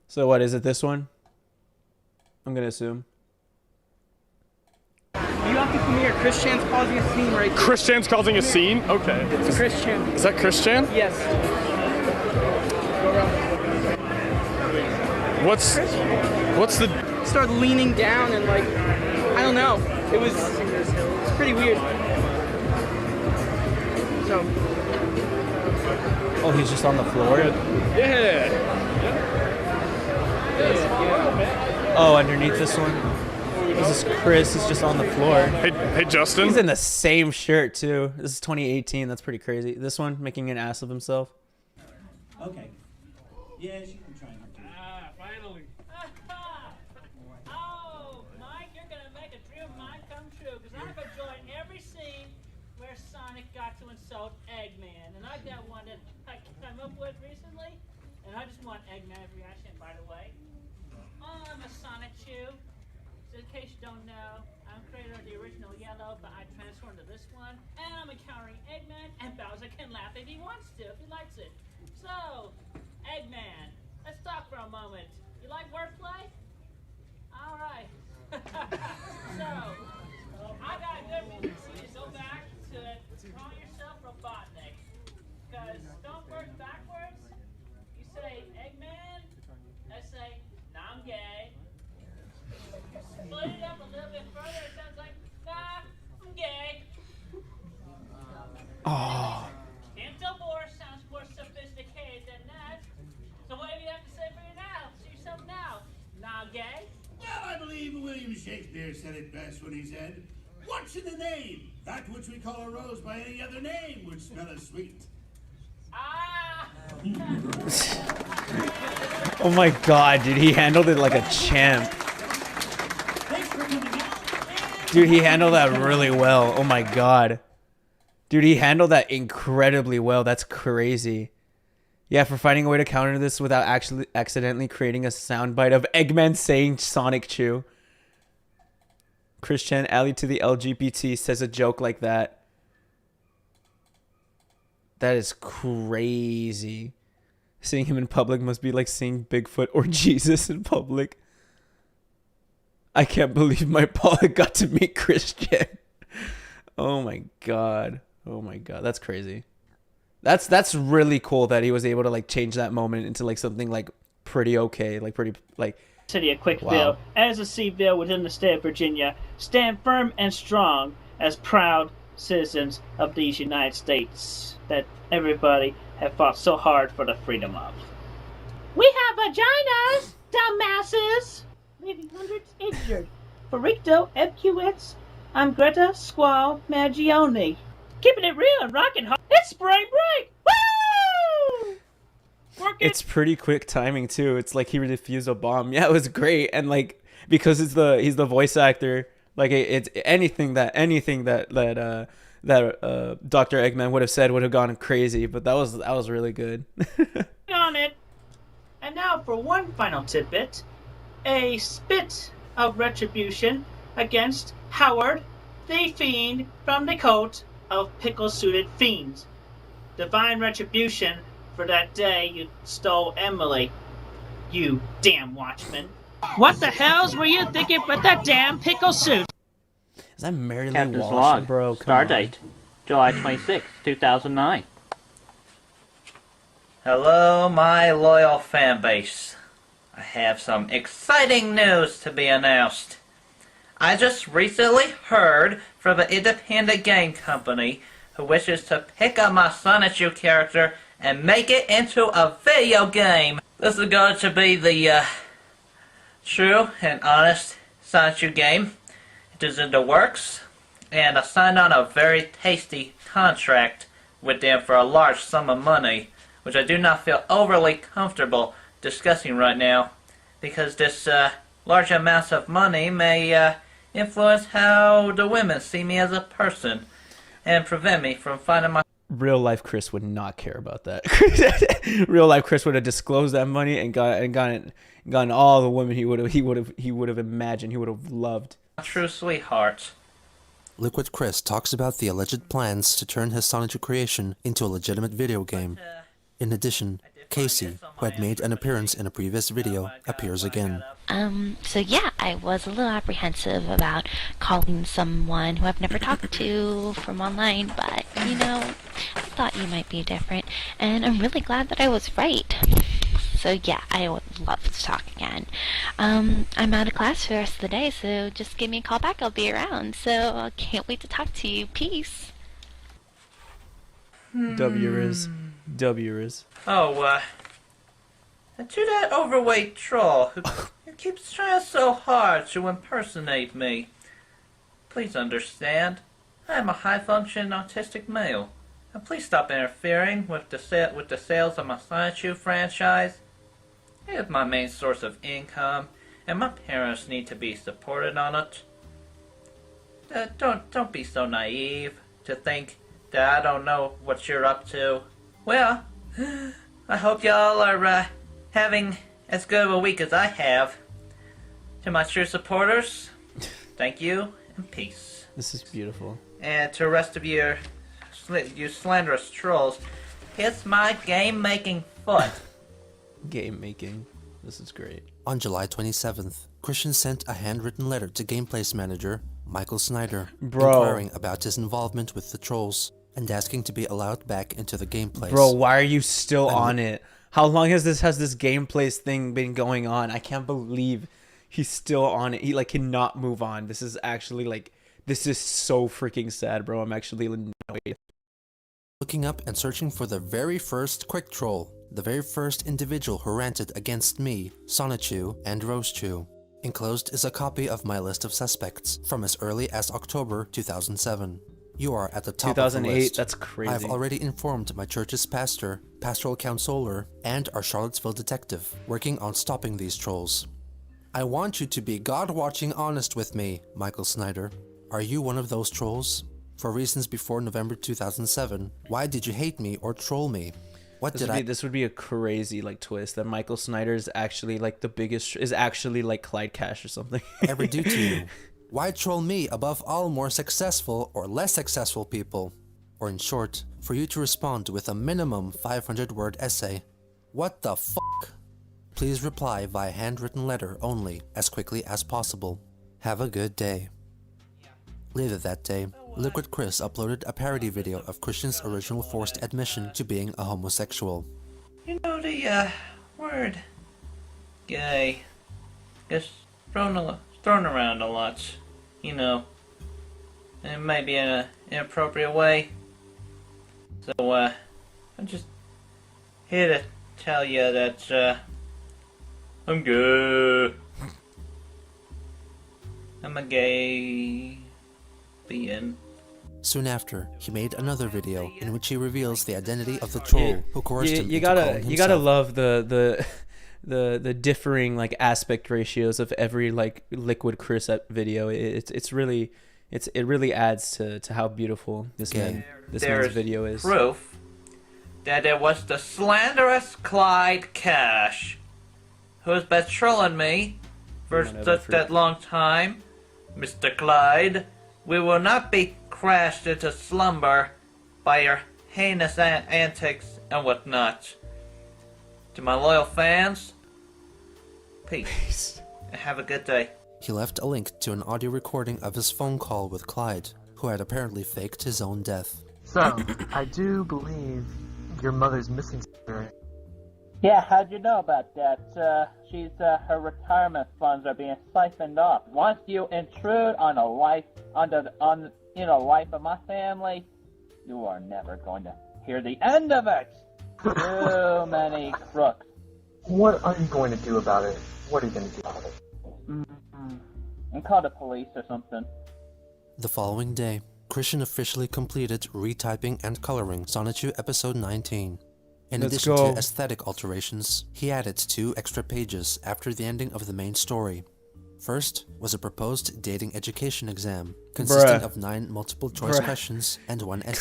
So what is it? This one? I'm gonna assume. You have to come here. Christian's causing a scene right there. Christian's causing a scene? Okay. It's Christian. Is that Christian? Yes. What's the... Started leaning down and like, I don't know. It's pretty weird. So. Oh, he's just on the floor? Yeah. Oh, underneath this one? This is Chris. He's just on the floor. Hey, Justin. He's in the same shirt, too. This is 2018. That's pretty crazy. This one, making an ass of himself. Okay. Yeah, she can try and Finally. Oh, Mike, you're going to make a dream of mine come true, because I've enjoyed every scene where Sonic got to insult Eggman, and I've got one that I came up with recently, and I just want Eggman's reaction, by the way. I'm a Sonic Chew. So in case you don't know, I'm creator of the original Yellow, but I transformed to this one, and I'm encountering Eggman, and Bowser can laugh if he wants to, if he likes it. So, Eggman, let's talk for a moment. You like wordplay? All right. So, I got a good one for you. Go back to call yourself Robotnik, because don't work backwards. You say Eggman, I say, nah, I'm gay. Split it up a little bit further, it sounds like, nah, I'm gay. Oh. Anti-war sounds more sophisticated than that. So what do you have to say for you now? See yourself now. Nah, gay? Well, I believe William Shakespeare said it best when he said, "What's in the name? That which we call a rose by any other name would smell as sweet." Oh my god, dude. He handled it like a champ. Dude, he handled that really well. Oh my god. Dude, he handled that incredibly well. That's crazy. Yeah, for finding a way to counter this without actually accidentally creating a soundbite of Eggman saying Sonic Chew. Christian ally to the LGBT says a joke like that. That is crazy. Seeing him in public must be like seeing Bigfoot or Jesus in public. I can't believe my Pollock got to meet Christian. Oh my god. Oh my god. That's crazy. That's really cool that he was able to like change that moment into like something like pretty okay, like pretty like City of Quickville, as a Seaville within the state of Virginia, stand firm and strong as proud citizens of these United States that everybody have fought so hard for the freedom of. We have vaginas, dumbasses! Leaving hundreds injured. For Ricto, MQX, I'm Greta Squall Magione. Keeping it real and rocking hard. It's spring break! Woo! It's pretty quick timing too. It's like he defused a bomb. Yeah, it was great, and like because he's the voice actor, like it's anything that Dr. Eggman would have said would have gone crazy. But that was really good. On it. And now for one final tidbit, a spit of retribution against Howard, the fiend from the coat of pickle-suited fiends. Divine retribution for that day you stole Emily, you damn watchman. What the hells were you thinking with that damn pickle suit? Is that Marilyn Captain's Walsh, log. bro? Star date, July 26, 2009. Hello, my loyal fan base. I have some exciting news to be announced. I just recently heard from an independent game company who wishes to pick up my Sunsets character and make it into a video game. This is going to be the true and honest Sunsets game. It is in the works, and I signed on a very tasty contract with them for a large sum of money, which I do not feel overly comfortable discussing right now, because this large amounts of money may influence how the women see me as a person and prevent me from finding my... Real life Chris would not care about that. Real life Chris would have disclosed that money and gotten all the women he would have imagined, he would have loved. True sweetheart. Liquid Chris talks about the alleged plans to turn his Sonic creation into a legitimate video game. In addition, Casey, who had made an appearance in a previous video, appears again. So yeah, I was a little apprehensive about calling someone who I've never talked to from online, but, you know, I thought you might be different, and I'm really glad that I was right. So yeah, I would love to talk again. I'm out of class for the rest of the day, so just give me a call back, I'll be around. So I can't wait to talk to you. Peace. W is. Oh, to that overweight troll who keeps trying so hard to impersonate me. Please understand, I am a high-functioning autistic male, and please stop interfering with the sales of my Sunsets franchise. It is my main source of income, and my parents need to be supported on it. Don't be so naive to think that I don't know what you're up to. Well, I hope y'all are having as good of a week as I have. To my true supporters, thank you and peace. This is beautiful. And to the rest of you slanderous trolls, kiss my game-making foot. Game making. This is great. On July 27th, Christian sent a handwritten letter to Gameplay's manager, Michael Snyder, inquiring about his involvement with the trolls and asking to be allowed back into the gameplay. Bro, why are you still on it? How long has this gameplays thing been going on? I can't believe he's still on it. He like cannot move on. This is actually like, this is so freaking sad, bro. I'm actually annoyed. Looking up and searching for the very first quick troll, the very first individual who ranted against me, Sonichu, and Rosechu. Enclosed is a copy of my list of suspects from as early as October 2007. You are at the top of the list. That's crazy. I've already informed my church's pastor, pastoral counselor, and our Charlottesville detective, working on stopping these trolls. I want you to be God-watching honest with me, Michael Snyder. Are you one of those trolls? For reasons before November 2007, why did you hate me or troll me? This would be a crazy like twist that Michael Snyder is actually like the biggest, is actually like Clyde Cash or something. Ever do to you? Why troll me above all more successful or less successful people? Or in short, for you to respond with a minimum 500-word essay. What the fuck? Please reply via handwritten letter only, as quickly as possible. Have a good day. Later that day, Liquid Chris uploaded a parody video of Christian's original forced admission to being a homosexual. You know the word gay gets thrown around a lot, you know, and maybe in an inappropriate way. So I'm just here to tell you that I'm good. I'm a gay being. Soon after, he made another video in which he reveals the identity of the troll who coerced him into calling himself. You gotta love the differing like aspect ratios of every like Liquid Chris video. It really adds to how beautiful this man's video is. Proof that it was the slanderous Clyde Cash who's been trolling me for such that long time. Mr. Clyde, we will not be crashed into slumber by your heinous antics and whatnot. To my loyal fans, peace. And have a good day. He left a link to an audio recording of his phone call with Clyde, who had apparently faked his own death. So, I do believe your mother's missing spirit. Yeah, how'd you know about that? Her retirement funds are being siphoned off. Once you intrude on a life, life of my family, you are never going to hear the end of it. Too many crooks. What are you going to do about it? What are you going to do about it? And call the police or something. The following day, Christian officially completed retyping and coloring 𝙳ዐսନ୍ନⅰ episode 19. In addition to aesthetic alterations, he added 2 extra pages after the ending of the main story. First was a proposed dating education exam, consisting of 9 multiple-choice questions and 1 essay question.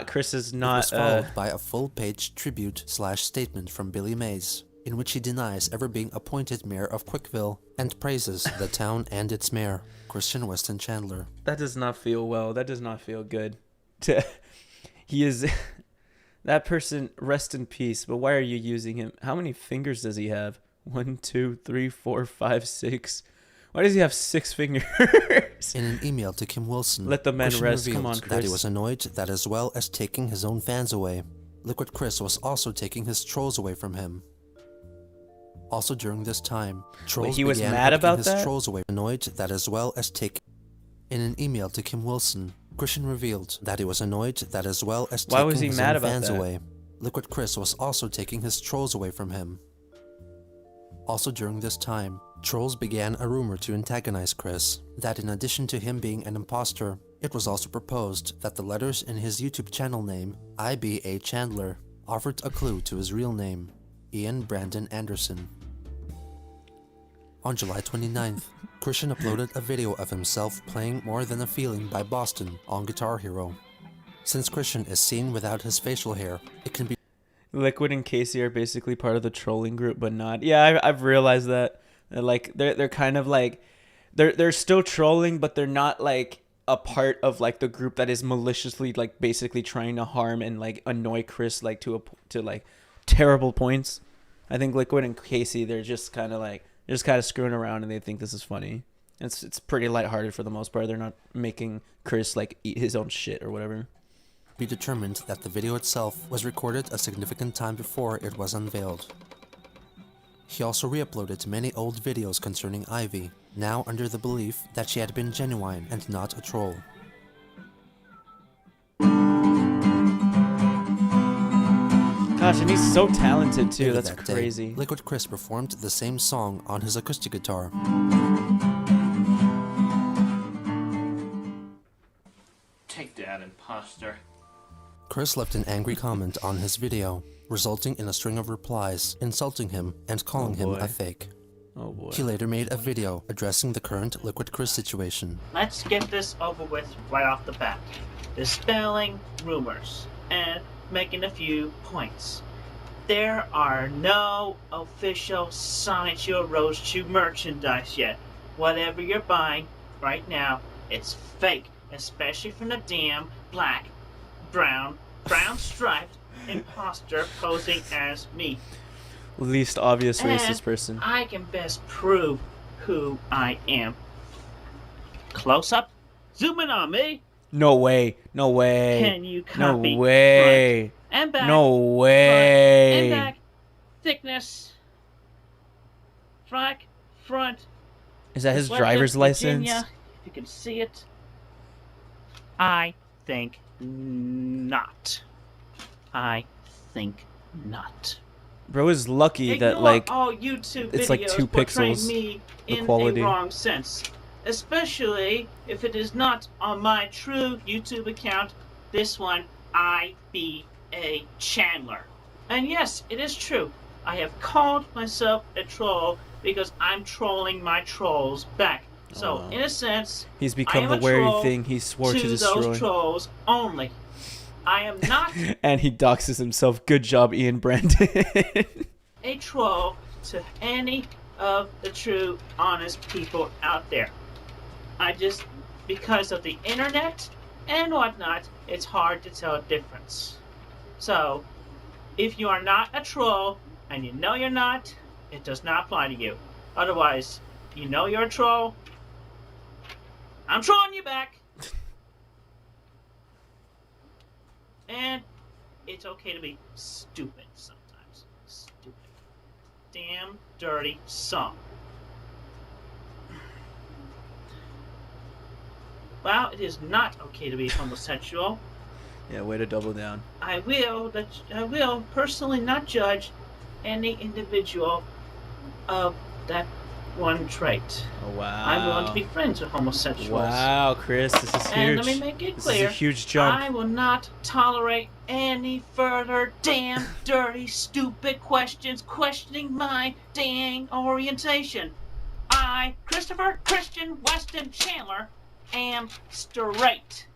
Chris is not. It was followed by a full-page tribute/statement from Billy Mays, in which he denies ever being appointed mayor of Quickville and praises the town and its mayor, Christian Weston Chandler. That does not feel well. That does not feel good. He is... That person, rest in peace, but why are you using him? How many fingers does he have? 1, 2, 3, 4, 5, 6. Why does he have 6 fingers? In an email to Kim Wilson, let the man rest. Come on, Chris. That he was annoyed that as well as taking his own fans away, Liquid Chris was also taking his trolls away from him. Also during this time, trolls he was began mad about his that? Trolls away, annoyed that as well as taking. In an email to Kim Wilson, Christian revealed that he was annoyed that as well as taking his own fans away, Liquid Chris was also taking his trolls away from him. Also during this time, trolls began a rumor to antagonize Chris, that in addition to him being an imposter, it was also proposed that the letters in his YouTube channel name, 𝙳ዐ Chandler, offered a clue to his real name, Ian Brandon Anderson. On July 29th, Christian uploaded a video of himself playing More Than a Feeling by Boston on Guitar Hero. Since Christian is seen without his facial hair, it can be... Liquid and Casey are basically part of the trolling group, but not. Yeah, I've realized that. Like they're kind of like they're still trolling, but they're not like a part of like the group that is maliciously like basically trying to harm and like annoy Chris like to like terrible points. I think Liquid and Casey, they're just kind of screwing around and they think this is funny. It's pretty lighthearted for the most part. They're not making Chris like eat his own shit or whatever. Be determined that the video itself was recorded a significant time before it was unveiled. He also re-uploaded many old videos concerning Ivy, now under the belief that she had been genuine and not a troll. Gosh, and he's so talented too. Later That's that crazy. Day, Liquid Chris performed the same song on his acoustic guitar. Take that, imposter. Chris left an angry comment on his video, resulting in a string of replies insulting him and calling him a fake. Oh boy. He later made a video addressing the current Liquid Chris situation. Let's get this over with right off the bat. Dispelling rumors and making a few points. There are no official 𝙳ዐსन्नⅰ Rose Chew merchandise yet. Whatever you're buying right now, it's fake, especially from the damn black, brown striped imposter posing as me. Least obvious And racist person. I can best prove who I am. Close up, zoom in on me. No way. No way. Can you copy? No way. Front and back. No way. Front and back. Thickness. Front Is that his This driver's letter, Virginia, license? if you can see it. I think not. I think not. Bro is lucky Ignore that like all YouTube it's like 2 videos portraying pixels. me The in quality. a wrong sense, especially if it is not on my true YouTube account. This one, I.B.A. Chandler. And yes, it is true. I have called myself a troll because I'm trolling my trolls back. So, in a sense, He's I become am the a very troll thing he swore to those destroy. trolls only. I am not And he doxes himself. Good job, Ian Brandon. a troll to any of the true, honest people out there. I just, because of the internet and whatnot, it's hard to tell a difference. So, if you are not a troll, and you know you're not, it does not apply to you. Otherwise, you know you're a troll, I'm trolling you back. And it's okay to be stupid sometimes. Stupid. Damn dirty song. Well, it is not okay to be homosexual. Yeah, way to double down. I will personally not judge any individual of that one trait. Oh, wow. I'm willing to be friends with homosexuals. Wow, Chris, this is huge. And let me make it clear, This is a huge jump. I will not tolerate any further damn dirty, stupid questions questioning my dang orientation. I, Christopher Christian Weston Chandler, am straight.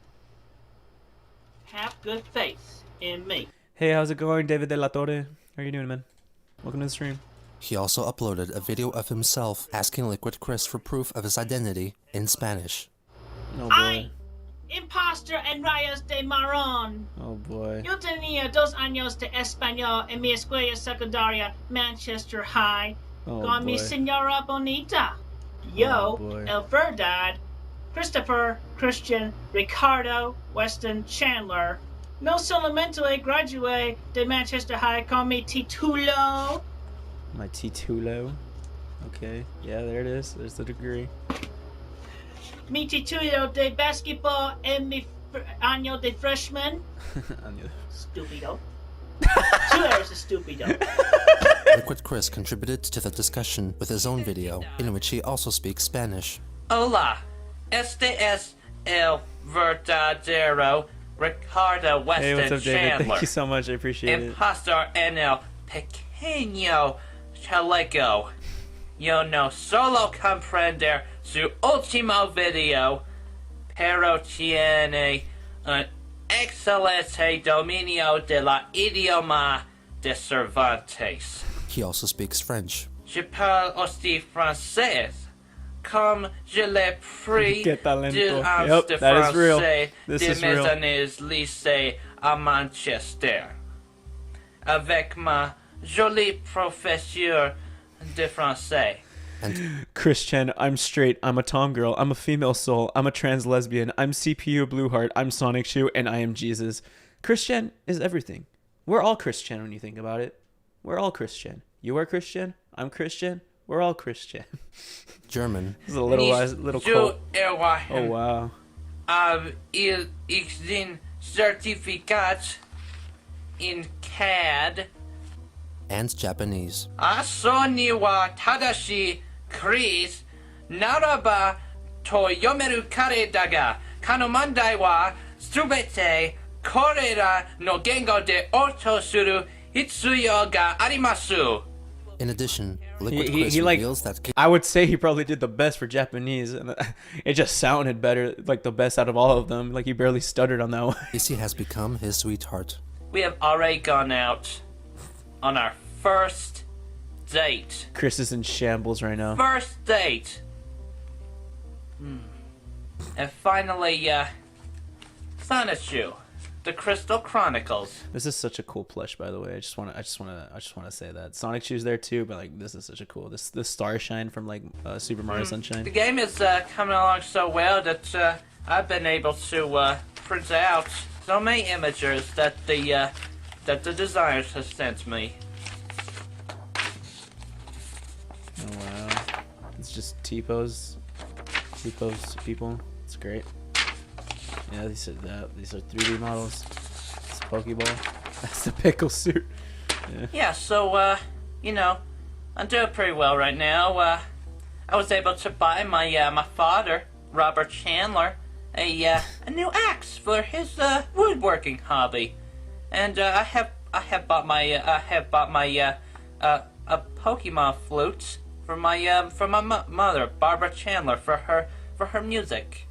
Have good faith in me. Hey, how's it going, David De La Torre? How are you doing, man? Welcome to the stream. He also uploaded a video of himself asking Liquid Chris for proof of his identity in Spanish. Oh boy. Imposter en rayos de marrón. Oh boy. Yo tenía 2 años de español en mi escuela secundaria, Manchester High, Oh con mi boy. señora bonita. Yo, boy. el verdad, Christopher Christian Ricardo Weston Chandler. No solamente gradué de Manchester High con mi título. My titulo. Okay. Yeah, there it is. There's the degree. Mi título de basketball en mi año de freshman. Stupido. 2 hours of stupido. Liquid Chris contributed to the discussion with his own video, in which he also speaks Spanish. Hola, este es el verdadero Ricardo Weston Hey, what's up, David? Chandler. Thank you so much. I appreciate it. Impostor en el pequeño chaleco. Yo no solo comprender su último video, pero tiene un excelente dominio de la idioma de Cervantes. He also speaks French. Je parle aussi français, comme je l'ai pris Qué talento. de Yep, de that is real. français This de is mes real. années lycée à Manchester. Avec ma jolie professeure de français. Christian, I'm straight, I'm a tom girl, I'm a female soul, I'm a trans lesbian, I'm CPU Blueheart, I'm Sonic Shoe, and I am Jesus. Christian is everything. We're all Christian when you think about it. We're all Christian. You are Christian, I'm Christian, we're all Christian. German. This is a little cult. Oh wow. Il existe certificat in CAD. And Japanese. Asoni wa tadashi Chris naraba to yomeru kare daga kano mandai wa subete korera no gengo de oto suru hitsuyo ga arimasu. In addition, Liquid Chris He like, reveals that I would say he probably did the best for Japanese, and it just sounded better, like the best out of all of them. Like he barely stuttered on that one. Casey has become his sweetheart. We have already gone out on our first date. Chris is in shambles right now. First date. And finally, Sonichu, the Crystal Chronicles. This is such a cool plush, by the way. I just want to say that Sonic Shoe's there too, but like this is such a cool this Starshine from like Super Mario Sunshine. The game is coming along so well that I've been able to print out so many images that the designers have sent me. Oh wow, It's just T-pose people. It's great. Yeah, these are 3D models. It's a Pokeball. That's the pickle suit. Yeah, so, you know, I'm doing pretty well right now. I was able to buy my father, Robert Chandler, a new axe for his woodworking hobby, and I have bought my a Pokemon flute for my mother, Barbara Chandler, for her music,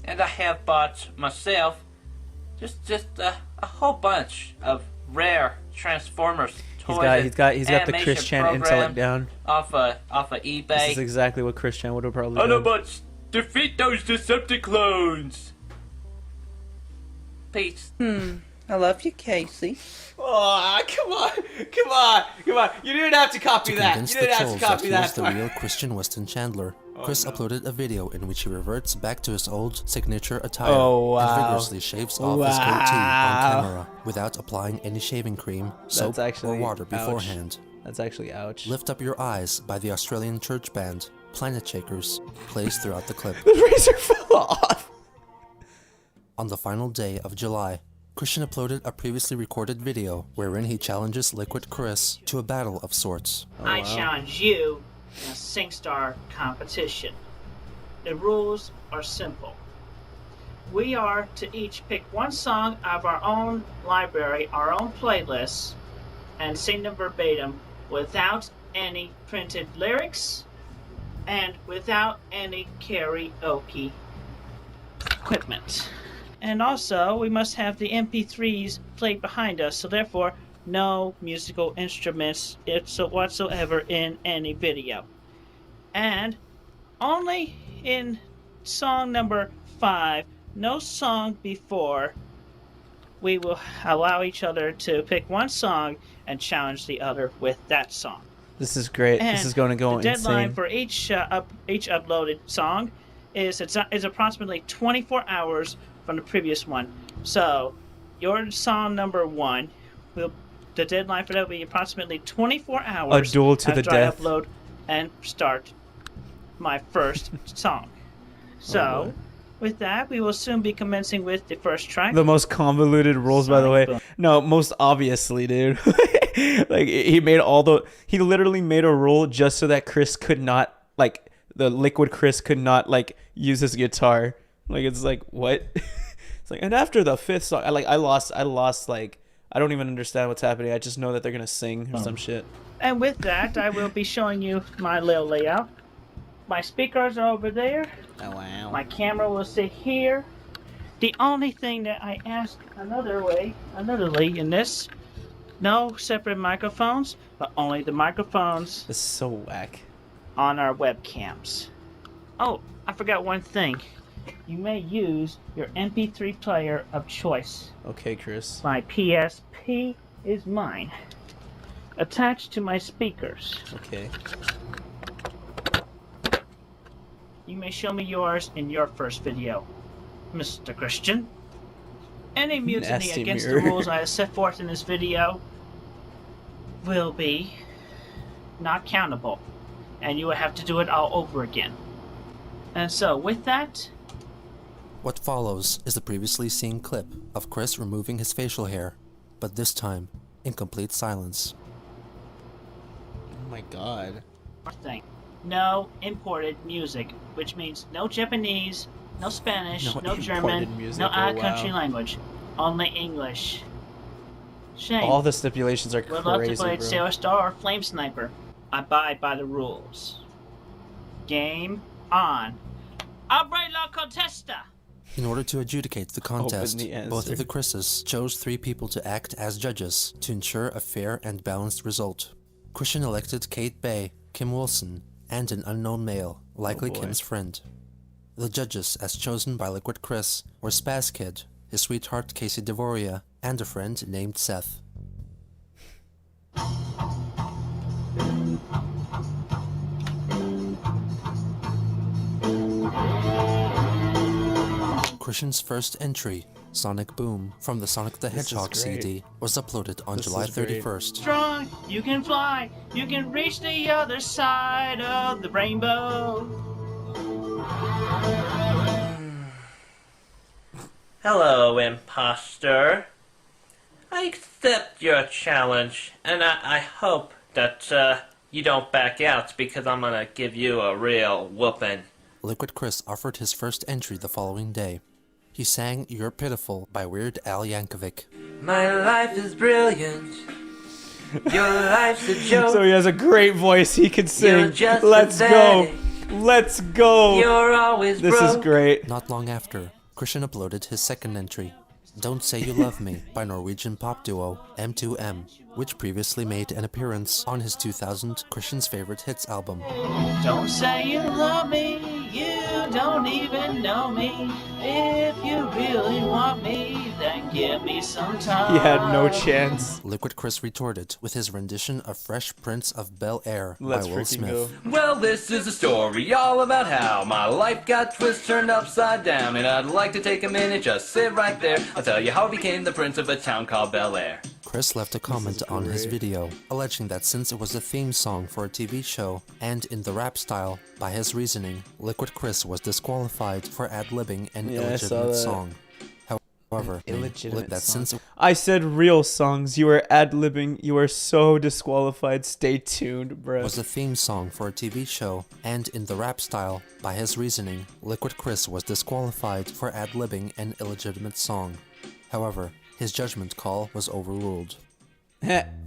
and I have bought myself just a whole bunch of rare Transformers toys. He's got the Christian intellect down. Off of eBay. This is exactly what Christian would have probably done. Autobots, defeat those Decepticlones! Peace. I love you, Casey. Oh, come on! You didn't have to copy that. You didn't have to copy that. He was the real Christian Weston Chandler. Chris uploaded a video in which he reverts back to his old signature attire and vigorously shaves off his goatee on camera without applying any shaving cream, soap, or water beforehand. That's actually ouch. Lift Up Your Eyes by the Australian church band Planet Shakers plays throughout the clip. The razor fell off! On the final day of July, Christian uploaded a previously recorded video wherein he challenges Liquid Chris to a battle of sorts. I challenge you in a SingStar competition. The rules are simple. We are to each pick one song of our own library, our own playlist, and sing them verbatim without any printed lyrics and without any karaoke equipment. And also, we must have the MP3s played behind us, so therefore, no musical instruments whatsoever in any video. And only in song number 5, no song before, we will allow each other to pick one song and challenge the other with that song. This is great. And this is going to go the deadline insane. for each uploaded song is approximately 24 hours from the previous one. So, your song number 1 the deadline for that will be approximately 24 hours A duel to the after death. I upload and start my first song. So, with that, we will soon be commencing with the first track. The most convoluted rules, by the way. Boom. No, most obviously, dude. Like, he literally made a rule just so that Chris could not, like, the Liquid Chris could not, like, use his guitar. Like, it's like, what? It's like, and after the 5th song, I lost, like, I don't even understand what's happening. I just know that they're gonna sing or some shit. And with that, I will be showing you my little layout. My speakers are over there. Oh, wow. My camera will sit here. The only thing that I asked anotherly in this, no separate microphones, but only the microphones. This is so whack. On our webcams. Oh, I forgot one thing. You may use your MP3 player of choice. Okay, Chris. My PSP is mine. Attached to my speakers. Okay. You may show me yours in your first video, Mr. Christian. Any mutiny Nasty against mirror. the rules I have set forth in this video will be not countable, and you will have to do it all over again. And so, with that, What follows is the previously seen clip of Chris removing his facial hair, but this time in complete silence. Oh my god. thing. No imported music, which means no Japanese, no Spanish, no German, music. no Oh, other country wow. language. Only English. Shame. All the stipulations are Would love to crazy, play bro. Sailor Star or Flame Sniper. Abide by the rules. Game on. Abre la contesta! In order to adjudicate the contest, the both answer. of the Chris's chose 3 people to act as judges to ensure a fair and balanced result. Christian elected Kate Bay, Kim Wilson, and an unknown male, likely boy. Kim's friend. The judges, as chosen by Liquid Chris, were Spaz Kid, his sweetheart Casey Devoria, and a friend named Seth. Christian's first entry Sonic Boom from the Sonic the Hedgehog CD was uploaded on July 31st. Strong, you can fly, you can reach the other side of the rainbow. Hello, imposter. I accept your challenge, and I hope that you don't back out because I'm gonna give you a real whooping. Liquid Chris offered his first entry the following day. He sang You're Pitiful by Weird Al Yankovic. My life is brilliant. Your life's a joke. So he has a great voice. He can sing. Let's go. Let's go. You're always This is great. Not long after, Christian uploaded his second entry, Don't Say You Love Me by Norwegian pop duo M2M, which previously made an appearance on his 2000 Christian's Favorite Hits album. Don't say you love me, you don't even know me. If you really want me, then give me some time. He had no chance. Liquid Chris retorted with his rendition of Fresh Prince of Bel-Air by Will Smith. Well, this is a story all about how my life got turned upside down, and I'd like to take a minute, just sit right there. I'll tell you how I became the prince of a town called Bel-Air. Chris left a comment on his video, alleging that since it was a theme song for a TV show, and in the rap style, by his reasoning, Liquid Chris was disqualified for ad-libbing an illegitimate song. However, I said real songs. You are ad-libbing. You are so disqualified. Stay tuned, bro. Was a theme song for a TV show, and in the rap style, by his reasoning, Liquid Chris was disqualified for ad-libbing an illegitimate song. However, his judgment call was overruled.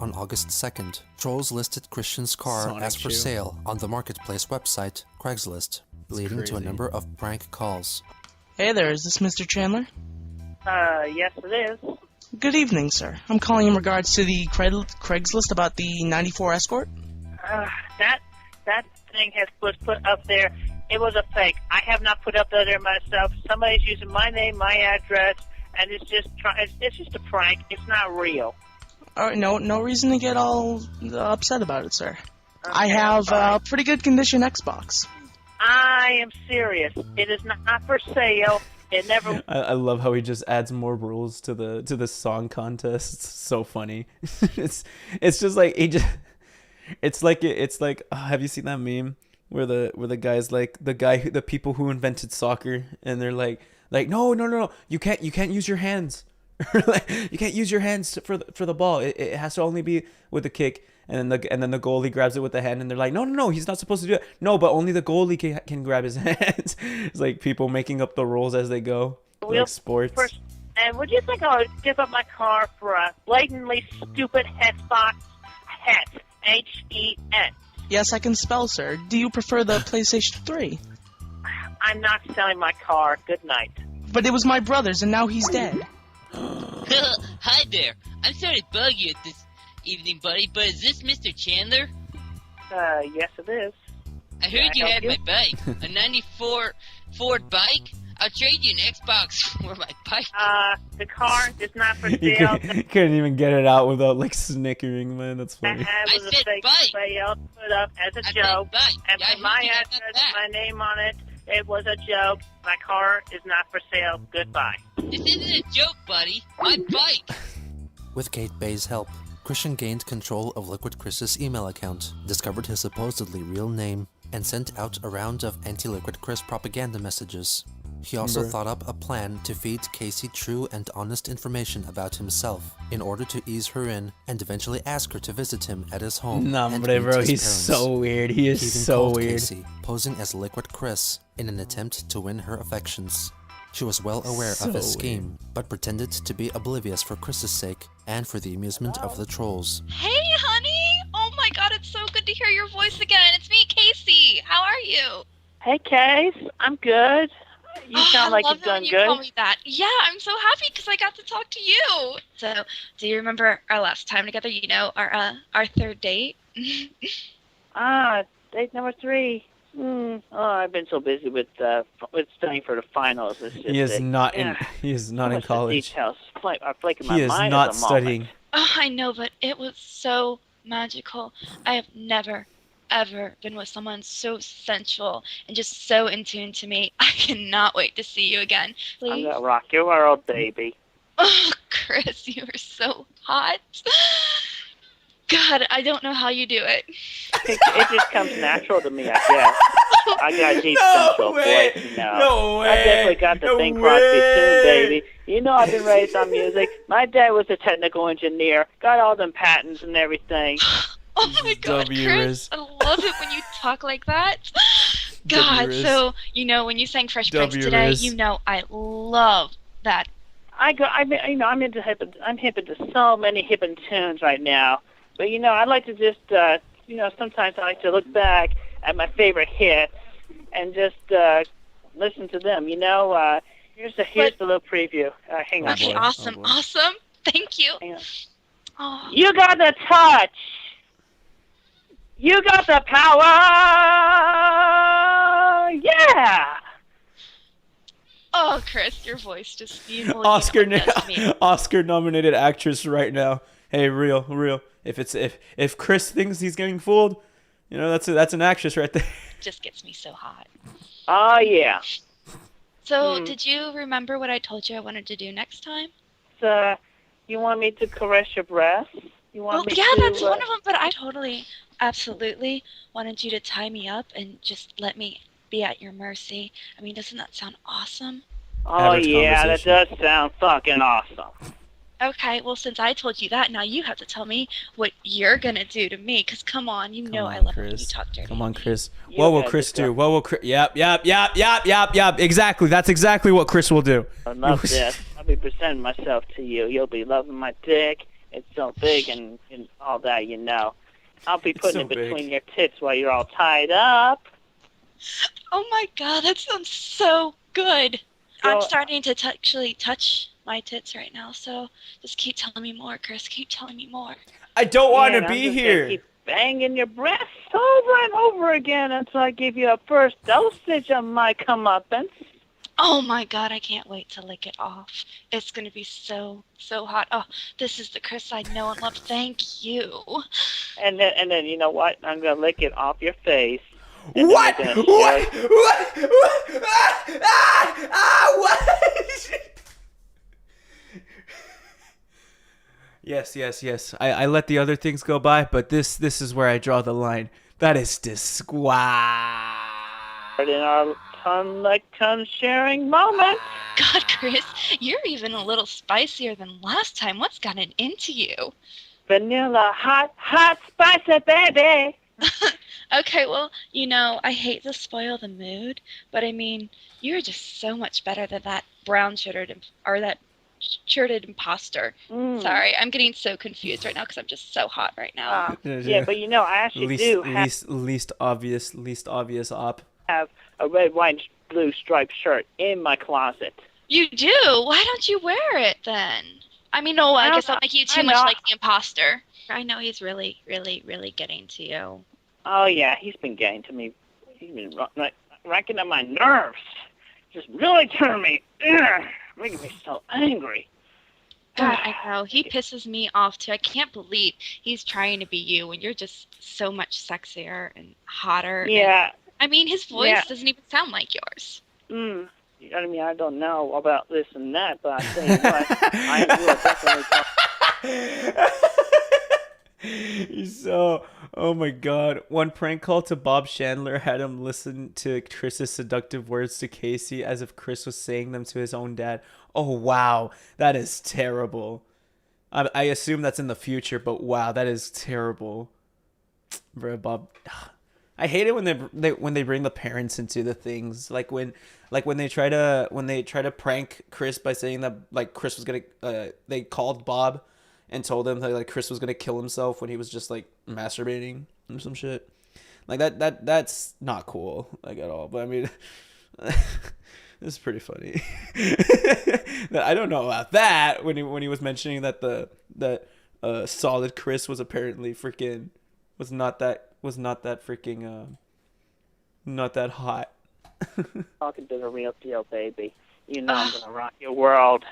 On August 2nd, trolls listed Christian's car as for sale on the marketplace website Craigslist, leading to a number of prank calls. Hey there, is this Mr. Chandler? Yes it is. Good evening, sir. I'm calling in regards to the Craigslist about the 94 Escort. That thing was put up there. It was a fake. I have not put up there myself. Somebody's using my name, my address, and it's just a prank. It's not real. Alright, no reason to get all upset about it, sir. Okay, I have a pretty good condition Xbox. I am serious. It is not for sale. It never. I love how he just adds more rules to the song contest. It's so funny. it's just like he just. It's like have you seen that meme where the guy's like the people who invented soccer, and they're like no you can't use your hands. Like, you can't use your hands for the ball. It has to only be with the kick. And then the goalie grabs it with the hand, and they're like, no, he's not supposed to do it. No, but only the goalie can grab his hands. It's like people making up the rules as they go, like sports. And would you think I would give up my car for a blatantly stupid Xbox? Het, H-E-N. Yes, I can spell, sir. Do you prefer the PlayStation 3? I'm not selling my car. Good night. But it was my brother's, and now he's dead. Hi there. I'm sorry to bug you at this evening, buddy, but is this Mr. Chandler? Yes it is. I heard you had my bike, a 94 Ford bike. I'll trade you an Xbox for my bike. The car is not for You sale. couldn't even get it out without like snickering, man. That's funny. It was a fake sale put up as a joke. And with my address, my name on it, it was a joke. My car is not for sale. Goodbye. This isn't a joke, buddy. My bike. With Kate Bay's help, Christian gained control of Liquid Chris's email account, discovered his supposedly real name, and sent out a round of anti-Liquid Chris propaganda messages. He also thought up a plan to feed Casey true and honest information about himself, in order to ease her in and eventually ask her to visit him at his home. Nah, and bro, meet his he's parents. so weird. He is even so called weird. Casey, posing as Liquid Chris in an attempt to win her affections. She was well aware of his scheme, but pretended to be oblivious for Chris's sake and for the amusement of the trolls. Hey, honey! Oh my god, it's so good to hear your voice again. It's me, Casey. How are you? Hey, Case. I'm good. You sound like you've done you good. Call me that. Yeah, I'm so happy because I got to talk to you. So, do you remember our last time together? You know, our third date? Date number 3. Oh, I've been so busy with studying for the finals. It's just He is not in college. Details are flaking my He is mind not at the studying. moment. Oh, I know, but it was so magical. I have never ever been with someone so sensual and just so in tune to me. I cannot wait to see you again. I'm Please. gonna rock your world, baby. Oh, Chris, you are so hot. God, I don't know how you do it. It just comes natural to me, I guess. I got deep sensual voice, you know. No way. I definitely got the Bing Crosby tune, baby. You know I've been raised on music. My dad was a technical engineer, got all them patents and everything. Oh my God, W Chris, Riz. I love it when you talk like that. God, Riz. so, you know, when you sang Fresh Prince W today, Riz. you know I love that. I'm into I'm hip into so many hip and tunes right now. But you know, I like to just sometimes I like to look back at my favorite hits and just listen to them. You know, here's the little preview. Hang on. Okay, awesome. Thank you. Hang on. Oh. You got the touch. You got the power. Yeah. Oh, Chris, your voice just Oscar-nominated actress right now. Hey, real. If Chris thinks he's getting fooled, you know that's an actress right there. Just gets me so hot. Oh yeah. So, did you remember what I told you I wanted to do next time? You want me to caress your breast? You want me yeah, to, that's one of them. But I totally, absolutely wanted you to tie me up and just let me be at your mercy. I mean, doesn't that sound awesome? Oh yeah, that does sound fucking awesome. Okay, well, since I told you that, now you have to tell me what you're gonna do to me. Cause come on, you know I love it when you talk dirty. Come on, Chris. What will Chris do? What will Chris? Yep. Exactly. That's exactly what Chris will do. I love this. I'll be presenting myself to you. You'll be loving my dick. It's so big and all that, you know. I'll be putting it between your tits while you're all tied up. Oh my God, that sounds so good. I'm starting to actually touch my tits right now, so just keep telling me more, Chris. Keep telling me more. I don't want to I'm be just here. Gonna keep banging your breasts over and over again until I give you a first dosage of my comeuppance. Oh my God, I can't wait to lick it off. It's going to be so hot. Oh, this is the Chris I know and love. Thank you. And then you know what? I'm going to lick it off your face. What? What? Yes. I let the other things go by, but this is where I draw the line. That is disgusting. In our tongue sharing moment. God, Chris, you're even a little spicier than last time. What's gotten into you? Vanilla, hot, spicy, baby. Okay, well, you know, I hate to spoil the mood, but I mean, you're just so much better than that brown-shirted imposter. Sorry, I'm getting so confused right now because I'm just so hot right now. Yeah, but you know, I actually least obvious op. Have a red, white, and blue striped shirt in my closet. You do? Why don't you wear it then? I mean, no, I guess I'll make you too much like the imposter. I know he's really, really, really getting to you. Oh yeah, he's been getting to me. He's been racking up my nerves. Just really turning me, making me so angry. God, I know. He pisses me off too. I can't believe he's trying to be you when you're just so much sexier and hotter. Yeah. I mean, his voice doesn't even sound like yours. I mean, I don't know about this and that, but I tell you what, I will definitely talk. Oh my God. One prank call to Bob Chandler had him listen to Chris's seductive words to Casey as if Chris was saying them to his own dad. Oh, wow. That is terrible. I assume that's in the future, but wow, that is terrible. Bro, Bob... I hate it when they bring the parents into the things, like when they try to prank Chris by saying that like Chris was gonna they called Bob and told him that like Chris was gonna kill himself when he was just like masturbating or some shit like that's not cool like at all. But I mean, it's pretty funny. I don't know about that when he was mentioning that solid Chris was apparently freaking not that hot. Talking to the real deal, baby. You know I'm gonna rock your world.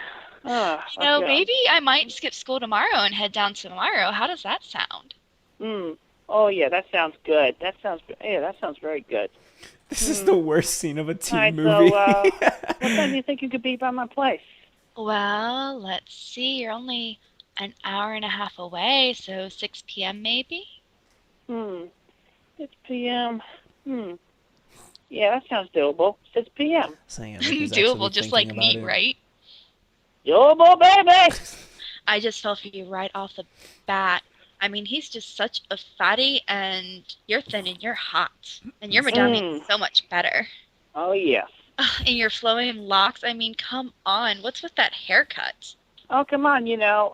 Maybe I might skip school tomorrow and head down tomorrow. How does that sound? Oh Oh, yeah, that sounds good. That sounds very good. This is the worst scene of a teen All right, movie. so, what time do you think you could be by my place? Well, let's see. You're only an hour and a half away, so 6 p.m. maybe? 6 p.m. Yeah, that sounds doable. 6 p.m. Doable, just like me, right? Doable, baby! I just fell for you right off the bat. I mean, he's just such a fatty, and you're thin and you're hot. And your Madonna is so much better. Oh, yes. And your flowing locks, I mean, come on. What's with that haircut? Oh, come on,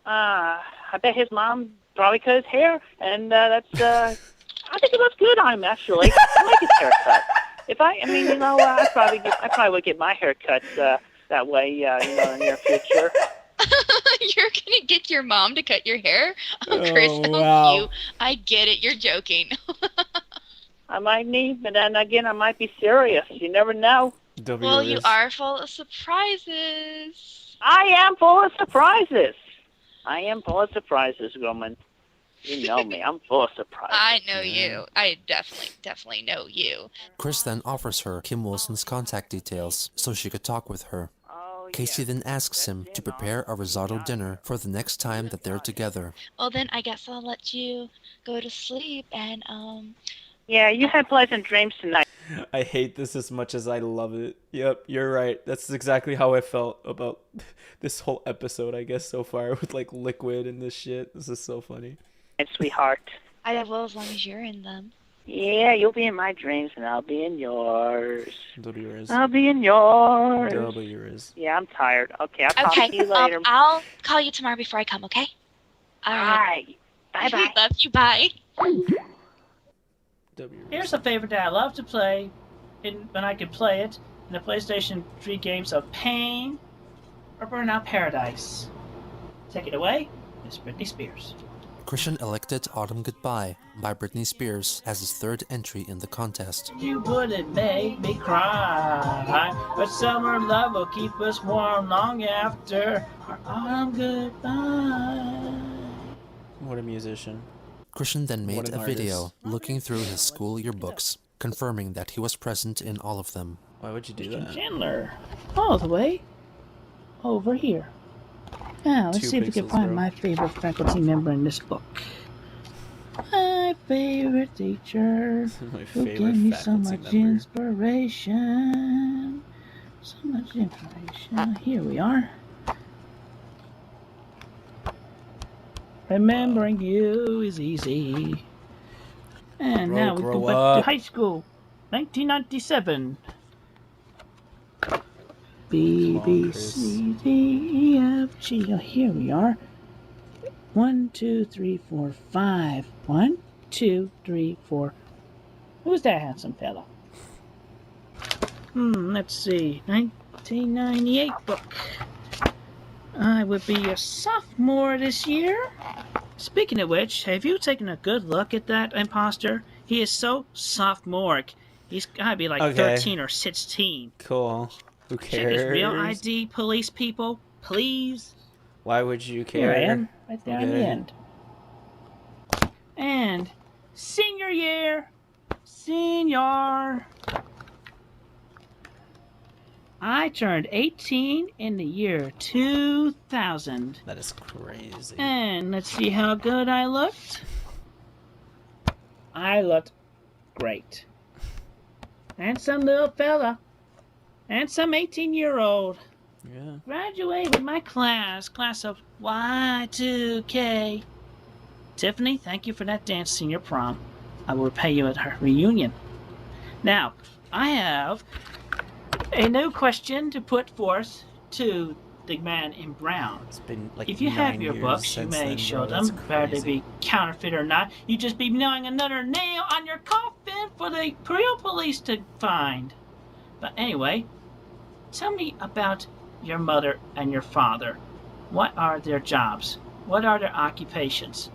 I bet his mom probably cut his hair, and I think it looks good on him, actually. I like his haircut. I probably would get my hair cut that way, in the near future. You're gonna get your mom to cut your hair? Oh, Chris, wow. you. I get it. You're joking. I might need, but then again, I might be serious. You never know. Well, you are full of surprises. I am full of surprises. I am full of surprises, woman. You know me. I'm full of surprises. I know you. I definitely know you. Chris then offers her Kim Wilson's contact details so she could talk with her. Casey then asks him to prepare a risotto dinner for the next time that they're together. Well, then I guess I'll let you go to sleep and, Yeah, you had pleasant dreams tonight. I hate this as much as I love it. Yep, you're right. That's exactly how I felt about this whole episode, I guess, so far, with, like, Liquid and this shit. This is so funny. Sweetheart. I will as long as you're in them. Yeah, you'll be in my dreams, and I'll be in yours. W-is. I'll be in yours. W-is. Yeah, I'm tired. Okay, I'll talk to you later. I'll call you tomorrow before I come, okay? All right. Bye-bye. Love you, bye. Here's a favorite that I love to play when I could play it in the PlayStation 3 games of Pain or Burnout Paradise. Take it away, Miss Britney Spears. Christian elected Autumn Goodbye by Britney Spears as his third entry in the contest. You wouldn't make me cry, but summer love will keep us warm long after our autumn goodbye. What a musician. Christian then made a video looking through his school yearbooks, confirming that he was present in all of them. Why would you do that? Chandler, all the way over here. Now, let's see if we can find my favorite faculty member in this book. My favorite teacher who gave me so much inspiration. So much information. Here we are. Remembering you is easy. And now we go back to high school. 1997. B, B, C, D, E, F, G. Oh, here we are. 1, 2, 3, 4, 5. 1, 2, 3, 4. Who's that handsome fella? Let's see. 1998 book. I would be a sophomore this year. Speaking of which, have you taken a good look at that imposter? He is so sophomoric. He's gotta be like 13 or 16. Cool. Who cares? Check his real ID, police people, please. Why would you care? Here I am, right there on the end. And senior year, senior. I turned 18 in the year 2000. That is crazy. And let's see how good I looked. I looked great. Handsome little fella. Handsome 18-year-old. Yeah. Graduated with my class of Y2K. Tiffany, thank you for that dance senior prom. I will repay you at her reunion. Now, I have a new question to put forth to the man in brown. It's been like if you have your books, you may show them, whether they be counterfeit or not. You just be nailing another nail on your coffin for the real police to find. But anyway, tell me about your mother and your father. What are their jobs? What are their occupations?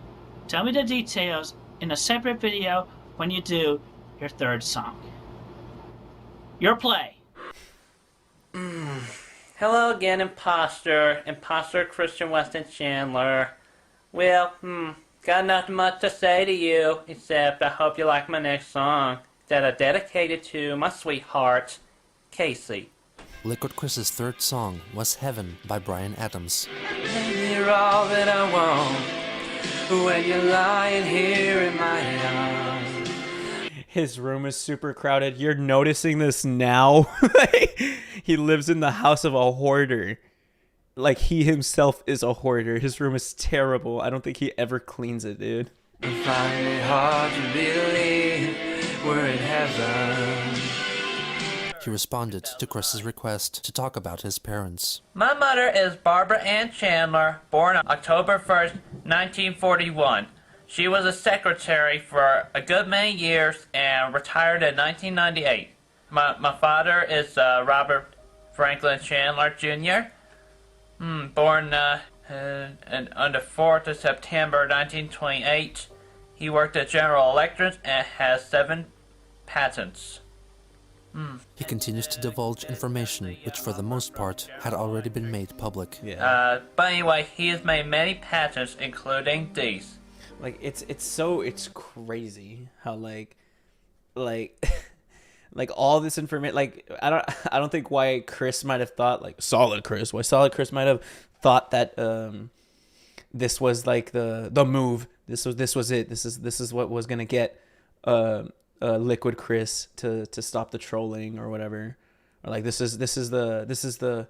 Tell me the details in a separate video when you do your third song. Your play. Hello again, imposter. Imposter Christian Weston Chandler. Well, Got nothing much to say to you, except I hope you like my next song that I dedicated to my sweetheart, Casey. Liquid Chris's third song was Heaven by Bryan Adams. And you're all that I want when you're lying here in my arms. His room is super crowded. You're noticing this now? He lives in the house of a hoarder. Like, he himself is a hoarder. His room is terrible. I don't think he ever cleans it, dude. I find it hard to believe we're in heaven. He responded to Chris's request to talk about his parents. My mother is Barbara Ann Chandler, born on October 1st, 1941. She was a secretary for a good many years and retired in 1998. My father is Robert Franklin Chandler, Jr., born on the 4th of September 1928. He worked at General Electric and has 7 patents. He continues to divulge information which for the most part had already been made public. But anyway, he has made many patents, including these. Like, it's crazy how like all this information, like, I don't think why Chris might have thought, like, Solid Chris might have thought that this was like the move. This was it. This is what was gonna get Liquid Chris to stop the trolling or whatever, or like this is the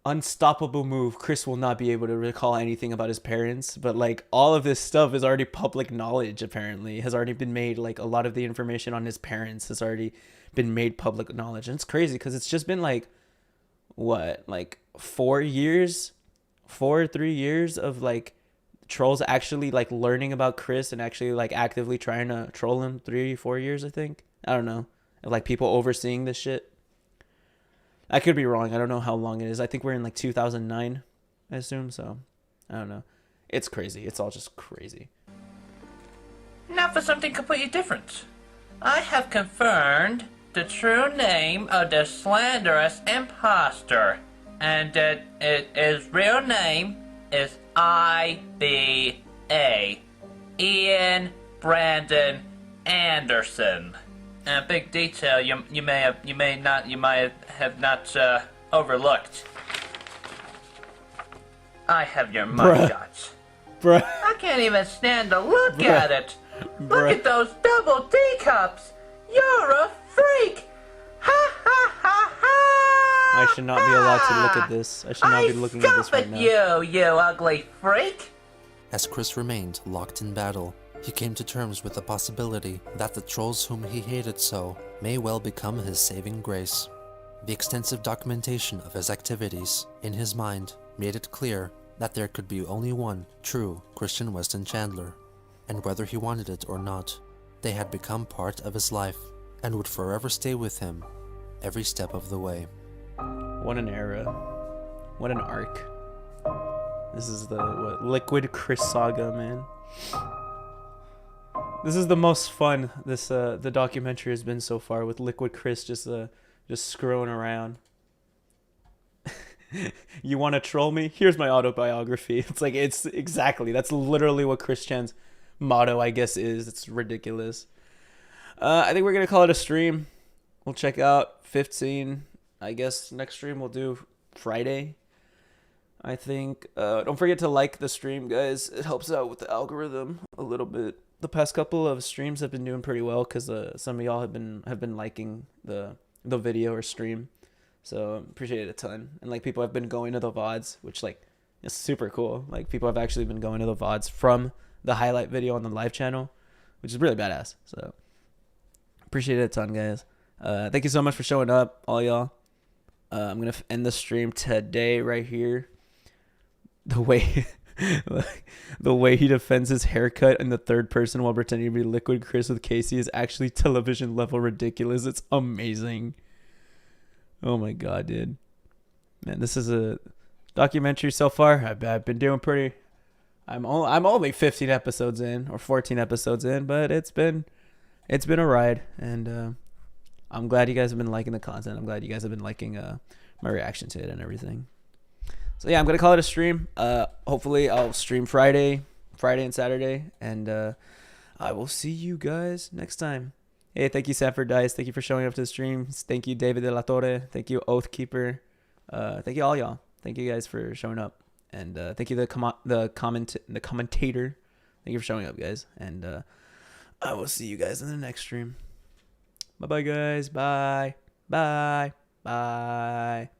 unstoppable move. Chris will not be able to recall anything about his parents, but like all of this stuff is already public knowledge. Apparently, has already been made. Like, a lot of the information on his parents has already been made public knowledge, and it's crazy because it's just been like, what, like 3 years of like trolls actually like learning about Chris and actually like actively trying to troll him. 3-4 years, I think. I don't know. Like, people overseeing this shit. I could be wrong. I don't know how long it is. I think we're in like 2009, I assume. So I don't know. It's crazy. It's all just crazy. Now for something completely different. I have confirmed the true name of the slanderous imposter, and that his real name is IBA, Ian Brandon Anderson. And a big detail you might have not overlooked. I have your mugshot. Bruh. I can't even stand to look at it. Look at those double D cups. You're a freak. Ha ha ha ha. I should not be allowed to look at this. I should not be looking at this right now. You ugly freak. As Chris remained locked in battle, he came to terms with the possibility that the trolls whom he hated so may well become his saving grace. The extensive documentation of his activities, in his mind, made it clear that there could be only one true Christian Weston Chandler, and whether he wanted it or not, they had become part of his life and would forever stay with him every step of the way. What an era. What an arc. This is the Liquid Chris saga, man. This is the most fun the documentary has been so far, with Liquid Chris just screwing around. You want to troll me? Here's my autobiography. It's like, that's literally what Chris Chan's motto, I guess, is. It's ridiculous. I think we're gonna call it a stream. We'll check out 15. I guess next stream we'll do Friday, I think. Don't forget to like the stream, guys. It helps out with the algorithm a little bit. The past couple of streams have been doing pretty well because some of y'all have been liking the video or stream, so appreciate it a ton. And like, people have been going to the VODs, which like is super cool. Like, people have actually been going to the VODs from the highlight video on the live channel, which is really badass. So appreciate it a ton, guys. Thank you so much for showing up, all y'all. I'm gonna end the stream today right here. The way he defends his haircut in the third person while pretending to be Liquid Chris with Casey is actually television level ridiculous. It's amazing. Oh my god, dude. Man, this is a documentary so far. I've been doing pretty. I'm only 15 episodes in, or 14 episodes in, but it's been a ride, and I'm glad you guys have been liking the content. I'm glad you guys have been liking my reaction to it and everything. So yeah, I'm gonna call it a stream. Hopefully I'll stream Friday and Saturday, and I will see you guys next time. Hey, thank you, Sanford Dice. Thank you for showing up to the stream. Thank you, David De La Torre. Thank you, Oathkeeper. Thank you all y'all. Thank you guys for showing up, and thank you the commentator. Thank you for showing up, guys, and I will see you guys in the next stream. Bye bye, guys. Bye. Bye. Bye.